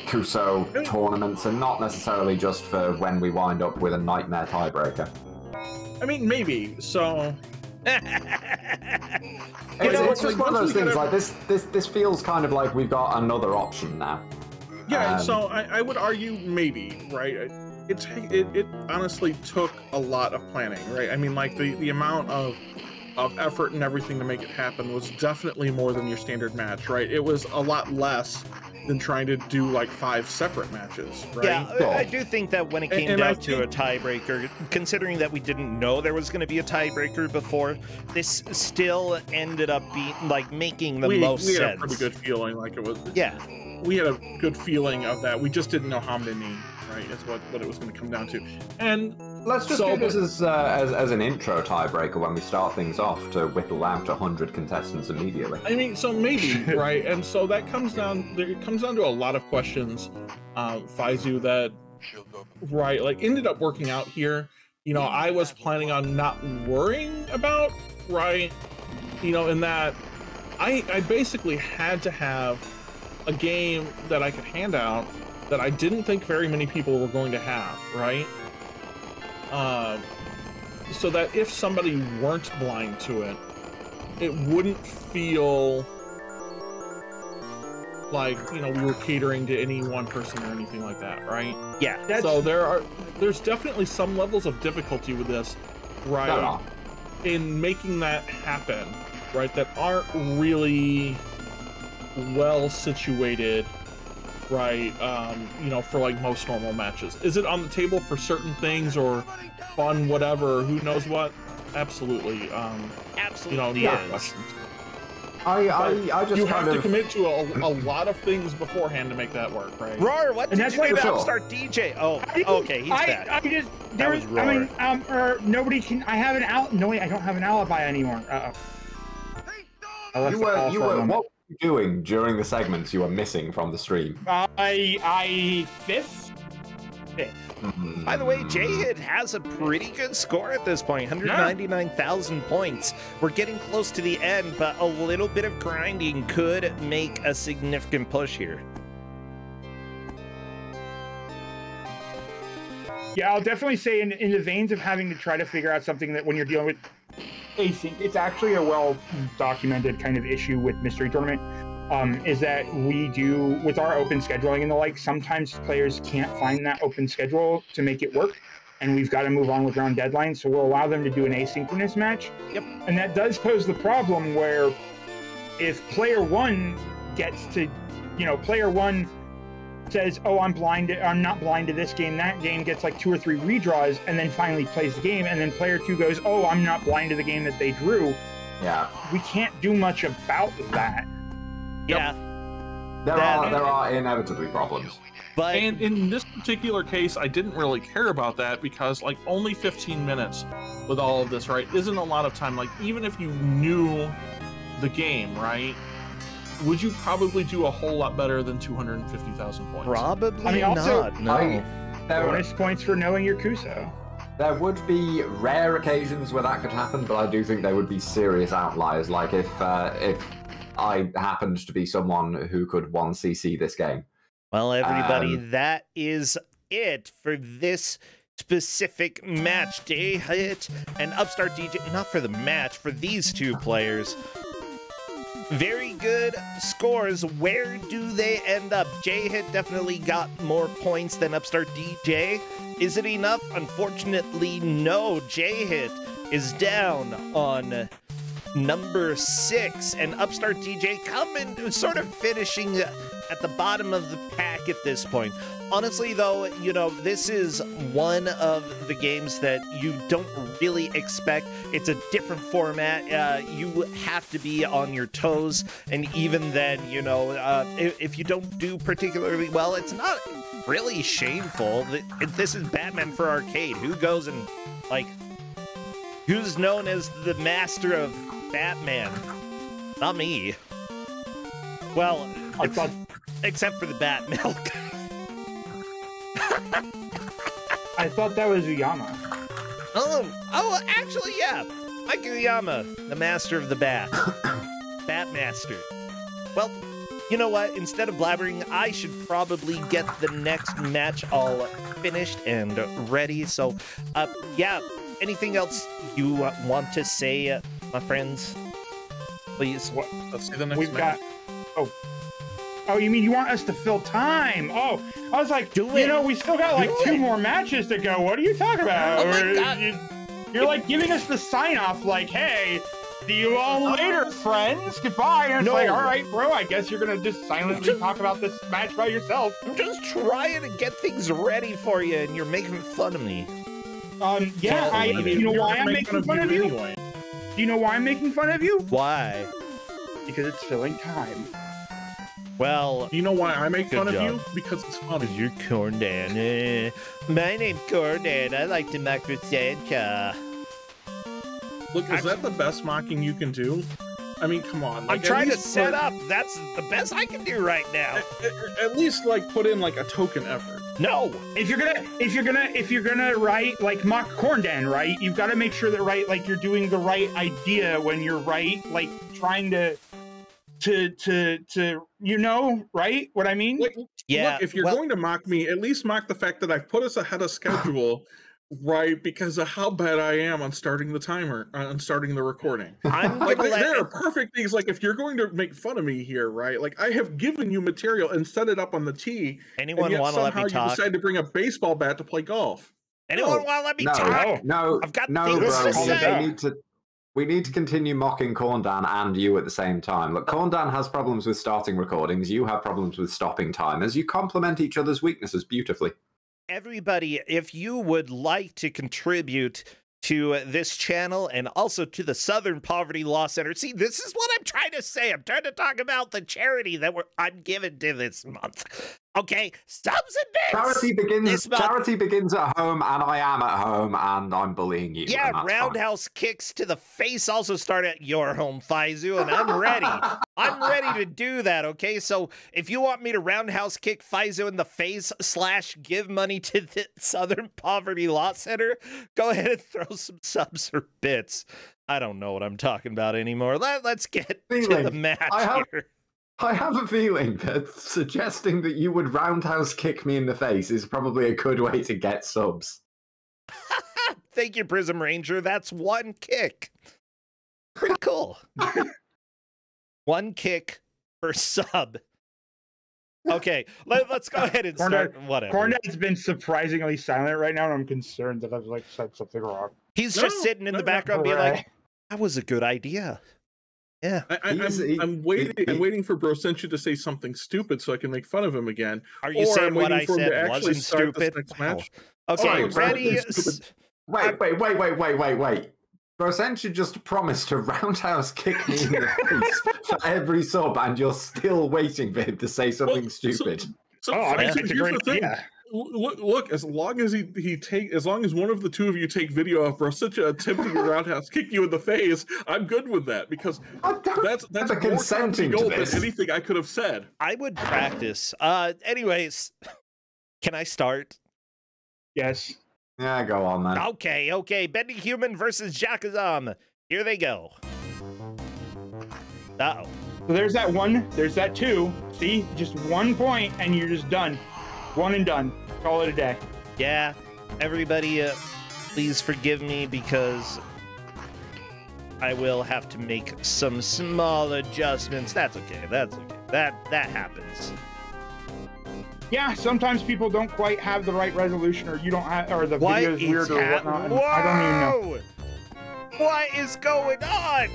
Kuso tournaments, and not necessarily just for when we wind up with a nightmare tiebreaker. I mean, maybe. So, it's just one of those things. Like this feels kind of like we've got another option now. Yeah. So I would argue maybe, right? It honestly took a lot of planning, right? I mean, like the amount of effort and everything to make it happen was definitely more than your standard match, right? It was a lot less than trying to do like 5 separate matches, right? Yeah, I do think that when it came down to a tiebreaker, considering that we didn't know there was going to be a tiebreaker before, this still ended up being like making the most sense. We had a pretty good feeling, like it was. Yeah, we had a good feeling of that. We just didn't know how many, right? Is what it was going to come down to. And let's just do this as an intro tiebreaker when we start things off to whittle out 100 contestants immediately. I mean, so maybe, right? And so that comes down. It comes down to a lot of questions, Faizu, that right, like ended up working out here. You know, I was planning on not worrying about, right? You know, in that I basically had to have a game that I could hand out that I didn't think very many people were going to have, right? So that if somebody weren't blind to it, it wouldn't feel like, you know, we were catering to any one person or anything like that, right? Yeah. So there's definitely some levels of difficulty with this, right? In making that happen, right? That aren't really well situated, right? You know, for like most normal matches. Is it on the table for certain things or fun, whatever, who knows what? Absolutely. Absolutely, you know, is. questions. I just you kind have to commit to a lot of things beforehand to make that work, right? Roar, what did you do to sure. Upstart DJ? Oh, okay, he's back. Nobody can. I have an out. No, wait, I don't have an alibi anymore. You were what were you doing during the segments you were missing from the stream? Fifth. By the way, J-Hit has a pretty good score at this point, 199,000 points. We're getting close to the end, but a little bit of grinding could make a significant push here. Yeah, I'll definitely say in the veins of having to try to figure out something that when you're dealing with async, it's actually a well-documented kind of issue with Mystery Tournament. Is that we do, with our open scheduling and the like, sometimes players can't find that open schedule to make it work, and we've got to move on with round deadlines, so we'll allow them to do an asynchronous match. Yep. And that does pose the problem where if player one gets to, you know, player one says, oh, I'm not blind to this game, that game gets like 2 or 3 redraws, and then finally plays the game, and then player 2 goes, oh, I'm not blind to the game that they drew. Yeah. We can't do much about that. Yeah. There are inevitably problems. But And in this particular case, I didn't really care about that because, like, only 15 minutes with all of this, right, isn't a lot of time. Like, even if you knew the game, right, would you probably do a whole lot better than 250,000 points? probably also, not, no. Bonus points for knowing your Kuso. There would be rare occasions where that could happen, but I do think there would be serious outliers. Like if I happened to be someone who could 1cc this game. Well, everybody, that is it for this specific match. J-Hit and Upstart DJ, not for the match, for these two players. Very good scores. Where do they end up? J-Hit definitely got more points than Upstart DJ. Is it enough? Unfortunately, no. J-Hit is down on number 6, and Upstart DJ coming, sort of finishing at the bottom of the pack at this point. Honestly, though, you know, this is one of the games that you don't really expect. It's a different format. You have to be on your toes, and even then, you know, if you don't do particularly well, it's not really shameful. This is Batman for Arcade. Who goes and, like, who's known as the master of Batman? Not me. Well, except for the Bat Milk. I thought that was Uyama. Oh, actually, yeah. Mike Uyama, the master of the Bat. Batmaster. Well, you know what? Instead of blabbering, I should probably get the next match all finished and ready. So, yeah. Anything else you want to say, my friends? Please. What? Let's see the next We've match. got... Oh, you mean you want us to fill time? Oh, I was like, Do you it. know, we still got like 2 more matches to go. What are you talking about? Oh my God. You're like giving us the sign off like, hey, see you all later, friends. Goodbye. And it's No. like, all right, bro, I guess you're going to just silently talk about this match by yourself. I'm just trying to get things ready for you, and you're making fun of me. Yeah, you know why I'm making fun of you? Anyway. Do you know why I'm making fun of you? Why? Because it's filling time. Well, You know why I make Good fun job. of you? Because it's funny. you're Corndan. My name's Corndan. I like to mock Rosancha. Look, is that the best mocking you can do? I mean, come on. I'm Like, trying to at least set put- up. That's the best I can do right now. At least, like, put in like a token effort. No. If you're gonna write like mock Corndan, right? You've got to make sure that like you're doing the right idea when you're like trying to you know, right? What I mean? Like, Yeah. look, if you're well, going to mock me, at least mock the fact that I've put us ahead of schedule, right? Because of how bad I am on starting the timer, on starting the recording. I'm Like, gonna there are let. perfect things. Like, if you're going to make fun of me here, right? Like, I have given you material and set it up on the tee, and Anyone yet want to let somehow me you talk? decide to bring a baseball bat to play golf. Anyone No. want to let me No, talk? no, I've got no, things bro. to say. We need to continue mocking Corndan and you at the same time. Look, Corndan has problems with starting recordings. You have problems with stopping timers. You complement each other's weaknesses beautifully. Everybody, if you would like to contribute to this channel and also to the Southern Poverty Law Center. See, this is what I'm trying to say. I'm trying to talk about the charity that I'm giving to this month. Okay, subs and bits. Charity begins at home, and I am at home, and I'm bullying you. Yeah, and that's roundhouse kicks to the face also start at your home, Faizu, and I'm ready. I'm ready to do that, okay? So if you want me to roundhouse kick Faizu in the face / give money to the Southern Poverty Law Center, go ahead and throw some subs or bits. I don't know what I'm talking about anymore. Let's get to the match here. I have a feeling that suggesting that you would roundhouse kick me in the face is probably a good way to get subs. Thank you, Prism Ranger. That's one kick. Pretty cool. One kick per sub. Okay, let's go ahead and start. Whatever. Corndan's been surprisingly silent right now, and I'm concerned that I've like said something wrong. He's just sitting in the background being like, that was a good idea. Yeah. I'm waiting for Brosenchu to say something stupid so I can make fun of him again. Are you saying what I said wasn't start this stupid? next Wow. match. Okay, Oh, ready? Wait. Brosenchu just promised to roundhouse kick me in the face for every sub, and you're still waiting for him to say something stupid. I think it's a great idea. Look, as long as as long as one of the two of you take video of Brosenchu attempting to roundhouse kick you in the face, I'm good with that because that's a consenting more to than this. anything I could have said. I would practice. Anyways, can I start? Yes. Yeah, go on, man. Okay. Bending Human versus Jakazam. Here they go. Uh-oh. So there's that one. There's that two. See, just 1 point, and you're just done. One and done. Call it a day. Yeah, everybody, please forgive me because I will have to make some small adjustments. That's okay. That happens. Yeah, sometimes people don't quite have the right resolution, or you don't have, or the video's weird or whatnot. Whoa! I don't even know. What is going on?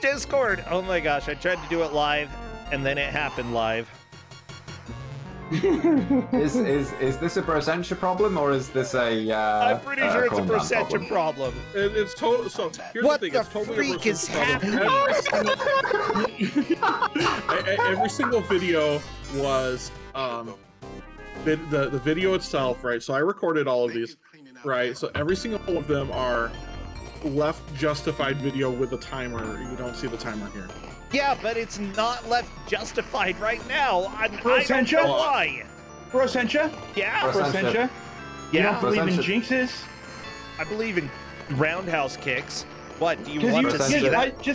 Discord. Oh my gosh, I tried to do it live, and then it happened live. Is this a Brosenchu problem, or is this a? I'm pretty sure it's a Corndan Brosenchu problem. It's total. So here's What the thing. the It's totally freak is happening? Every single video was the video itself, right? So I recorded all of these, right? So every single one of them are left justified video with a timer. You don't see the timer here. Yeah, but it's not left justified right now. I don't Brosenchu? know why. Brosenchu? Yeah, Brosenchu? You yeah. don't believe in Brosenchu. jinxes? I believe in roundhouse kicks. What do you Because want to see that?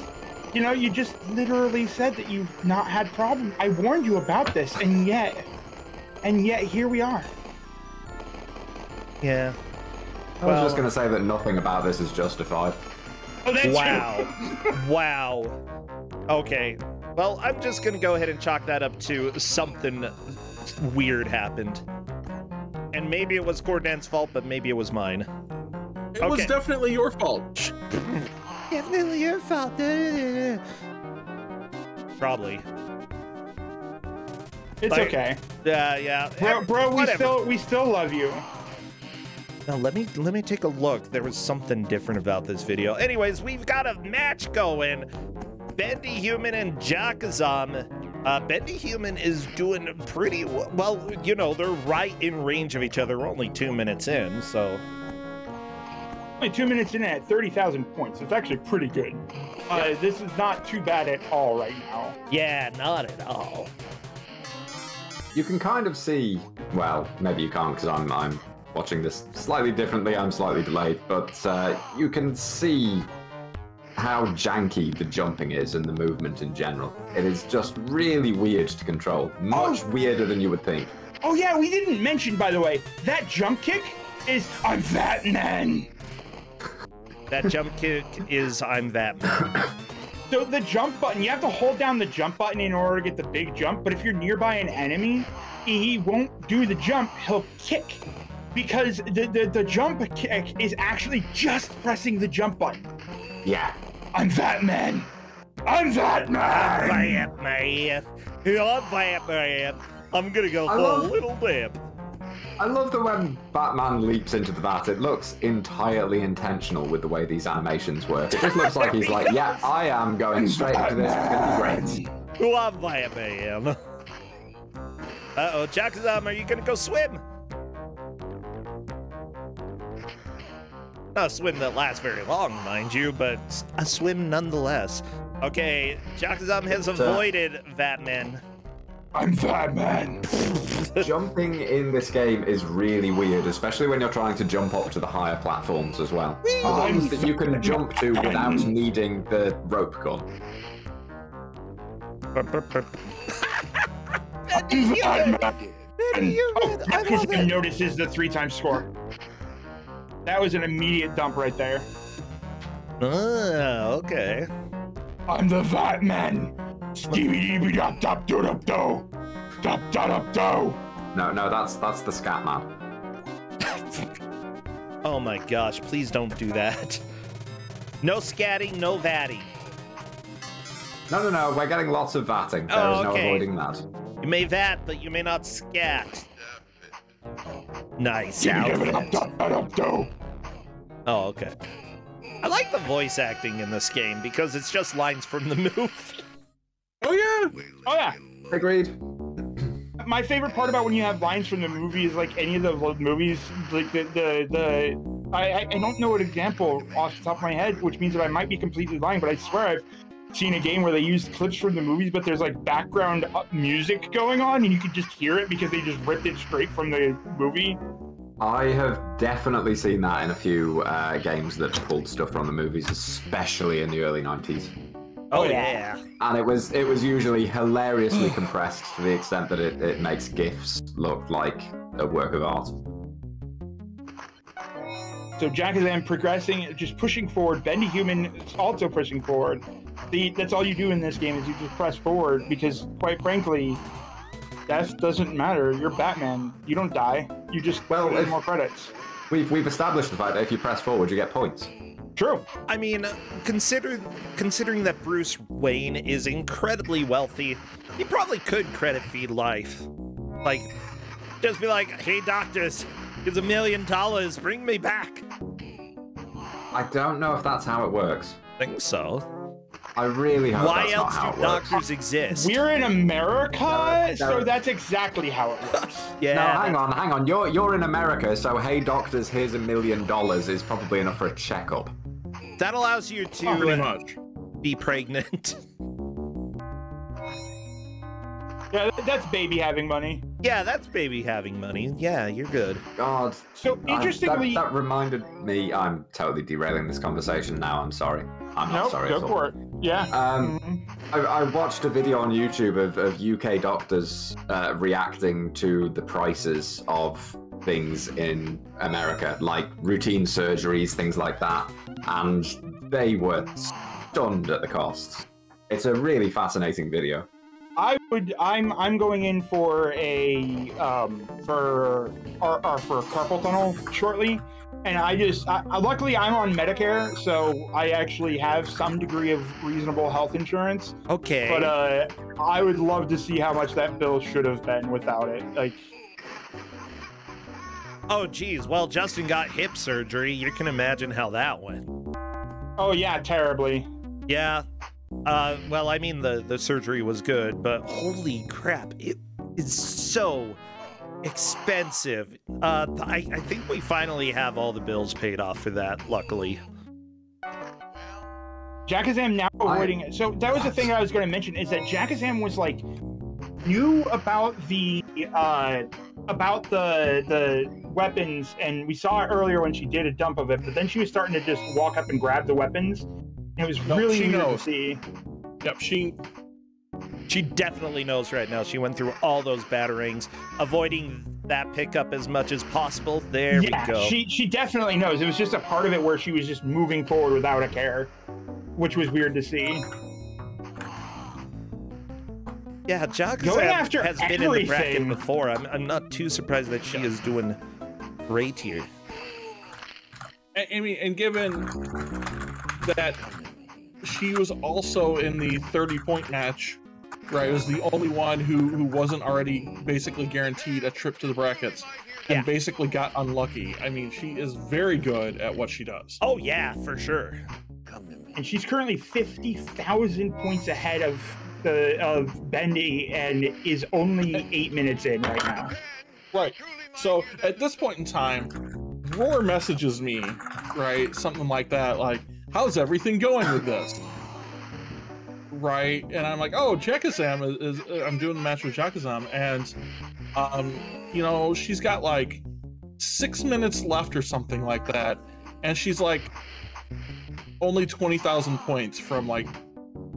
you just literally said that you've not had problems. I warned you about this, and yet here we are. Yeah. I was just going to say that nothing about this is justified. Oh, that's Wow. Wow. Okay. Well, I'm just going to go ahead and chalk that up to something weird happened. And maybe it was Corndan's fault, but maybe it was mine. It was definitely your fault. Definitely your fault. Probably. It's Like, okay. Yeah. Bro, Whatever. we still love you. Now let me take a look. There was something different about this video. Anyways, we've got a match going. Bendy Human and Jakazam. Bendy Human is doing pretty well. You know, they're right in range of each other. We're only 2 minutes in, so. Only 2 minutes in at 30,000 points. It's actually pretty good. This is not too bad at all right now. Yeah, not at all. You can kind of see, well, maybe you can't because I'm watching this slightly differently. I'm slightly delayed, but you can see how janky the jumping is and the movement in general. It is just really weird to control. Much weirder than you would think. Oh yeah, we didn't mention, by the way, that jump kick is I'm that man. That jump kick is I'm that man. So the jump button, you have to hold down the jump button in order to get the big jump, but if you're nearby an enemy, he won't do the jump, he'll kick. Because the jump kick is actually just pressing the jump button. Yeah. I'm that man. I'm that man. Batman. I'm Batman. I'm gonna go for a little dip. I love that when Batman leaps into the vat, it looks entirely intentional with the way these animations work. It just looks like he's like, yeah, I am going straight into this. It's gonna be great. Who I'm Batman. Uh-oh, Jakazam, are you gonna go swim? Not a swim that lasts very long, mind you, but a swim nonetheless. Okay, Jakazam has avoided Batman. I'm Batman. Jumping in this game is really weird, especially when you're trying to jump up to the higher platforms as well. The ones that you can jump to without needing the rope gun. Jakazam notices the 3-time score. That was an immediate dump right there. Okay. I'm the Batman. Skibidi-dop-dop-do-dop-do. Dop-dop-do. No, that's the Scat Man. Oh my gosh, please don't do that. No scatting, no vatting. No, we're getting lots of vatting. There is no avoiding that. You may vat, but you may not scat. Nice outfit. Oh, okay. I like the voice acting in this game because it's just lines from the movie. Oh yeah. Oh yeah. Agreed. My favorite part about when you have lines from the movie is like any of the movies, like I don't know an example off the top of my head, which means that I might be completely lying, but I swear I've seen a game where they used clips from the movies, but there's like background music going on and you can just hear it because they just ripped it straight from the movie. I have definitely seen that in a few games that pulled stuff from the movies, especially in the early 90s. Oh yeah. And it was usually hilariously compressed to the extent that it makes GIFs look like a work of art. So Jakazam progressing, just pushing forward. Bendy Human is also pushing forward. That's all you do in this game is you just press forward because, quite frankly, death doesn't matter. You're Batman. You don't die. You just put in more credits. We've established the fact that if you press forward, you get points. True. I mean, considering that Bruce Wayne is incredibly wealthy, he probably could credit feed life. Like, just be like, hey doctors, here's $1 million, bring me back. I don't know if that's how it works. I think so. I really hope Why that's else not how do it works. doctors exist? We're in America, so that's exactly how it works. Yeah. No, hang on. You're in America, so hey doctors, here's $1 million is probably enough for a checkup. That allows you Pretty to much. be pregnant. Yeah, that's baby having money. Yeah, that's baby having money. Yeah, you're good. God. So interestingly, that reminded me. I'm totally derailing this conversation now. I'm sorry. I'm not sorry. Go at all. for it. Yeah. I watched a video on YouTube of UK doctors reacting to the prices of things in America, like routine surgeries, things like that, and they were stunned at the costs. It's a really fascinating video. I'm going in for a for carpal tunnel shortly, and luckily I'm on Medicare, so I actually have some degree of reasonable health insurance. Okay. But I would love to see how much that bill should have been without it. Like, oh geez, well Justin got hip surgery. You can imagine how that went. oh yeah, terribly. Yeah. Well, I mean, the surgery was good, but holy crap, it is so expensive. I think we finally have all the bills paid off for that, luckily. Jackazam now avoiding it. So that was the thing I was going to mention, is that Jackazam was like knew about the weapons, and we saw it earlier when she did a dump of it, but then she was starting to just walk up and grab the weapons. It was really weird to see. Yep, she definitely knows right now. She went through all those batarangs, avoiding that pickup as much as possible. There we go. She definitely knows. It was just a part of it where she was just moving forward without a care, which was weird to see. Yeah, Jackazam has been in the bracket before. I'm not too surprised that she is doing great here. I mean, and given that she was also in the 30-point match, right? It was the only one who wasn't already basically guaranteed a trip to the brackets, and basically got unlucky. I mean, she is very good at what she does. Oh yeah, for sure. And she's currently 50,000 points ahead of Bendy, and is only 8 minutes in right now. Right. So at this point in time, Roar messages me, right? Something like that, like, how's everything going with this? Right? And I'm like, oh, Jackazam is I'm doing the match with Jackazam, and you know, she's got like 6 minutes left or something like that, and she's like only 20,000 points from like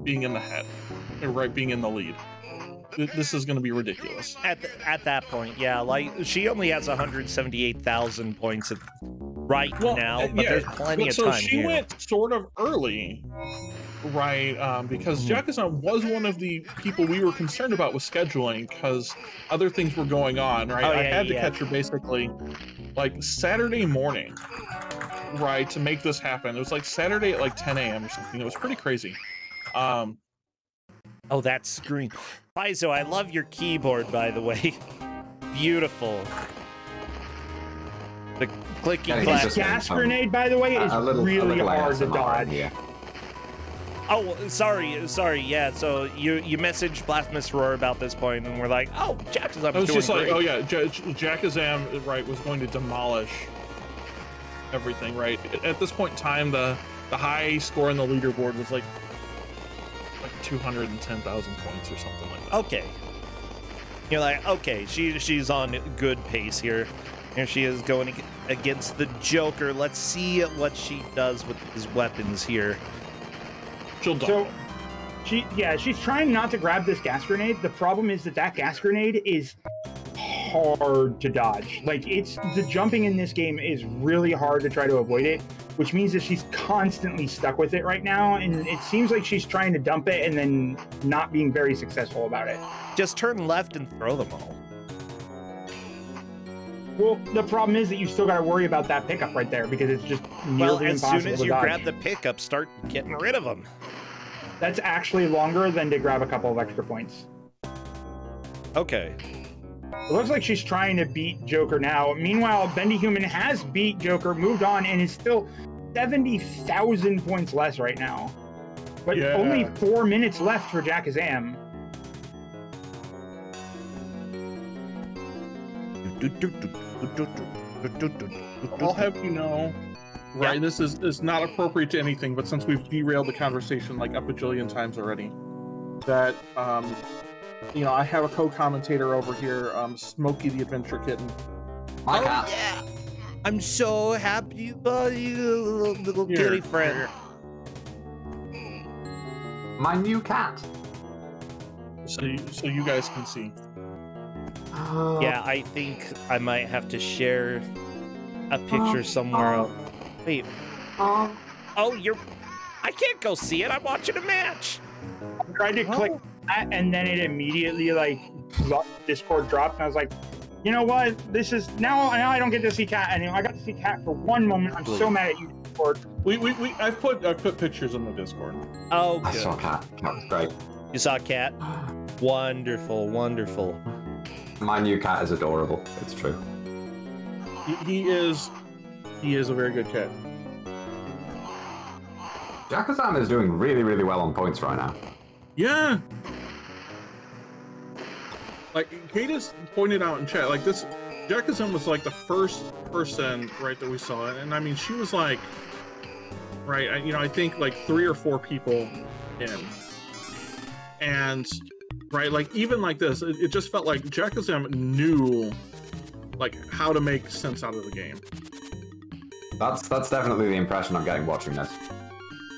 being in the head, right? Being in the lead. This is going to be ridiculous. At that point, yeah, like she only has 178,000 points right now, but there's plenty of time So she went sort of early, right? Because Jackazam was one of the people we were concerned about with scheduling, because other things were going on, right? I had to catch her basically like Saturday morning, right, to make this happen. It was like Saturday at like 10 a.m. or something. It was pretty crazy. Oh, that screen. Paizo, I love your keyboard, by the way. Beautiful. The clicking class. This gas grenade, by the way, is really hard to dodge. Yeah. Oh, sorry. Yeah, so you messaged Blasphemous Roar about this point, and we're like, oh, Jackazam was just great. Like, oh yeah, Jackazam, right, was going to demolish everything, right? At this point in time, the high score on the leaderboard was like 210,000 points or something like that. Okay. You're like, okay, she's on good pace here. Here she is going against the Joker. Let's see what she does with his weapons here. So, she's trying not to grab this gas grenade. The problem is that gas grenade is hard to dodge. Like, the jumping in this game is really hard to try to avoid it, which means that she's constantly stuck with it right now, and it seems like she's trying to dump it and then not being very successful about it. Just turn left and throw them all. Well, the problem is that you still got to worry about that pickup right there, because it's just nearly impossible to dodge. Well, as soon as you grab the pickup, start getting rid of them. That's actually longer than to grab a couple of extra points. Okay. It looks like she's trying to beat Joker now. Meanwhile, Bendy Human has beat Joker, moved on, and is still 70,000 points less right now. But only 4 minutes left for Jackazam. I'll have you know, right, this is not appropriate to anything, but since we've derailed the conversation like a bajillion times already, that you know, I have a co-commentator over here, Smokey the Adventure Kitten. My cat. Yeah. I'm so happy about you, little kitty friend. My new cat. So you guys can see. Yeah, I think I might have to share a picture somewhere else. Wait. Oh, I can't go see it. I'm watching a match. I tried to click and then it immediately like Discord dropped, and I was like, you know what? This is now I don't get to see Cat anymore. I got to see Cat for one moment. I'm so mad at you, Discord. I put pictures in the Discord. Oh, I good. saw Cat. Cat was great. You saw Cat? Wonderful, wonderful. My new cat is adorable. It's true. He is a very good cat. Jakazam is doing really, really well on points right now. Yeah. Like Cadis pointed out in chat, like this, Jakazam was like the first person, right, that we saw, and I mean, she was like, right, I think like 3 or 4 people in, and right, like even like this, it just felt like Jakazam knew, like, how to make sense out of the game. That's definitely the impression I'm getting watching this.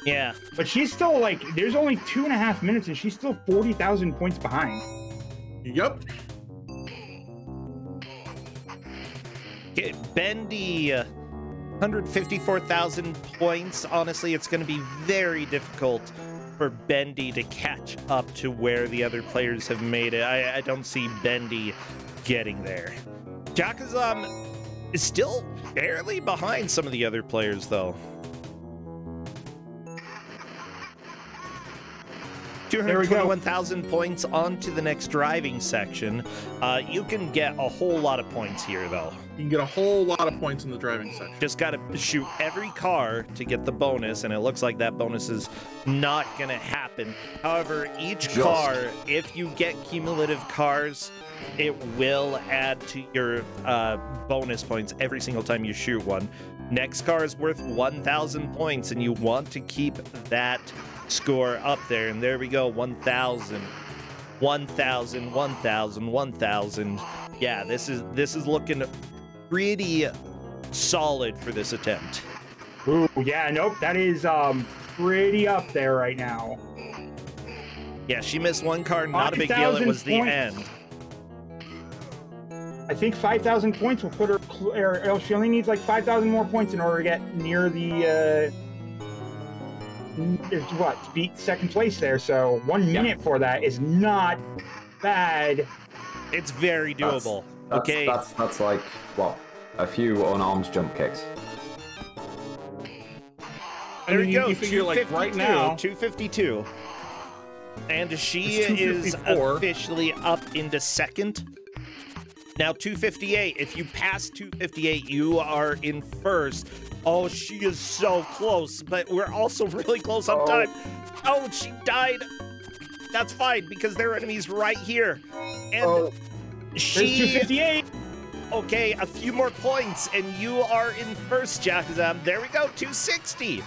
Yeah. But she's still like, there's only 2.5 minutes, and she's still 40,000 points behind. Yep. Bendy, 154,000 points. Honestly, it's going to be very difficult for Bendy to catch up to where the other players have made it. I don't see Bendy getting there. Jakazam is still barely behind some of the other players, though. 221,000 points onto the next driving section. You can get a whole lot of points here, though. You can get a whole lot of points in the driving section. Just got to shoot every car to get the bonus, and it looks like that bonus is not going to happen. However, each car, if you get cumulative cars, it will add to your bonus points every single time you shoot one. Next car is worth 1,000 points, and you want to keep that score up there, and there we go. 1,000, 1,000, 1,000, 1,000. Yeah, this is looking pretty solid for this attempt. Ooh, yeah, nope, that is pretty up there right now. Yeah, she missed one car, not a big deal. It was the end. I think 5,000 points will put her, or she only needs like 5,000 more points in order to get near the beat second place there. So 1 minute for that is not bad. It's very doable. Okay, that's like what, a few unarmed jump kicks. There we go. You figure like right now 252, and she is officially up into second. Now 258. If you pass 258, you are in first. Oh, she is so close, but we're also really close on time. Oh, she died. That's fine, because their enemy's right here. And she... 258. Okay, a few more points, and you are in first, Jakazam. There we go, 260.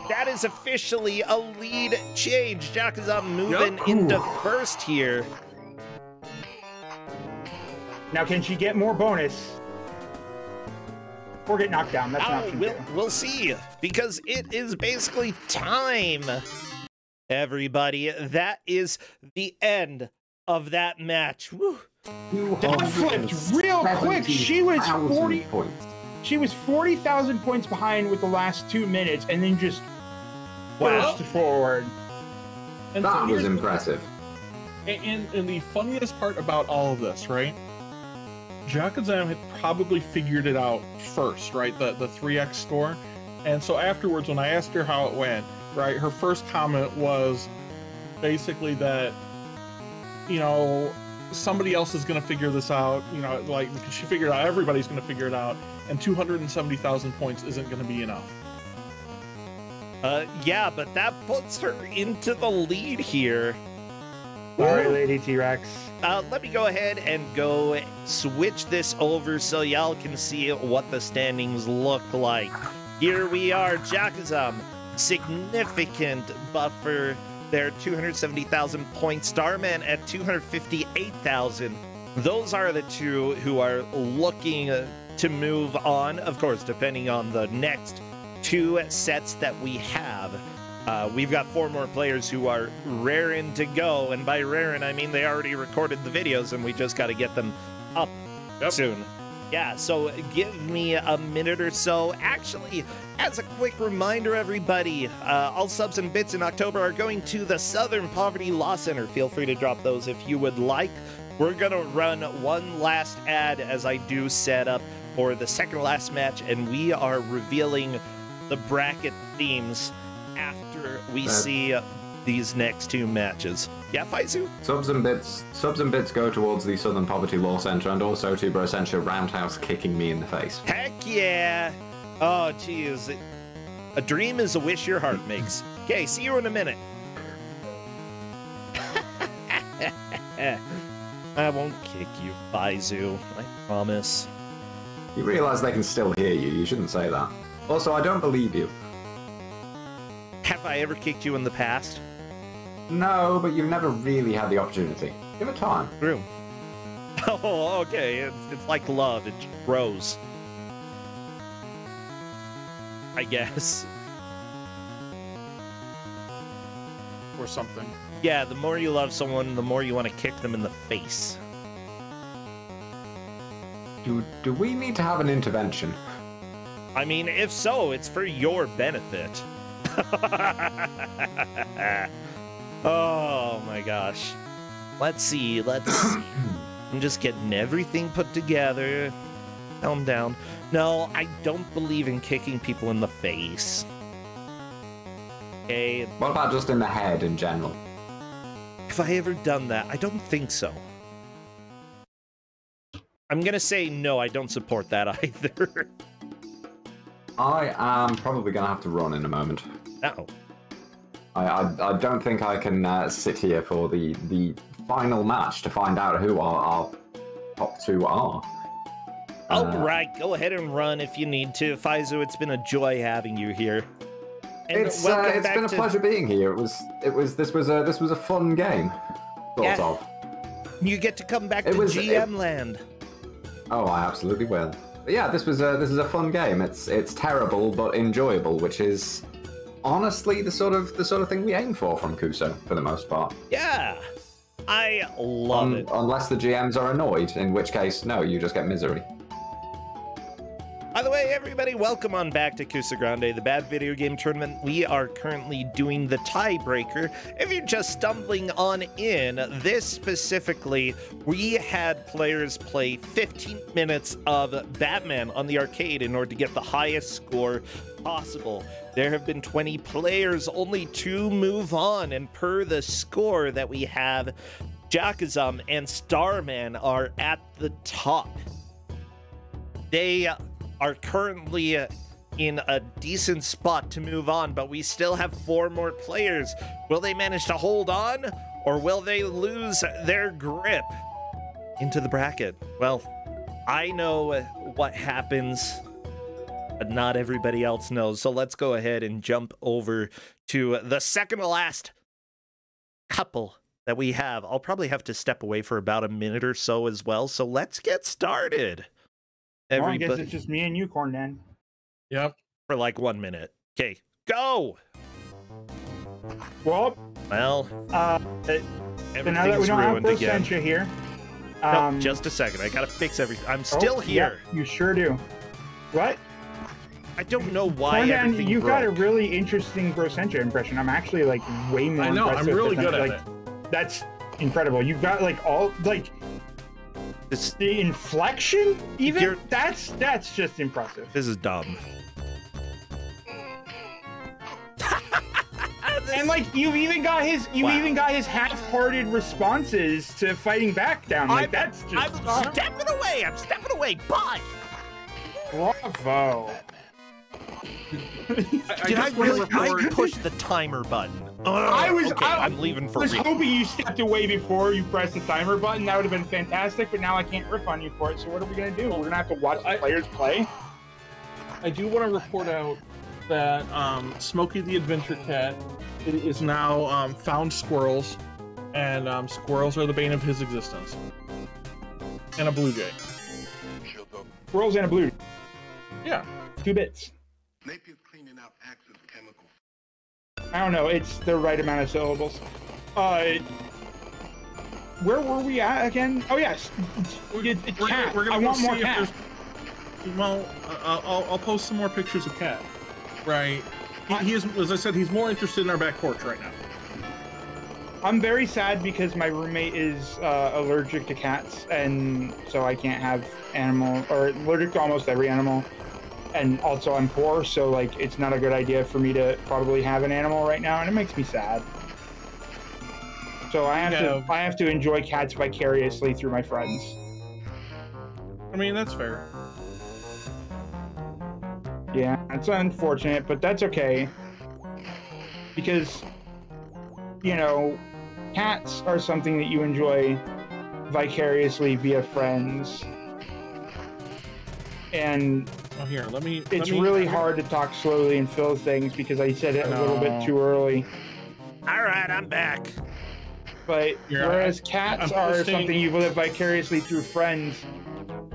That is officially a lead change. Jakazam moving into first here. Now, can she get more bonus? Or get knocked down? That's an option. We'll see, because it is basically time. Everybody, that is the end of that match. Woo. That flipped real quick. She was 40 points. She was 40,000 points behind with the last 2 minutes, and then just burst forward. And that was impressive. And the funniest part about all of this, right? Jakazam had probably figured it out first, right? The 3x score. And so afterwards, when I asked her how it went, right, her first comment was basically that, you know, somebody else is going to figure this out, you know, like, because she figured out everybody's going to figure it out, and 270,000 points isn't going to be enough. Yeah, but that puts her into the lead here. Sorry, Lady T-Rex. Let me go ahead and go switch this over so y'all can see what the standings look like. Here we are, Jakazam, significant buffer there, 270,000 points. Starman at 258,000. Those are the two who are looking to move on, of course, depending on the next 2 sets that we have. We've got 4 more players who are raring to go, and by raring I mean they already recorded the videos and we just got to get them up soon. Yeah, so give me a minute or so. Actually, as a quick reminder, everybody, all subs and bits in October are going to the Southern Poverty Law Center. Feel free to drop those if you would like. We're going to run one last ad as I do set up for the second last match, and we are revealing the bracket themes after we see these next two matches. Yeah, Faizu? Subs and bits go towards the Southern Poverty Law Center, and also to Brosentia Roundhouse kicking me in the face. Heck yeah! Oh, geez. A dream is a wish your heart makes. Okay, see you in a minute. I won't kick you, Faizu. I promise. You realize they can still hear you. You shouldn't say that. Also, I don't believe you. Have I ever kicked you in the past? No, but you've never really had the opportunity. Give it time. True. Oh, okay. It's like love. It grows. I guess. Or something. Yeah, the more you love someone, the more you want to kick them in the face. Do we need to have an intervention? I mean, if so, it's for your benefit. Oh my gosh. Let's see. I'm just getting everything put together. Calm down. No, I don't believe in kicking people in the face. Okay. What about just in the head in general? Have I ever done that? I don't think so. I'm gonna say no, I don't support that either. I am probably gonna have to run in a moment. Uh-oh. I don't think I can sit here for the final match to find out who our top two are. Alright, go ahead and run if you need to. Faizu, it's been a joy having you here. And it's been a pleasure being here. This was a fun game, sort of. You get to come back to GM land. Oh, I absolutely will. But yeah, this is a fun game. It's terrible but enjoyable, which is honestly the sort of thing we aim for from Kuso for the most part. Yeah, I love it. Unless the GMs are annoyed, in which case, no, you just get misery. By the way, everybody, welcome on back to Kuso6rande, the Bad Video Game Tournament. We are currently doing the tiebreaker. If you're just stumbling on in, this specifically, we had players play 15 minutes of Batman on the arcade in order to get the highest score possible. There have been 20 players, only 2 move on, and per the score that we have, Jakazam and Starman are at the top. They are currently in a decent spot to move on, but we still have 4 more players. Will they manage to hold on, or will they lose their grip into the bracket? Well, I know what happens, but not everybody else knows. So let's go ahead and jump over to the second to last couple that we have. I'll probably have to step away for about a minute or so as well. So let's get started. I guess it's just me and you, Corndan. Yep. For like 1 minute. Okay, go! Well, so now that we don't have Brosentia here. No, just a second. I gotta fix everything. I'm still here. Yeah, you sure do. What? I don't know why Corndan, everything you've broke. got a really interesting Brosentia impression. I'm actually like way more impressive. I know, I'm really good at it. That's incredible. You've got like all like the inflection, even that's just impressive. This is dumb. And like you've even got his half-hearted responses to fighting back down. Like that's just I'm stepping away, but bravo. I pushed the timer button. I'm leaving for real. I was hoping you stepped away before you pressed the timer button. That would have been fantastic, but now I can't riff on you for it. So what are we gonna do? We're gonna have to watch the players play. I do want to report out that Smokey the Adventure Cat is now found squirrels, and squirrels are the bane of his existence. And a blue jay. Squirrels and a blue. Yeah. 2 bits. Napier's cleaning out active chemicals. I don't know. It's the right amount of syllables. Where were we at again? Oh yes, it's cat. We're gonna I go want more see cat. Well, I'll post some more pictures of Cat. Right. He is, as I said, he's more interested in our back porch right now. I'm very sad because my roommate is allergic to cats, and so I can't have animal, or allergic to almost every animal. And also I'm poor, so like it's not a good idea for me to probably have an animal right now, and it makes me sad. So I have to enjoy cats vicariously through my friends. I mean, that's fair. Yeah, it's unfortunate, but that's okay. Because, you know, cats are something that you enjoy vicariously via friends. And here, it's really hard to talk slowly and fill things because I said it a little bit too early. All right, I'm back. But whereas cats are something you live vicariously through friends,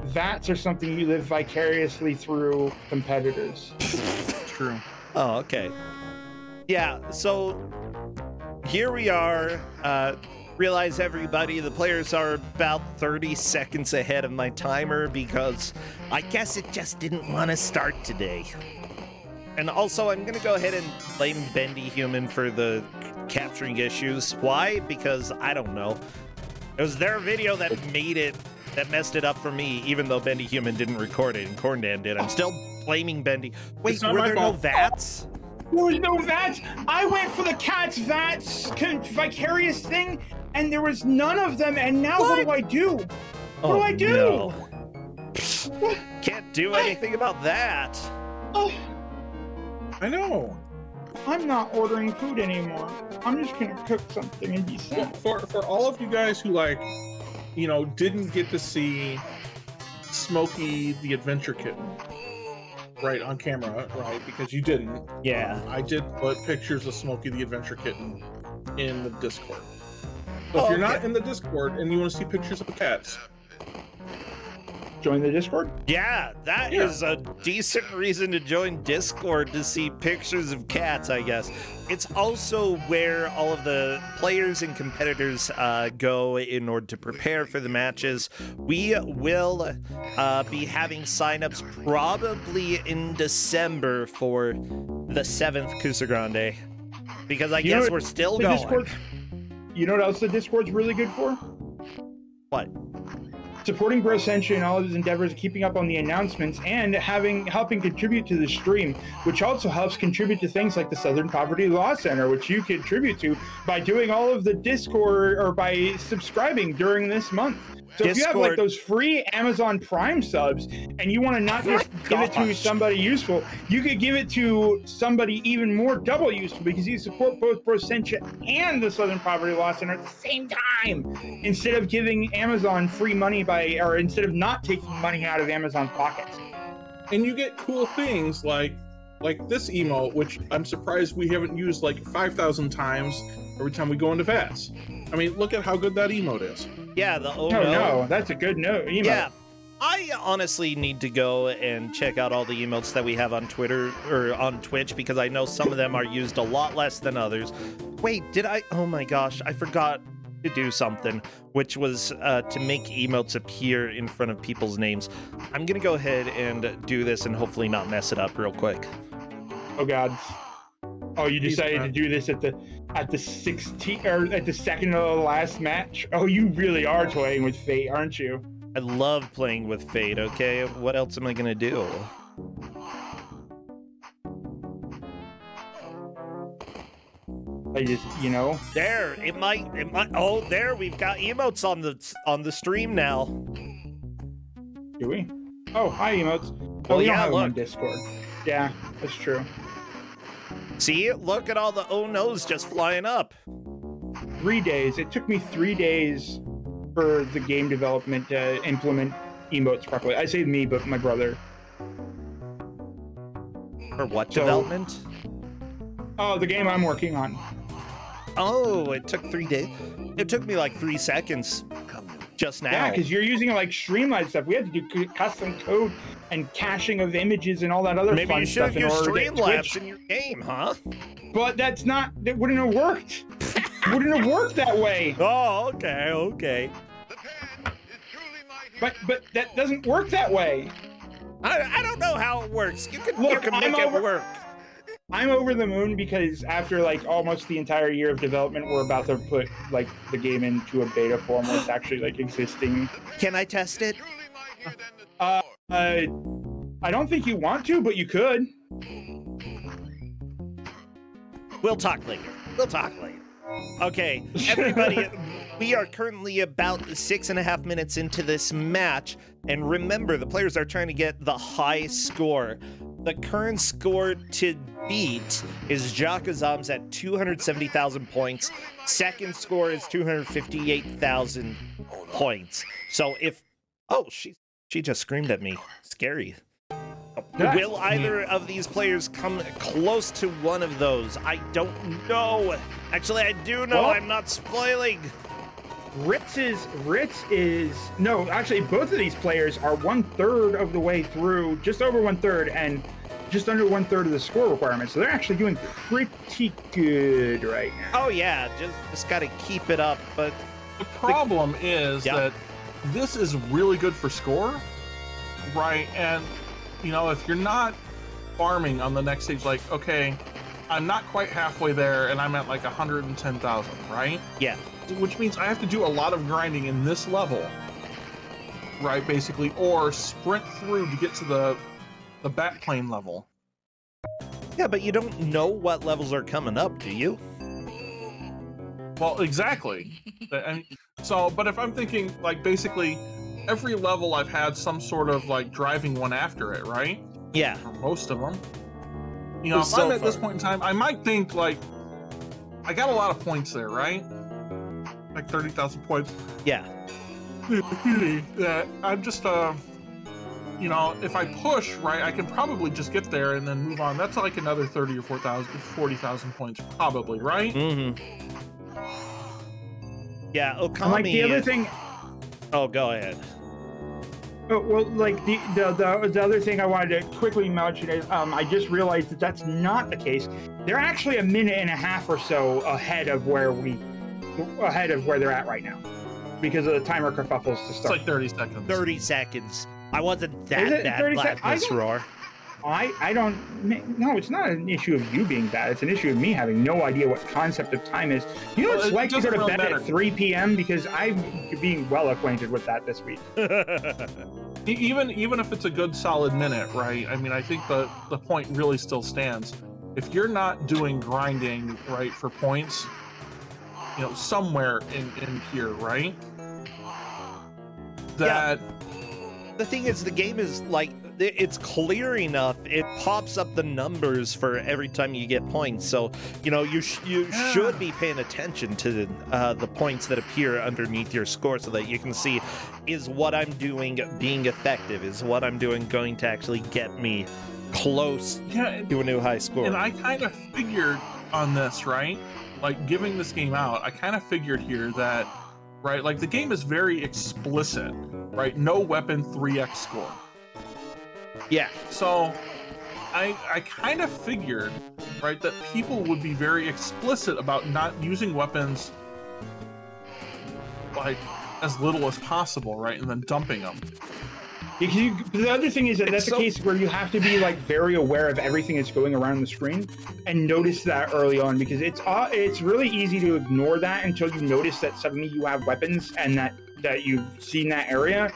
VATs are something you live vicariously through competitors. True. Oh, okay. Yeah, so here we are. Realize, everybody, the players are about 30 seconds ahead of my timer because I guess it just didn't want to start today. And also, I'm going to go ahead and blame Bendy Human for the capturing issues. Why? Because I don't know. It was their video that messed it up for me, even though Bendy Human didn't record it and CoreNdan did. I'm still blaming Bendy. Wait, were there no VATs? There was no VATs. I went for the cat's VATs vicarious thing, and there was none of them. And now what do I do? What do I do? No. Can't do anything about that. I know. I'm not ordering food anymore. I'm just gonna cook something and be sad. For all of you guys who, like, you know, didn't get to see Smokey the Adventure Kitten, right, on camera, right, because you didn't. Yeah. I did put pictures of Smokey the Adventure Kitten in the Discord. So if you're not in the Discord and you want to see pictures of the cats, join the Discord? Yeah, that is a decent reason to join Discord, to see pictures of cats, I guess. It's also where all of the players and competitors go in order to prepare for the matches. We will be having signups probably in December for the 7th Kuso6rande, because I guess we're still going. You know what else the Discord's really good for? What? Supporting Bro Senshi and all of his endeavors, keeping up on the announcements, and helping contribute to the stream, which also helps contribute to things like the Southern Poverty Law Center, which you contribute to by doing all of the Discord or by subscribing during this month. So if you have like those free Amazon Prime subs and you want to not just give it to somebody useful, you could give it to somebody even more double useful, because you support both Bro Senshi and the Southern Poverty Law Center at the same time, instead of giving Amazon free money or instead of not taking money out of Amazon pockets. And you get cool things like this emote, which I'm surprised we haven't used like 5,000 times every time we go into VATS. I mean, look at how good that emote is. Yeah, the no, that's a good emote. Yeah, I honestly need to go and check out all the emotes that we have on Twitter or on Twitch, because I know some of them are used a lot less than others. Wait, did I? Oh my gosh, I forgot to do something, which was to make emotes appear in front of people's names. I'm gonna go ahead and do this and hopefully not mess it up real quick. Oh God. Oh, you decided to do this at the 16th or at the second of the last match? Oh, you really are toying with fate, aren't you? I love playing with fate, okay? What else am I gonna do? I just, you know. There, it might, oh, there, we've got emotes on the stream now. Do we? Oh, hi, emotes. Well, we yeah, don't have look. them on Discord. Yeah, that's true. See, look at all the oh no's just flying up. 3 days. It took me 3 days for the game development to implement emotes properly. I say me, but my brother. For what development? Oh, the game I'm working on. Oh, it took 3 days. It took me like 3 seconds just now. Yeah, because you're using like Streamlight stuff. We had to do custom code and caching of images and all that other Maybe fun you stuff should use Streamlabs in your game, huh? But that wouldn't have worked. Wouldn't have worked that way. Oh, okay. But that doesn't work that way. I don't know how it works. You can make it work. I'm over the moon because after like almost the entire year of development, we're about to put like the game into a beta form where it's actually like existing. Can I test it? I don't think you want to, but you could. We'll talk later. Okay, everybody, we are currently about 6.5 minutes into this match, and remember, the players are trying to get the high score. The current score to beat is Jakazam's at 270,000 points. Second score is 258,000 points. So if... Oh, she just screamed at me. Scary. Will either of these players come close to one of those? I don't know. Actually, I do know. Well, I'm not spoiling. Ritz is no, actually both of these players are 1/3 of the way through, just over 1/3 and just under 1/3 of the score requirement. So they're actually doing pretty good right now. Oh yeah, just got to keep it up. But the problem is that this is really good for score, right? And you know, if you're not farming on the next stage, like, okay, I'm not quite halfway there and I'm at like 110,000, right? Yeah. Which means I have to do a lot of grinding in this level, right, basically, or sprint through to get to the bat plane level. Yeah, but you don't know what levels are coming up, do you? Well, exactly. So, but if I'm thinking, like, basically, every level I've had some sort of, like, driving one after it, right? Yeah. Or most of them. You know, if I'm at this point in time, I might think, like, I got a lot of points there, right? Like 30,000 points. Yeah. I'm just, you know, if I push, right, I can probably just get there and then move on. That's like another 30 or 40,000 points, probably, right? Mm-hmm. Yeah, Okami... Like the other thing... Oh, go ahead. Oh, well, like the other thing I wanted to quickly mention is I just realized that that's not the case. They're actually 1.5 minutes or so ahead of where they're at right now, because of the timer kerfuffles to start. It's like 30 seconds. 30 seconds. I wasn't that bad, Miss Roar. I don't. No, it's not an issue of you being bad. It's an issue of me having no idea what concept of time is. You know, it's like to go to bed at 3 p.m. because I'm being well acquainted with that this week. Even if it's a good solid minute, right? I mean, I think the point really still stands. If you're not doing grinding, right, for points, you know, somewhere in here, right? That... Yeah. The thing is, the game is, like, it's clear enough. It pops up the numbers for every time you get points. So, you know, you should be paying attention to the points that appear underneath your score so that you can see, is what I'm doing being effective? Is what I'm doing going to actually get me close to a new high score? And I kind of figured on this, right? Like, giving this game out, I kind of figured here that, right, like, the game is very explicit, right? No weapon, 3x score. Yeah. So I kind of figured, right, that people would be very explicit about not using weapons, like, as little as possible, right, and then dumping them. The other thing is that that's a case where you have to be, like, very aware of everything that's going around the screen and notice that early on, because it's really easy to ignore that until you notice that suddenly you have weapons and that you've seen that area,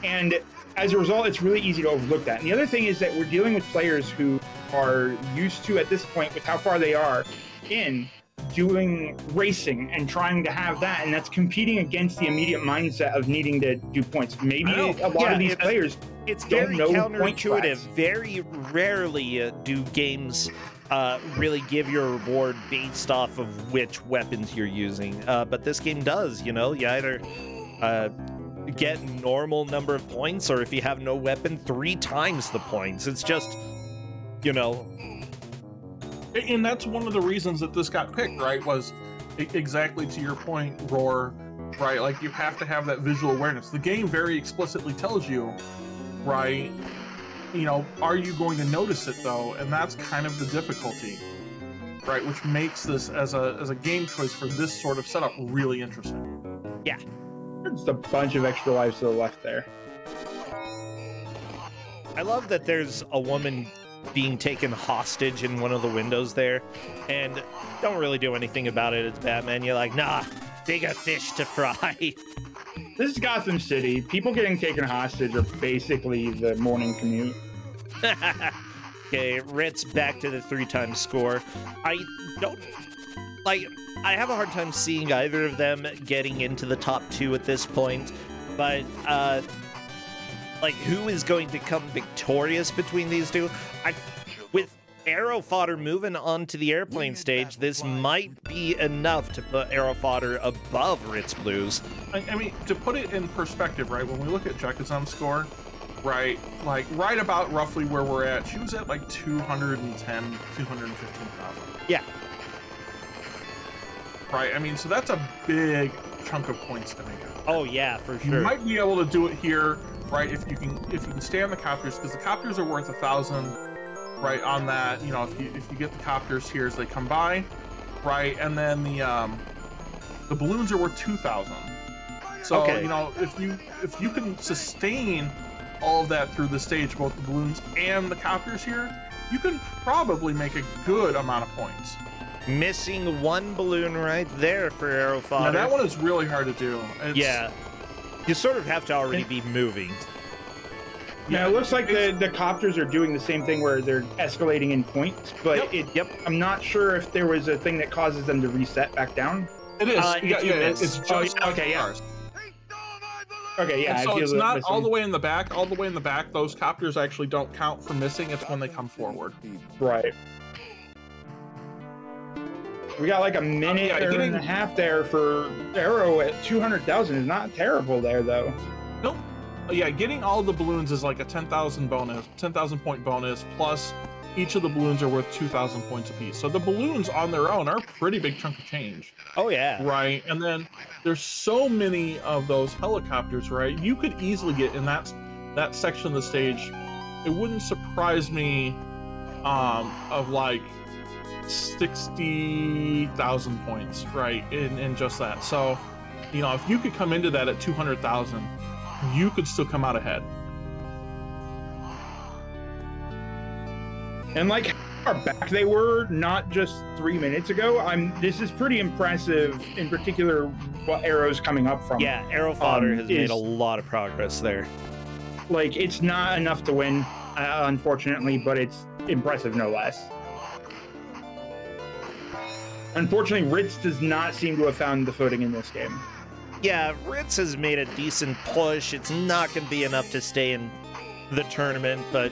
and as a result, it's really easy to overlook that. And the other thing is that we're dealing with players who are used to, at this point, with how far they are in doing racing and trying to have that, and that's competing against the immediate mindset of needing to do points. Maybe a lot of these players it's don't very know counterintuitive. Very rarely do games really give you a reward based off of which weapons you're using. But this game does, you know. You either get normal number of points, or if you have no weapon, 3 times the points. It's just, you know. And that's one of the reasons that this got picked, right? Was exactly to your point, Roar, right? Like, you have to have that visual awareness. The game very explicitly tells you, right? You know, are you going to notice it though? And that's kind of the difficulty, right? Which makes this as a game choice for this sort of setup really interesting. Yeah. There's a bunch of extra lives to the left there. I love that there's a woman being taken hostage in one of the windows there, and don't really do anything about it as Batman. You're like, nah, bigger fish to fry. This is Gotham City. People getting taken hostage are basically the morning commute. Okay, Ritz back to the 3-time score. I don't, like, I have a hard time seeing either of them getting into the top 2 at this point, but, like, who is going to come victorious between these two? With Arrow Fodder moving on to the airplane stage, this might be enough to put Arrow Fodder above Ritz Blues. I mean, to put it in perspective, right, when we look at Jekazum's score, right, like, right about roughly where we're at, she was at, like, 210, 215,000. Yeah. Right, I mean, so that's a big chunk of points to make up. Oh, yeah, for sure. You might be able to do it here, right, if you can stay on the copters, because the copters are worth 1,000, right, on that, you know, if you get the copters here as they come by, right, and then the balloons are worth 2,000. So, okay, you know, if you can sustain all of that through the stage, both the balloons and the copters here, you can probably make a good amount of points. Missing one balloon right there for Arrow Fodder. Now, that one is really hard to do. Yeah. You sort of have to already be moving. Yeah, it looks like the copters are doing the same thing where they're escalating in points, but I'm not sure if there was a thing that causes them to reset back down. It is. It's just okay, yeah. Okay, yeah. And so it's not all the way in the back. All the way in the back, those copters actually don't count for missing. It's when they come forward. Right. We got like a minute and a half there for Arrow at 200,000 is not terrible there, though. Nope. Yeah, getting all the balloons is like a 10,000 bonus, 10,000 point bonus, plus each of the balloons are worth 2,000 points apiece. So the balloons on their own are a pretty big chunk of change. Oh, yeah. Right, and then there's so many of those helicopters, right? You could easily get in that section of the stage. It wouldn't surprise me of like 60,000 points, right, in just that. So, you know, if you could come into that at 200,000, you could still come out ahead. And like how far back they were not just 3 minutes ago, this is pretty impressive, in particular what Arrow's coming up from. Yeah, Arrow Fodder has made a lot of progress there. Like, it's not enough to win, unfortunately, but it's impressive no less. Unfortunately, Ritz does not seem to have found the footing in this game. Yeah, Ritz has made a decent push. It's not going to be enough to stay in the tournament, but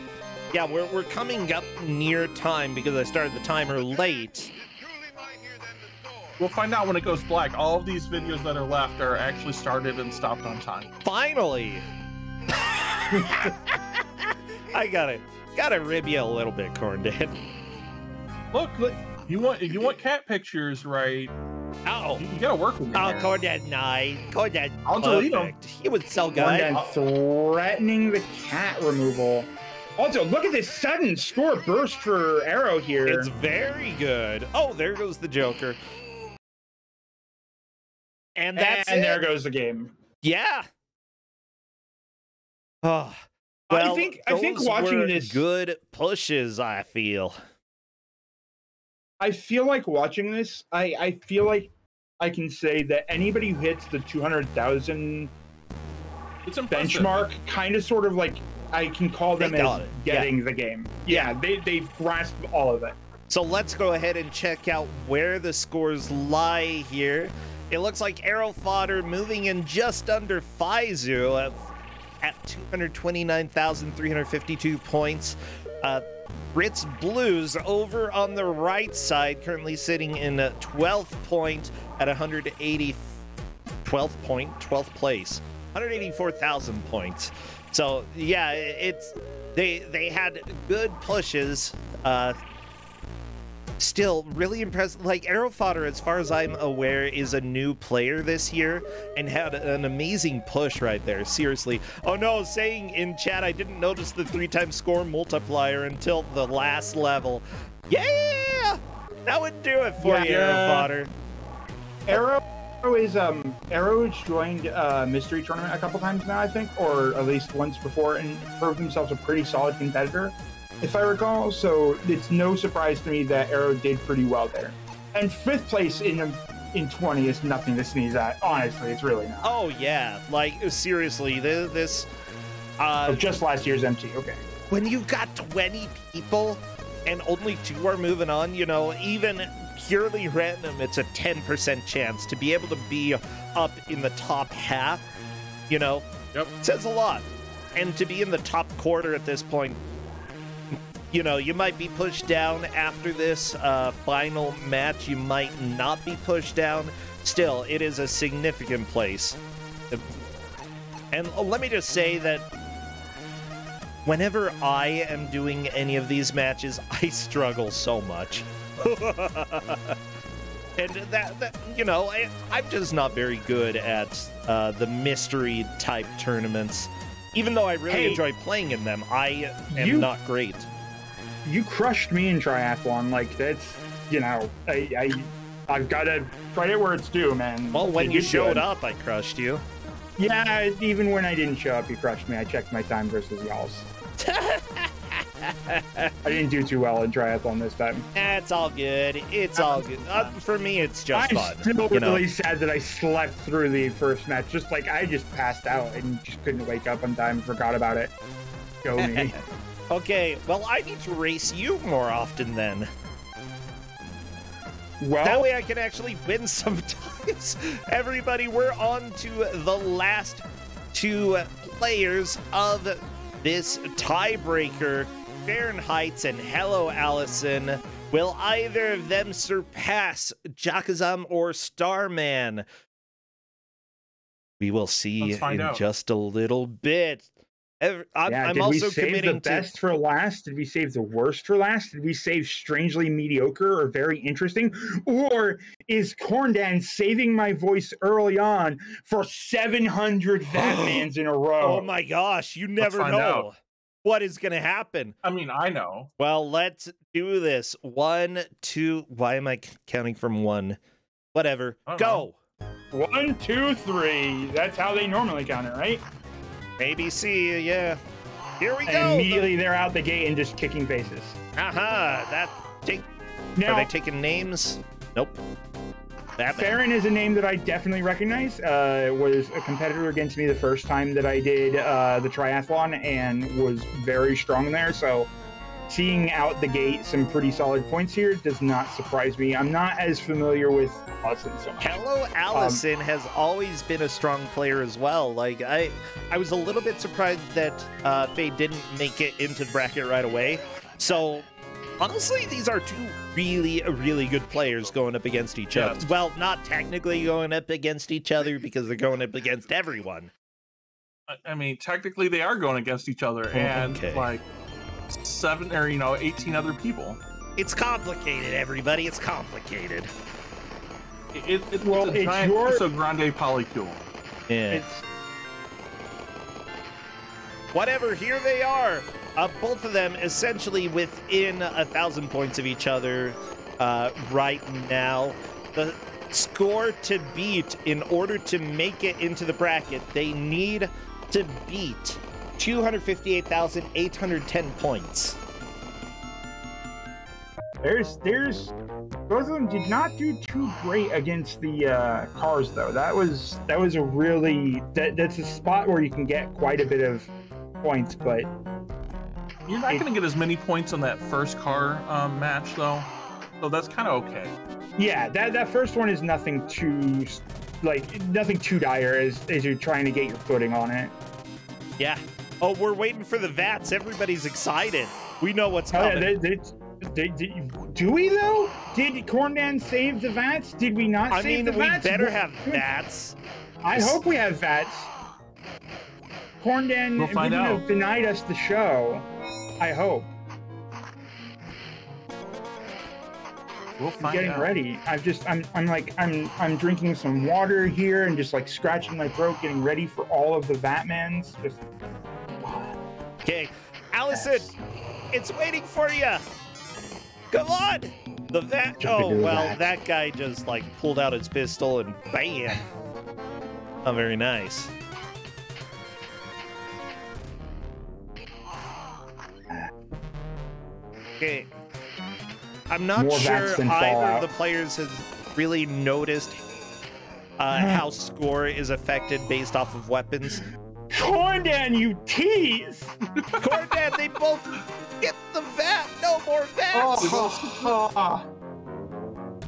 yeah, we're coming up near time because I started the timer late. We'll find out when it goes black. All of these videos that are left are actually started and stopped on time. Finally! I gotta rib you a little bit, Corndad. Look, you want cat pictures, right? Oh, you gotta work with me. Oh, Corndad, nice. Corndad, I'll delete him. He was so good. Corndad threatening the cat removal. Also, look at this sudden score burst for Arrow here. It's very good. Oh, there goes the Joker. And that's and there goes the game. Yeah. Oh, well, I think watching this good pushes, I feel. I feel like watching this, I feel like I can say that anybody who hits the 200,000 benchmark, kind of sort of like, I can call them as getting the game. Yeah, they've grasped all of it. So let's go ahead and check out where the scores lie here. It looks like Arrow Fodder moving in just under Faizu at 229,352 points. Ritz Blues over on the right side, currently sitting in 12th point at 12th place, 184,000 points. So yeah, they had good pushes. Still really impressive. Like, Arrow Fodder, as far as I'm aware, is a new player this year and had an amazing push right there. Seriously. Oh no, saying in chat, I didn't notice the 3-time score multiplier until the last level. Yeah! That would do it for you, Arrow Fodder. Arrow is Arrow's joined Mystery Tournament a couple times now, I think, or at least once before, and proved themselves a pretty solid competitor, if I recall. So it's no surprise to me that Arrow did pretty well there. And 5th place in 20 is nothing to sneeze at. Honestly, it's really not. Oh yeah, like seriously, this. Just last year's MT. Okay. When you've got 20 people and only 2 are moving on, you know, even purely random, it's a 10% chance to be able to be up in the top half, you know, says a lot. And to be in the top quarter at this point, you know, you might be pushed down after this final match. You might not be pushed down. Still, it is a significant place. And let me just say that whenever I am doing any of these matches, I struggle so much. And that you know, I'm just not very good at the mystery type tournaments. Even though I really enjoy playing in them, I am not great. You crushed me in triathlon. Like, that's, you know, I've got to credit where it's due, man. Well, when you showed up, I crushed you. Yeah, even when I didn't show up, you crushed me. I checked my time versus y'all's. I didn't do too well in triathlon this time. It's all good. It's all good. For me, it's just fun. I'm still really sad that I slept through the first match. Just like, I just passed out and just couldn't wake up on time and forgot about it. Go me. Okay, well, I need to race you more often then. Well, that way I can actually win sometimes. Everybody, we're on to the last 2 players of this tiebreaker. Fahrenheit and Hello Allison. Will either of them surpass Jakazam or Starman? We will see in just a little bit. I'm also committing the best for last. Did we save the worst for last? Did we save strangely mediocre or very interesting? Or is Corndan saving my voice early on for 700 Batmans in a row? Oh my gosh, you never know what is going to happen. I mean, I know. Well, let's do this. 1, 2. Why am I counting from 1? Whatever. Go. 1, 2, 3. That's how they normally count it, right? ABC, yeah. Here we go. Immediately they're out the gate and just kicking faces. Aha, are they taking names? Nope. Farron is a name that I definitely recognize. Was a competitor against me the first time that I did the triathlon and was very strong there. So seeing out the gate some pretty solid points here does not surprise me. I'm not as familiar with Allison so much. Hello Allison has always been a strong player as well. Like I was a little bit surprised that Faye didn't make it into the bracket right away. So honestly, these are 2 really good players going up against each other. Well, not technically going up against each other because they're going up against everyone. I mean, technically they are going against each other and like 7 or 18 other people. It's complicated, everybody. It's complicated. It's a giant Kuso6rande polycule. Yeah. Whatever. Here they are. Both of them essentially within 1,000 points of each other right now. The score to beat in order to make it into the bracket, they need to beat 258,810 poins. Both of them did not do too great against the cars though. That was a really that's a spot where you can get quite a bit of points, but you're not going to get as many points on that first car match though, so that's kind of okay. Yeah, that first one is nothing too dire as you're trying to get your footing on it. Yeah. Oh, we're waiting for the VATs. Everybody's excited. We know what's coming. Do we, though? Did Corndan save the VATs? Did we not save the VATs? I mean, we better have VATs. I hope we have VATs. Corndan wouldn't have denied us the show. I hope. We'll find getting out. Ready. I'm drinking some water here and just like scratching my throat, getting ready for all of the Batmans. Just. Okay, Allison, it's waiting for you. Come on. The VAT. Oh well, that guy just like pulled out his pistol and bam. Oh, very nice. Okay. I'm not More sure vats than either Fallout. of the players has really noticed how score is affected based off of weapons. Corndan, you tease! Corndan, they both get the vat! No more vats! Oh.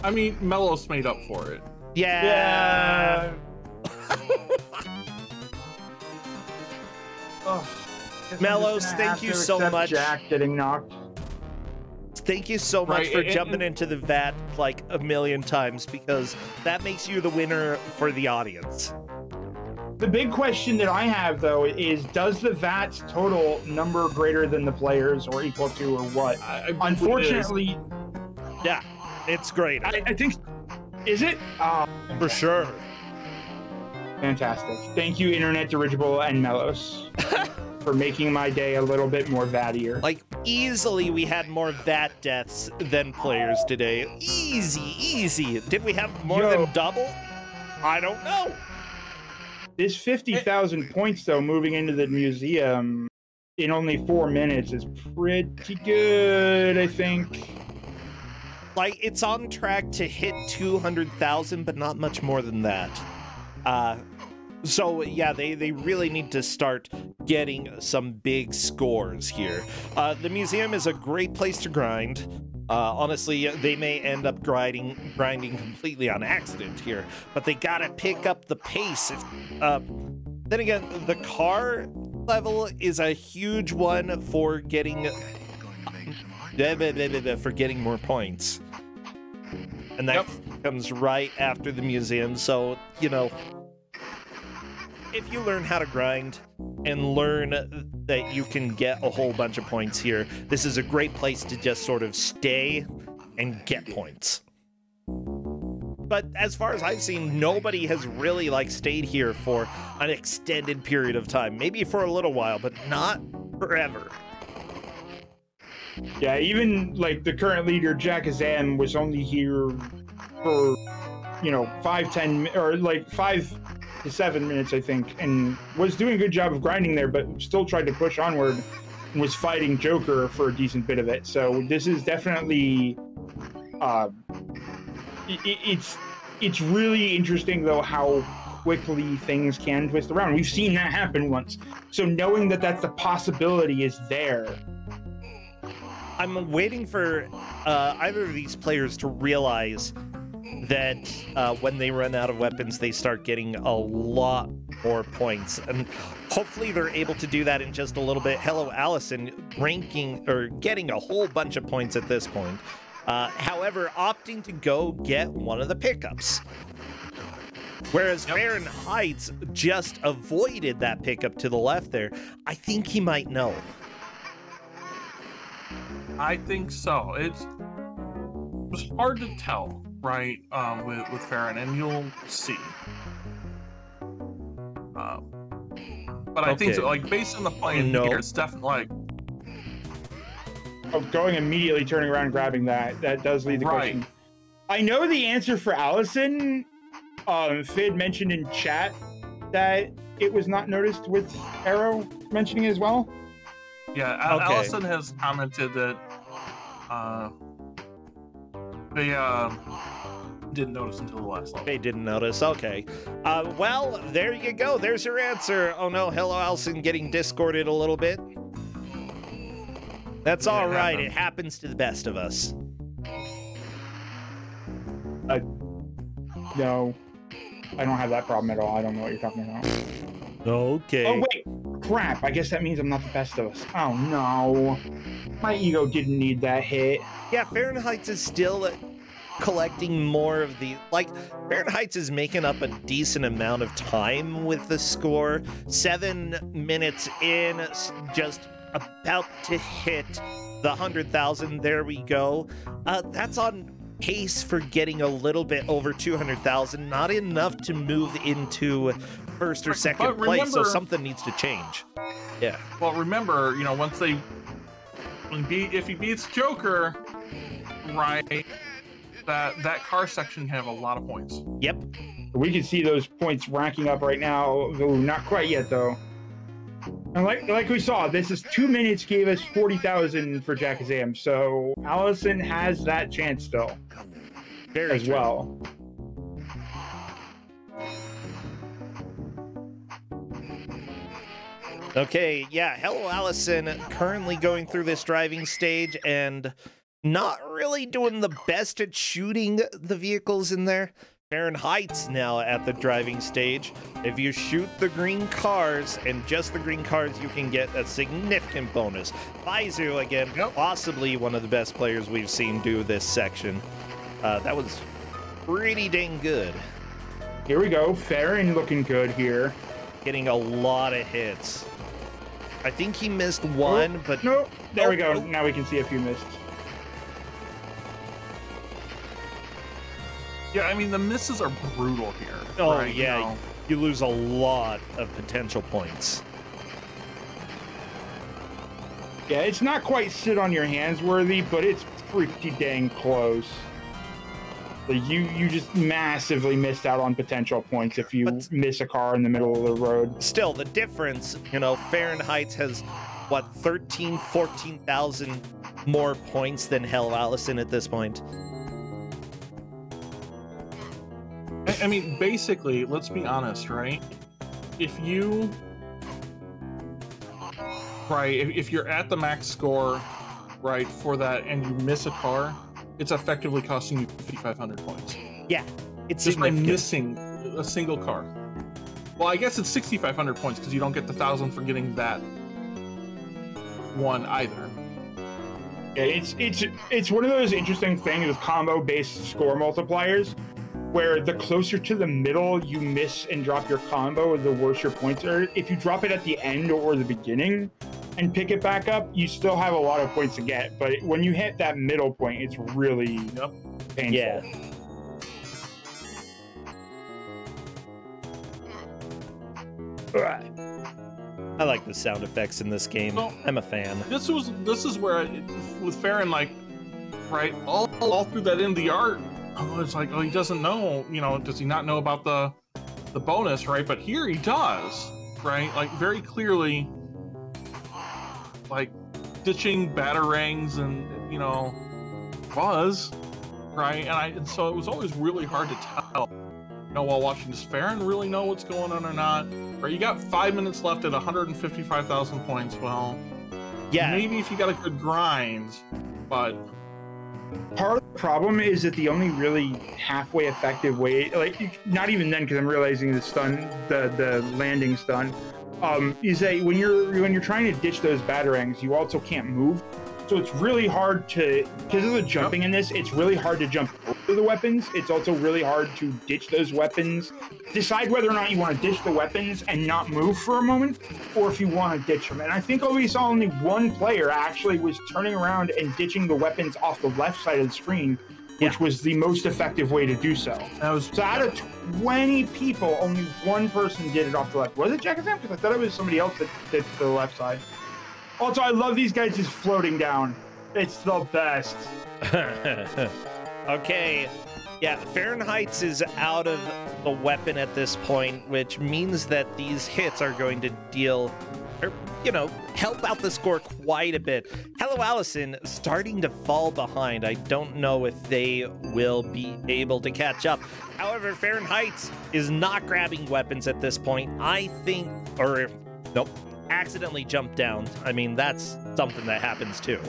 I mean, Melos made up for it. Yeah. Melos, thank you so much. Jack getting knocked. Thank you so much for jumping into the vat like a million times, because that makes you the winner for the audience. The big question that I have, though, is does the VAT's total number greater than the players or equal to, or what? Unfortunately... Yeah, it's great. I think... Is it? For sure. Fantastic. Thank you, Internet Dirigible and Melos, for making my day a little bit more vattier. Like, easily we had more VAT deaths than players today. Easy. Did we have more than double? I don't know. This 50,000 points, though, moving into the museum in only 4 minutes is pretty good, I think. Like, it's on track to hit 200,000, but not much more than that. So, yeah, they really need to start getting some big scores here. The museum is a great place to grind. Honestly, they may end up grinding completely on accident here, but they gotta pick up the pace. Then again, the car level is a huge one for getting more points. And that comes right after the museum, so, you know, if you learn how to grind and learn that you can get a whole bunch of points here, this is a great place to just sort of stay and get points. But as far as I've seen, nobody has really, like, stayed here for an extended period of time. Maybe for a little while, but not forever. Yeah, even, like, the current leader, Jack Azam, was only here for, you know, 5 to 7 minutes, I think, and was doing a good job of grinding there, but still tried to push onward and was fighting Joker for a decent bit of it. So this is definitely, it's really interesting, though, how quickly things can twist around. We've seen that happen once. So knowing that that's a possibility is there. I'm waiting for either of these players to realize that when they run out of weapons, they start getting a lot more points. And hopefully they're able to do that in just a little bit. Hello, Allison, ranking or getting a whole bunch of points at this point. However, opting to go get one of the pickups. Whereas Fahrenheit just avoided that pickup to the left there. I think he might know. I think so. It was hard to tell, right, with Farron, and you'll see. But I think so, like, based on the plan here, it's definitely like... Oh, going immediately, turning around and grabbing that does lead the question. I know the answer for Allison. Fid mentioned in chat that it was not noticed, with Arrow mentioning it as well. Yeah, Allison has commented that they didn't notice until the last level. They didn't notice. Okay. Well, there you go. There's your answer. Oh no, hello, Allison, getting discorded a little bit. That's all right. It happens to the best of us. No, I don't have that problem at all. I don't know what you're talking about. Okay. Oh, wait. Crap. I guess that means I'm not the best of us. Oh, no. My ego didn't need that hit. Yeah, Fahrenheit is still collecting more of the... Like, Fahrenheit is making up a decent amount of time with the score. 7 minutes in, just about to hit the 100,000. There we go. That's on pace for getting a little bit over 200,000. Not enough to move into first or second place, so something needs to change. Yeah. Well, remember, you know, once they... If he beats Joker, right, that car section can have a lot of points. Yep. We can see those points ranking up right now. Ooh, not quite yet, though. And like we saw, this is 2 minutes gave us 40,000 for Jackazam, so Allison has that chance still. Very as well. Okay, yeah, hello Allison, currently going through this driving stage and not really doing the best at shooting the vehicles in there. Fahrenheit's now at the driving stage. If you shoot the green cars, and just the green cars, you can get a significant bonus. Faizu, again, possibly one of the best players we've seen do this section. That was pretty dang good. Here we go, Farron looking good here. Getting a lot of hits. I think he missed one, but... No, there we go. Now we can see a few missed. Yeah, I mean, the misses are brutal here. Oh, right? yeah. You know? You lose a lot of potential points. Yeah, it's not quite sit on your hands worthy, but it's pretty dang close. Like you just massively missed out on potential points if you miss a car in the middle of the road. Still, the difference, you know, Fahrenheit has, what, 14,000 more points than Hell Allison at this point. I mean, basically, let's be honest, right? If you... Right, if you're at the max score, right, for that, and you miss a car, it's effectively costing you 5,500 points. Yeah, it's just by missing a single car. Well, I guess it's 6,500 points because you don't get the 1,000 for getting that one either. Yeah, it's one of those interesting things with combo-based score multipliers, where the closer to the middle you miss and drop your combo, the worse your points are. If you drop it at the end or the beginning and pick it back up, you still have a lot of points to get. But when you hit that middle point, it's really painful. Yeah. I like the sound effects in this game. Well, I'm a fan. This is where with Farron, like, right, all through that end of the art, it's like, oh, he doesn't know, you know, does he not know about the bonus, right? But here he does, right? Like, very clearly, like, ditching batarangs and, you know, right? And so it was always really hard to tell, you know, while watching, does Farron really know what's going on or not? Right, you got 5 minutes left at 155,000 points. Well, yeah, maybe if you got a good grind, but part of the problem is that the only really halfway effective way, like not even then, because I'm realizing the landing stun, is that when you're trying to ditch those batarangs, you also can't move. So it's really hard to, because of the jumping in this, it's really hard to jump over the weapons. It's also really hard to ditch those weapons. Decide whether or not you want to ditch the weapons and not move for a moment, or if you want to ditch them. And I think we saw only one player actually was turning around and ditching the weapons off the left side of the screen, which was the most effective way to do so. So out of 20 people, only one person did it off the left. Was it Jackazam? Because I thought it was somebody else that did the left side. Also, I love these guys just floating down. It's the best. Okay. Yeah, Fahrenheit's is out of the weapon at this point, which means that these hits are going to deal, or, you know, help out the score quite a bit. Hello Allison starting to fall behind. I don't know if they will be able to catch up. However, Fahrenheit's is not grabbing weapons at this point. I think, or nope, accidentally jumped down. I mean, that's something that happens too.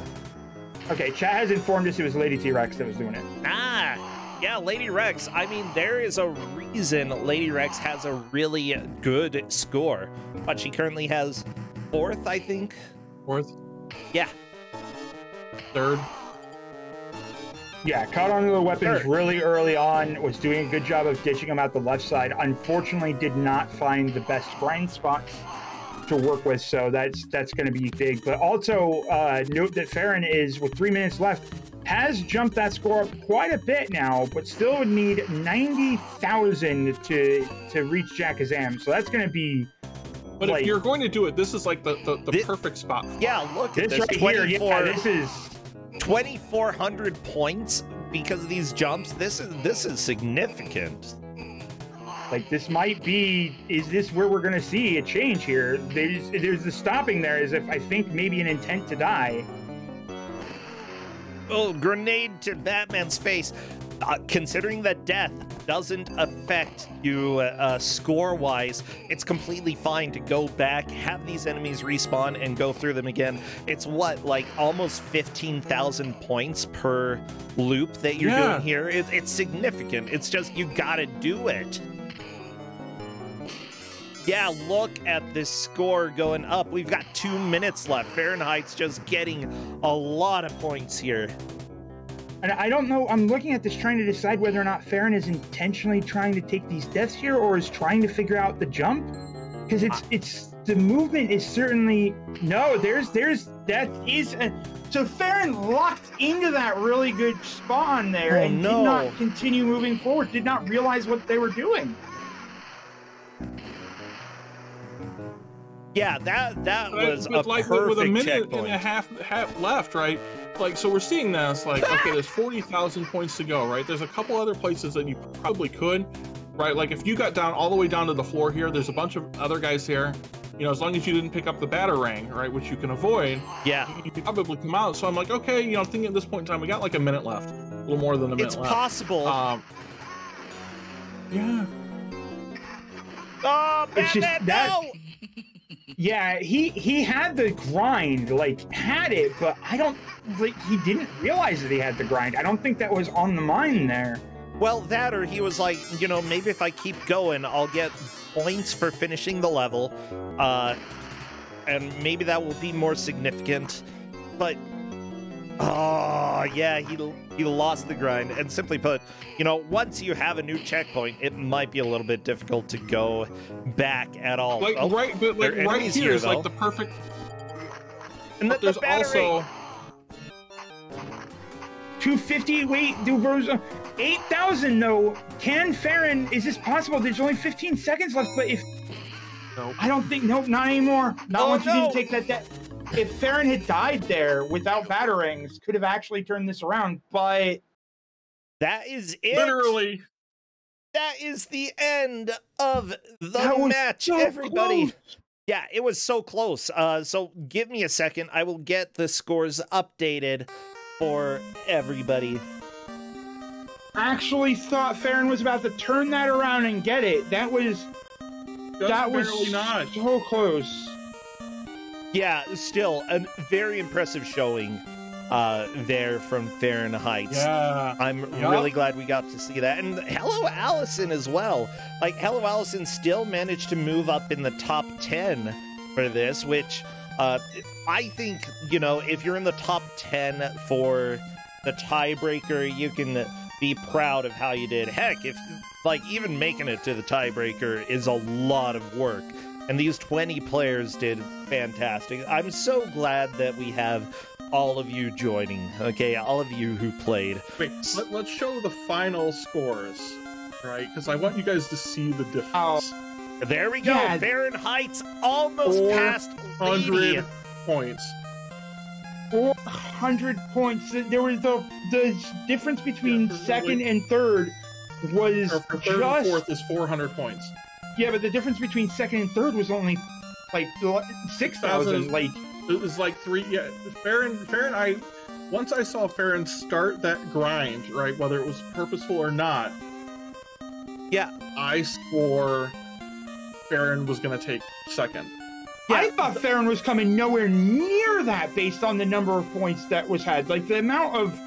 Okay, chat has informed us it was Lady T-Rex that was doing it. Ah, yeah, Lady Rex. I mean, there is a reason Lady Rex has a really good score. But she currently has 4th, I think. 4th? Yeah. 3rd? Yeah, caught onto the weapons really early on, was doing a good job of ditching them out the left side. Unfortunately, did not find the best grind spots to work with, so that's going to be big. But also note that Farron is, with 3 minutes left, has jumped that score up quite a bit now, but still would need 90,000 to reach Jackazam. So that's going to be. But like, if you're going to do it, this is like the perfect spot. Yeah, look at this right here. Yeah, this is 2,400 points because of these jumps. This is significant. Like, this might be, is this where we're going to see a change here? There's the stopping there as if I think maybe an intent to die. Oh, grenade to Batman's face. Considering that death doesn't affect you score-wise, it's completely fine to go back, have these enemies respawn, and go through them again. It's what, like almost 15,000 points per loop that you're doing here? It's significant. It's just, you gotta do it. Yeah, look at this score going up. We've got 2 minutes left. Fahrenheit's just getting a lot of points here. And I don't know, I'm looking at this trying to decide whether or not Farron is intentionally trying to take these deaths here or is trying to figure out the jump. Because the movement is certainly, no, that is, so Farron locked into that really good spawn there and did not continue moving forward, did not realize what they were doing. Yeah, that was a like perfect with a minute checkpoint. and a half left, right? Like, so we're seeing this, like, okay, there's 40,000 points to go, right? There's a couple other places that you probably could, right? Like, if you got down all the way down to the floor here, there's a bunch of other guys here. You know, as long as you didn't pick up the batarang, right, which you can avoid, yeah, you could probably come out. So I'm like, okay, you know, I'm thinking at this point in time, we got like a minute left, a little more than a minute left. It's possible. Yeah. Oh, Batman, no! Yeah, he had the grind, like, had it, but I don't, like, he didn't realize that he had the grind. I don't think that was on the mind there. Well, that or he was like, you know, maybe if I keep going, I'll get points for finishing the level, and maybe that will be more significant, but, oh, yeah, he lost the grind, and simply put, you know, once you have a new checkpoint, it might be a little bit difficult to go back at all. Like, right, but like right here is like the perfect. And but there's also 250. Wait, there's 8,000 though. Can Farron? Is this possible? There's only 15 seconds left, but if I don't think not anymore. Not once you didn't take that. If Farron had died there without batarangs, could have actually turned this around, but. That is it. Literally. That is the end of the match, so everybody. Close. Yeah, it was so close. So give me a second. I will get the scores updated for everybody. I actually thought Farron was about to turn that around and get it. That was not so close. Yeah, still a very impressive showing there from Fahrenheit. Yeah. I'm really glad we got to see that. And hello, Allison, as well. Like, hello, Allison still managed to move up in the top 10 for this, which I think, you know, if you're in the top 10 for the tiebreaker, you can be proud of how you did. Heck, if, like, even making it to the tiebreaker is a lot of work. And these 20 players did fantastic. I'm so glad that we have all of you joining, okay? All of you who played. Wait, let's show the final scores, right? Because I want you guys to see the difference. There we go. Yeah. Fahrenheit's almost past 400 points. 400 points. There was the difference between second and third was for third and fourth is 400 points. Yeah, but the difference between second and third was only like 6,000. Like it was like 3. Yeah, Farron. Once I saw Farron start that grind, right, whether it was purposeful or not. Yeah, I swore Farron was going to take second. Yeah, I thought Farron was coming nowhere near that based on the number of points that was had. Like the amount of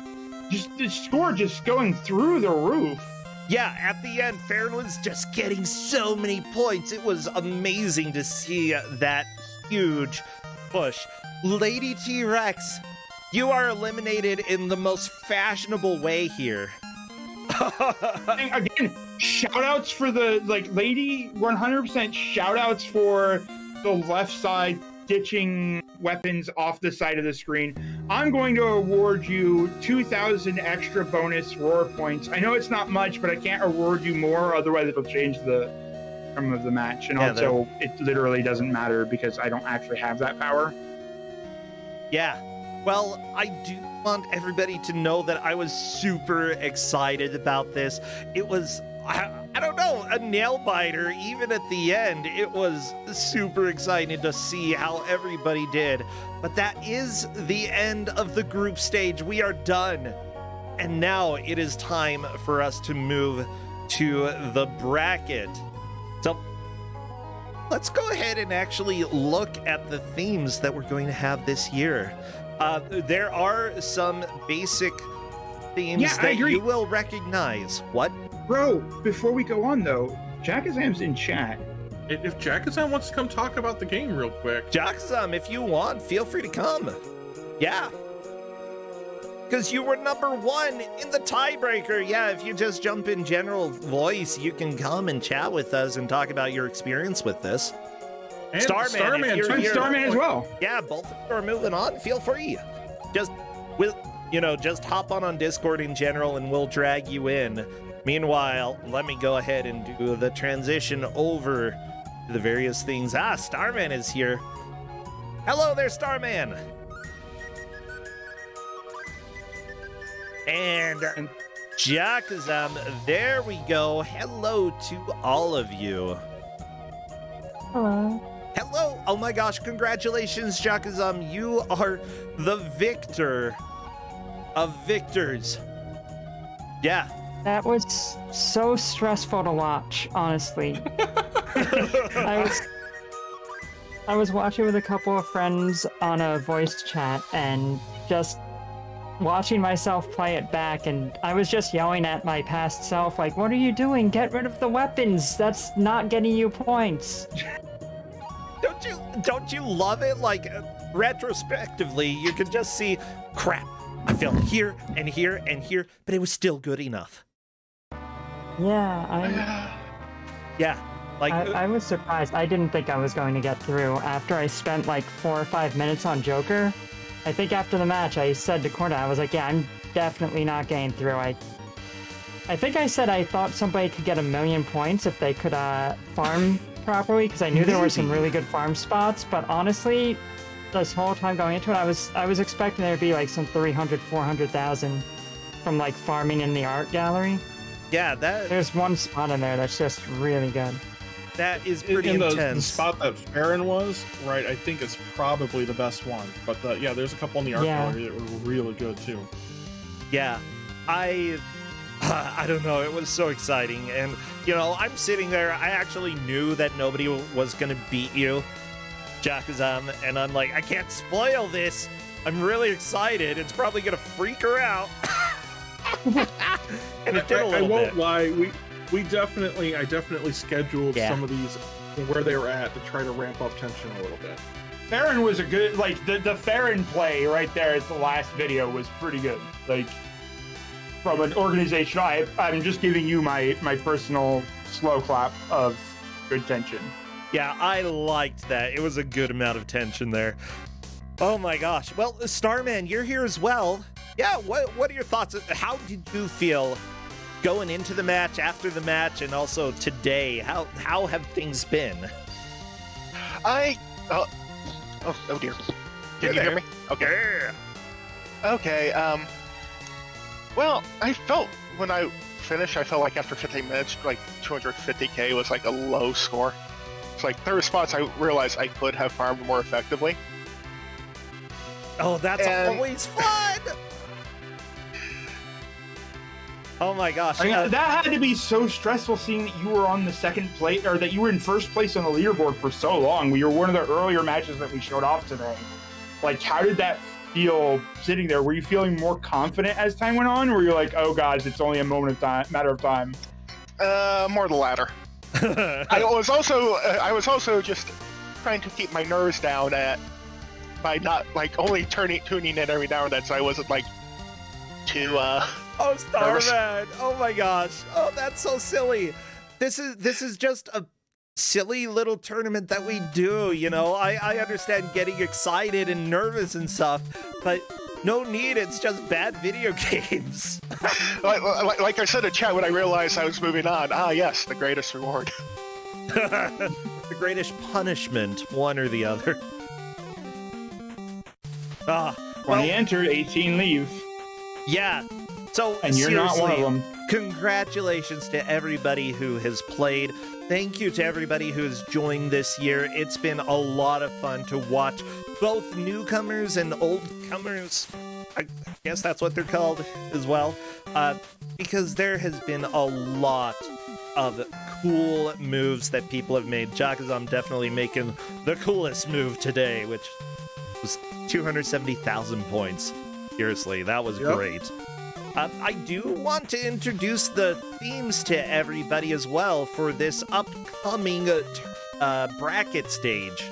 the score just going through the roof. Yeah, at the end, Farron was just getting so many points. It was amazing to see that huge push. Lady T-Rex, you are eliminated in the most fashionable way here. Again, shout-outs for the, like, Lady 100% shout-outs for the left side ditching weapons off the side of the screen. I'm going to award you 2,000 extra bonus roar points. I know it's not much, but I can't award you more, otherwise it'll change the outcome of the match. And also, it literally doesn't matter because I don't actually have that power. Yeah. Well, I do want everybody to know that I was super excited about this. It was... I don't know, a nail biter. Even at the end, it was super exciting to see how everybody did. But that is the end of the group stage. We are done. And now it is time for us to move to the bracket. So let's go ahead and actually look at the themes that we're going to have this year. There are some basic themes that you will recognize. What? Bro, before we go on though, Jackazam's in chat. If Jackazam wants to come talk about the game real quick. Jackazam, if you want, feel free to come. Yeah. Because you were #1 in the tiebreaker. Yeah, if you just jump in general voice, you can come and chat with us and talk about your experience with this. And Starman, if you're here, Starman as well. Yeah, both of you are moving on. Feel free. Just, just hop on Discord in general and we'll drag you in. Meanwhile, let me go ahead and do the transition over to the various things. Starman is here. Hello there, Starman. And Jackazam, there we go. Hello to all of you. Hello. Hello. Oh my gosh, congratulations, Jackazam. You are the victor of victors. Yeah. That was so stressful to watch, honestly. I was watching with a couple of friends on a voice chat and just watching myself play it back, and I was just yelling at my past self, like, what are you doing? Get rid of the weapons. That's not getting you points. Don't you love it? Like, retrospectively, you can just see, crap, I failed here and here and here, but it was still good enough. Yeah, Yeah, like I was surprised. I didn't think I was going to get through. After I spent like 4 or 5 minutes on Joker, I think after the match I said to Corda, I was like, yeah, I'm definitely not getting through. I think I said I thought somebody could get 1,000,000 points if they could farm properly, because I knew there were some really good farm spots, but honestly, this whole time going into it, I was expecting there to be like some 300, 400,000 from like farming in the art gallery. Yeah, there's one spot in there that's just really good. That is pretty intense. intense. The spot that Farron was, right, I think it's probably the best one. But yeah, there's a couple in the art gallery that were really good too. Yeah, I don't know, it was so exciting. And, I'm sitting there, I actually knew that nobody was going to beat you, Jackazam, and I'm like, I can't spoil this. I'm really excited. It's probably going to freak her out. And it did a little I won't bit. lie, I definitely scheduled some of these where they were at to try to ramp up tension a little bit. Farron was a good, like, the Farron play right there at the last video was pretty good. Like, from an organization, I'm just giving you my personal slow clap of good tension. Yeah, I liked that. It was a good amount of tension there. Oh my gosh. Well, Starman, you're here as well. Yeah, what are your thoughts? How did you feel going into the match, after the match, and also today? How have things been? Oh dear. Can you hear me? Okay. Yeah. Okay, well, I felt when I finished, I felt like after 15 minutes, like 250k was like a low score. It's like there were spots I realized I could have farmed more effectively. Oh, that's always fun! Oh my gosh. That had to be so stressful seeing that you were on the second place, or that you were in first place on the leaderboard for so long. We were one of the earlier matches that we showed off today. Like, how did that feel sitting there? Were you feeling more confident as time went on, or were you like, oh god, it's only a matter of time? More the latter. I was also just trying to keep my nerves down by not like only tuning in every now and then, so I wasn't like too Oh, Starman! Oh my gosh! Oh, that's so silly. This is just a silly little tournament that we do. I understand getting excited and nervous and stuff, but no need. It's just bad video games. like I said in chat when I realized I was moving on. Ah, yes, the greatest reward. The greatest punishment, one or the other. 20 enter, 18 leave. Yeah. So, and you're not one of them. Congratulations to everybody who has played. Thank you to everybody who has joined this year. It's been a lot of fun to watch both newcomers and oldcomers. I guess that's what they're called as well. Because there has been a lot of cool moves that people have made. Jakazam definitely making the coolest move today, which was 270,000 points. Seriously, that was great. I do want to introduce the themes to everybody as well for this upcoming bracket stage.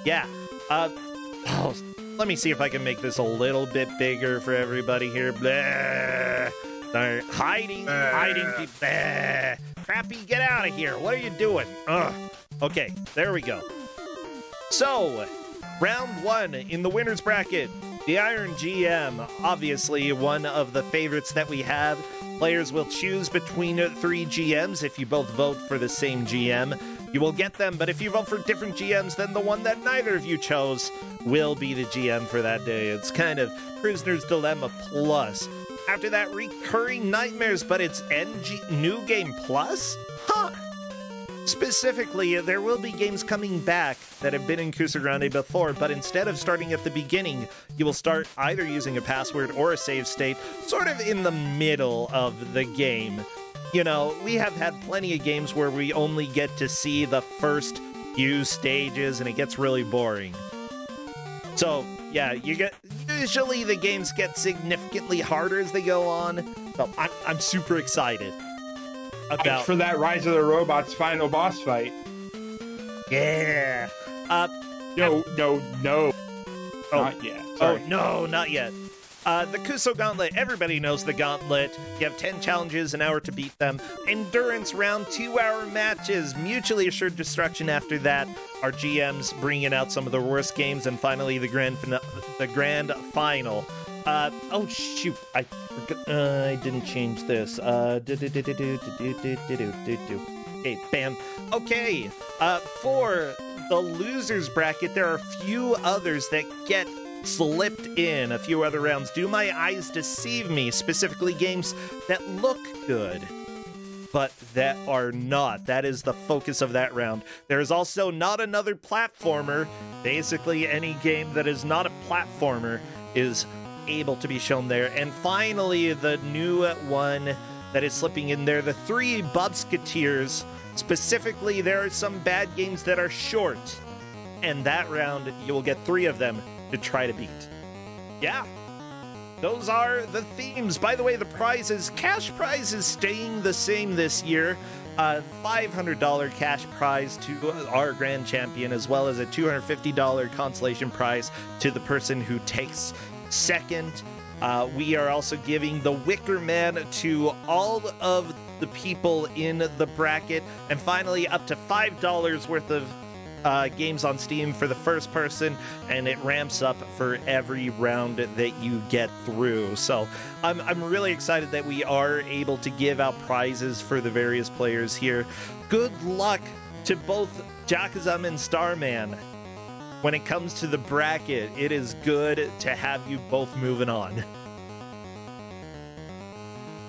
Yeah. Let me see if I can make this a little bit bigger for everybody here. Blah. Sorry. Hiding. Blah. Crappy, get out of here. What are you doing? Ugh. Okay, there we go. So, round 1 in the winner's bracket. The Iron GM, obviously one of the favorites that we have. Players will choose between 3 GMs. If you both vote for the same GM, you will get them. But if you vote for different GMs, then the one that neither of you chose will be the GM for that day. It's kind of Prisoner's Dilemma Plus. After that, Recurring Nightmares, but it's New Game Plus? Huh. Specifically, there will be games coming back that have been in Kuso6rande before, but instead of starting at the beginning, you will start either using a password or a save state, sort of in the middle of the game. You know, we have had plenty of games where we only get to see the first few stages, and it gets really boring. So, yeah, usually the games get significantly harder as they go on, so I'm super excited about for that Rise of the Robots final boss fight. Yeah. No. Oh, not yet. Sorry. Oh, no, not yet. The Kuso Gauntlet, everybody knows the Gauntlet. You have 10 challenges, an hour to beat them. Endurance round, 2-hour matches. Mutually assured destruction after that. Our GMs bringing out some of the worst games. And finally, the grand final. Oh, shoot. I forgot. I didn't change this. Okay, bam. Okay, for the losers bracket, there are a few others that get slipped in. A few other rounds. Do my eyes deceive me? Specifically games that look good, but that are not. That is the focus of that round. There is also Not Another Platformer. Basically, any game that is not a platformer is able to be shown there. And finally, the new one that is slipping in there, the 3 Bobsketeers. Specifically, there are some bad games that are short, and that round you will get 3 of them to try to beat. Yeah, those are the themes. By the way, the prizes, cash prize is staying the same this year. $500 cash prize to our grand champion, as well as a $250 consolation prize to the person who takes second. We are also giving the Wicker Man to all of the people in the bracket. And finally, up to $5 worth of games on Steam for the first person, and it ramps up for every round that you get through. So I'm really excited that we are able to give out prizes for the various players here. Good luck to both Jakazam and Starman. When it comes to the bracket, it is good to have you both moving on.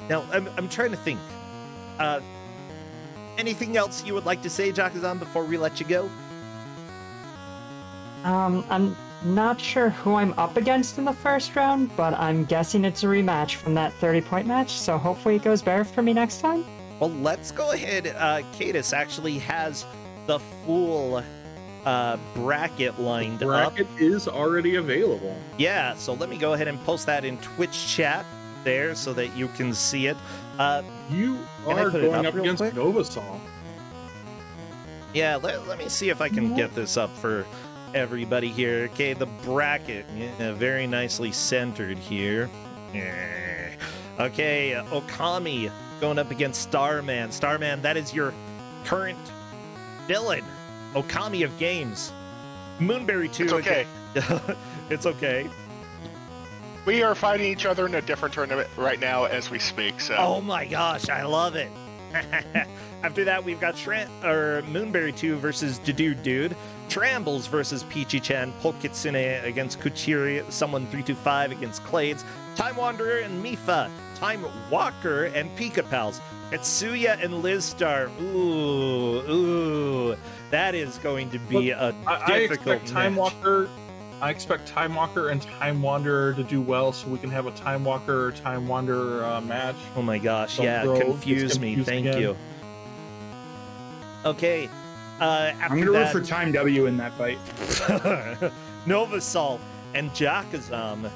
Now, I'm trying to think. Anything else you would like to say, Jakazam, before we let you go? I'm not sure who I'm up against in the first round, but I'm guessing it's a rematch from that 30-point match, so hopefully it goes better for me next time. Well, let's go ahead. Cadis actually has the full bracket lined up. Bracket is already available. Yeah, so let me go ahead and post that in Twitch chat there so that you can see it. You are going up against Novasol. Yeah, let me see if I can get this up for everybody here. Okay, the bracket, yeah, very nicely centered here. Yeah. Okay, Okami going up against Starman. Starman, that is your current villain. Okami of games. Moonberry 2. It's okay. It's okay. We are fighting each other in a different tournament right now as we speak, so... Oh my gosh, I love it. After that, we've got Moonberry 2 versus Dude, Trambles versus Peachy-chan, Pokitsune against Kuchiri, Someone 325 against Clades, Time Wanderer and Mifa Time Walker and Pika Pals. Tetsuya and Lizstar. Ooh. That is going to be a difficult match. I expect Time Walker and Time Wanderer to do well, so we can have a Time Walker Time Wanderer match. Oh my gosh, yeah, confuse me. Thank you. Okay. I'm gonna root for Time W in that fight. Novasol and Jakazam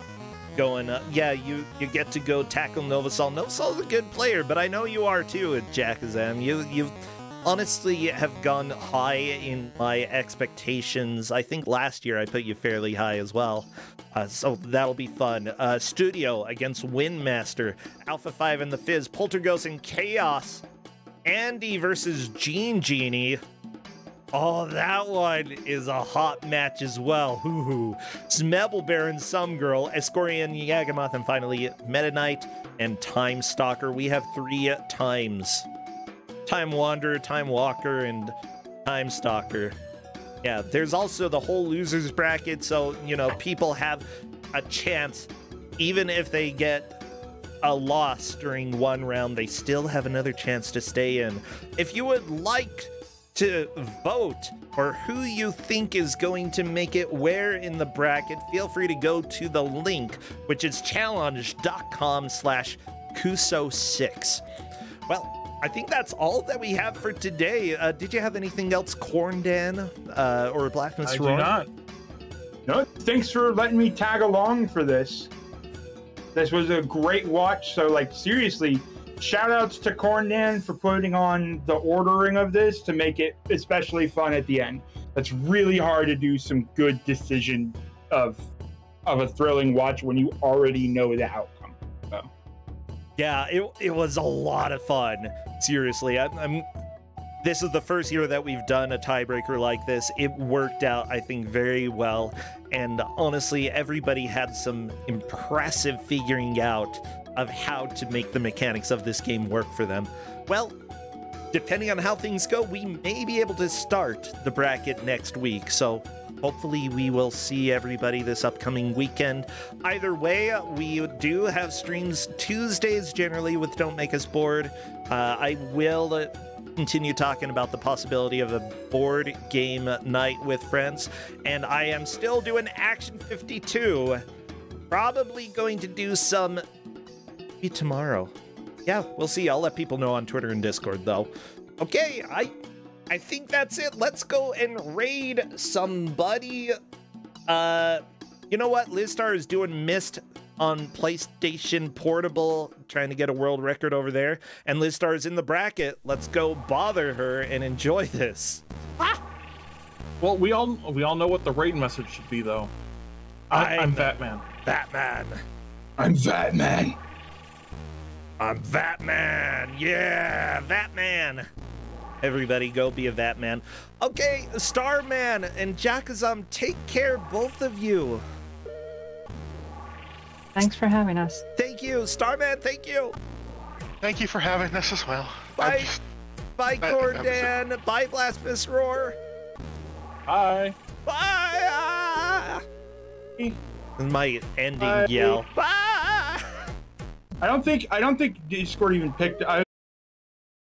going up. Yeah, you get to go tackle Novasol. Novasol's a good player, but I know you are too, Jakazam. You honestly have gone high in my expectations. I think last year I put you fairly high as well. So that'll be fun. Studio against Windmaster. Alpha 5 and the Fizz. Polterghost and Chaos. Andy versus Genie. Oh, that one is a hot match as well. Hoo-hoo. Smebelbear and Some Girl. Escorian, Yagamoth, and finally Meta Knight and Time Stalker. We have 3 times. Time Wanderer, Time Walker, and Time Stalker. Yeah, there's also the whole losers bracket, so, you know, people have a chance. Even if they get a loss during one round, they still have another chance to stay in. If you would like to vote for who you think is going to make it where in the bracket, feel free to go to the link, which is challenge.com/Kuso6. Well, I think that's all that we have for today. Did you have anything else, Corndan or Blackness Roar? I do not. No, thanks for letting me tag along for this. This was a great watch. So, like, seriously, shout outs to Corndan for putting on the ordering of this to make it especially fun at the end. That's really hard to do some good decision of a thrilling watch when you already know the outcome. So. Yeah, it was a lot of fun. Seriously, this is the first year that we've done a tiebreaker like this. It worked out, I think, very well. And honestly, everybody had some impressive figuring out of how to make the mechanics of this game work for them. Well, depending on how things go, we may be able to start the bracket next week. So hopefully we will see everybody this upcoming weekend. Either way, we do have streams Tuesdays generally with Don't Make Us Bored. I will continue talking about the possibility of a board game night with friends. And I am still doing Action 52. Probably going to do some maybe tomorrow. Yeah, we'll see. I'll let people know on Twitter and Discord, though. Okay, I think that's it. Let's go and raid somebody. You know what? Lizstar is doing Myst on PlayStation Portable, trying to get a world record over there. And Lizstar is in the bracket. Let's go bother her and enjoy this. Ah! Well, we all know what the raid message should be, though. I'm Batman. Batman. I'm Batman. I'm Batman. Yeah, Batman. Everybody go be a Batman. Okay, Starman and Jakazam, take care, both of you. Thanks for having us. Thank you, Starman, thank you. Thank you for having us as well. Bye. Bye, Corndan. Bye, Blasphemous Roar. Bye. Bye. My ending yell. Bye. I don't think Discord even picked. I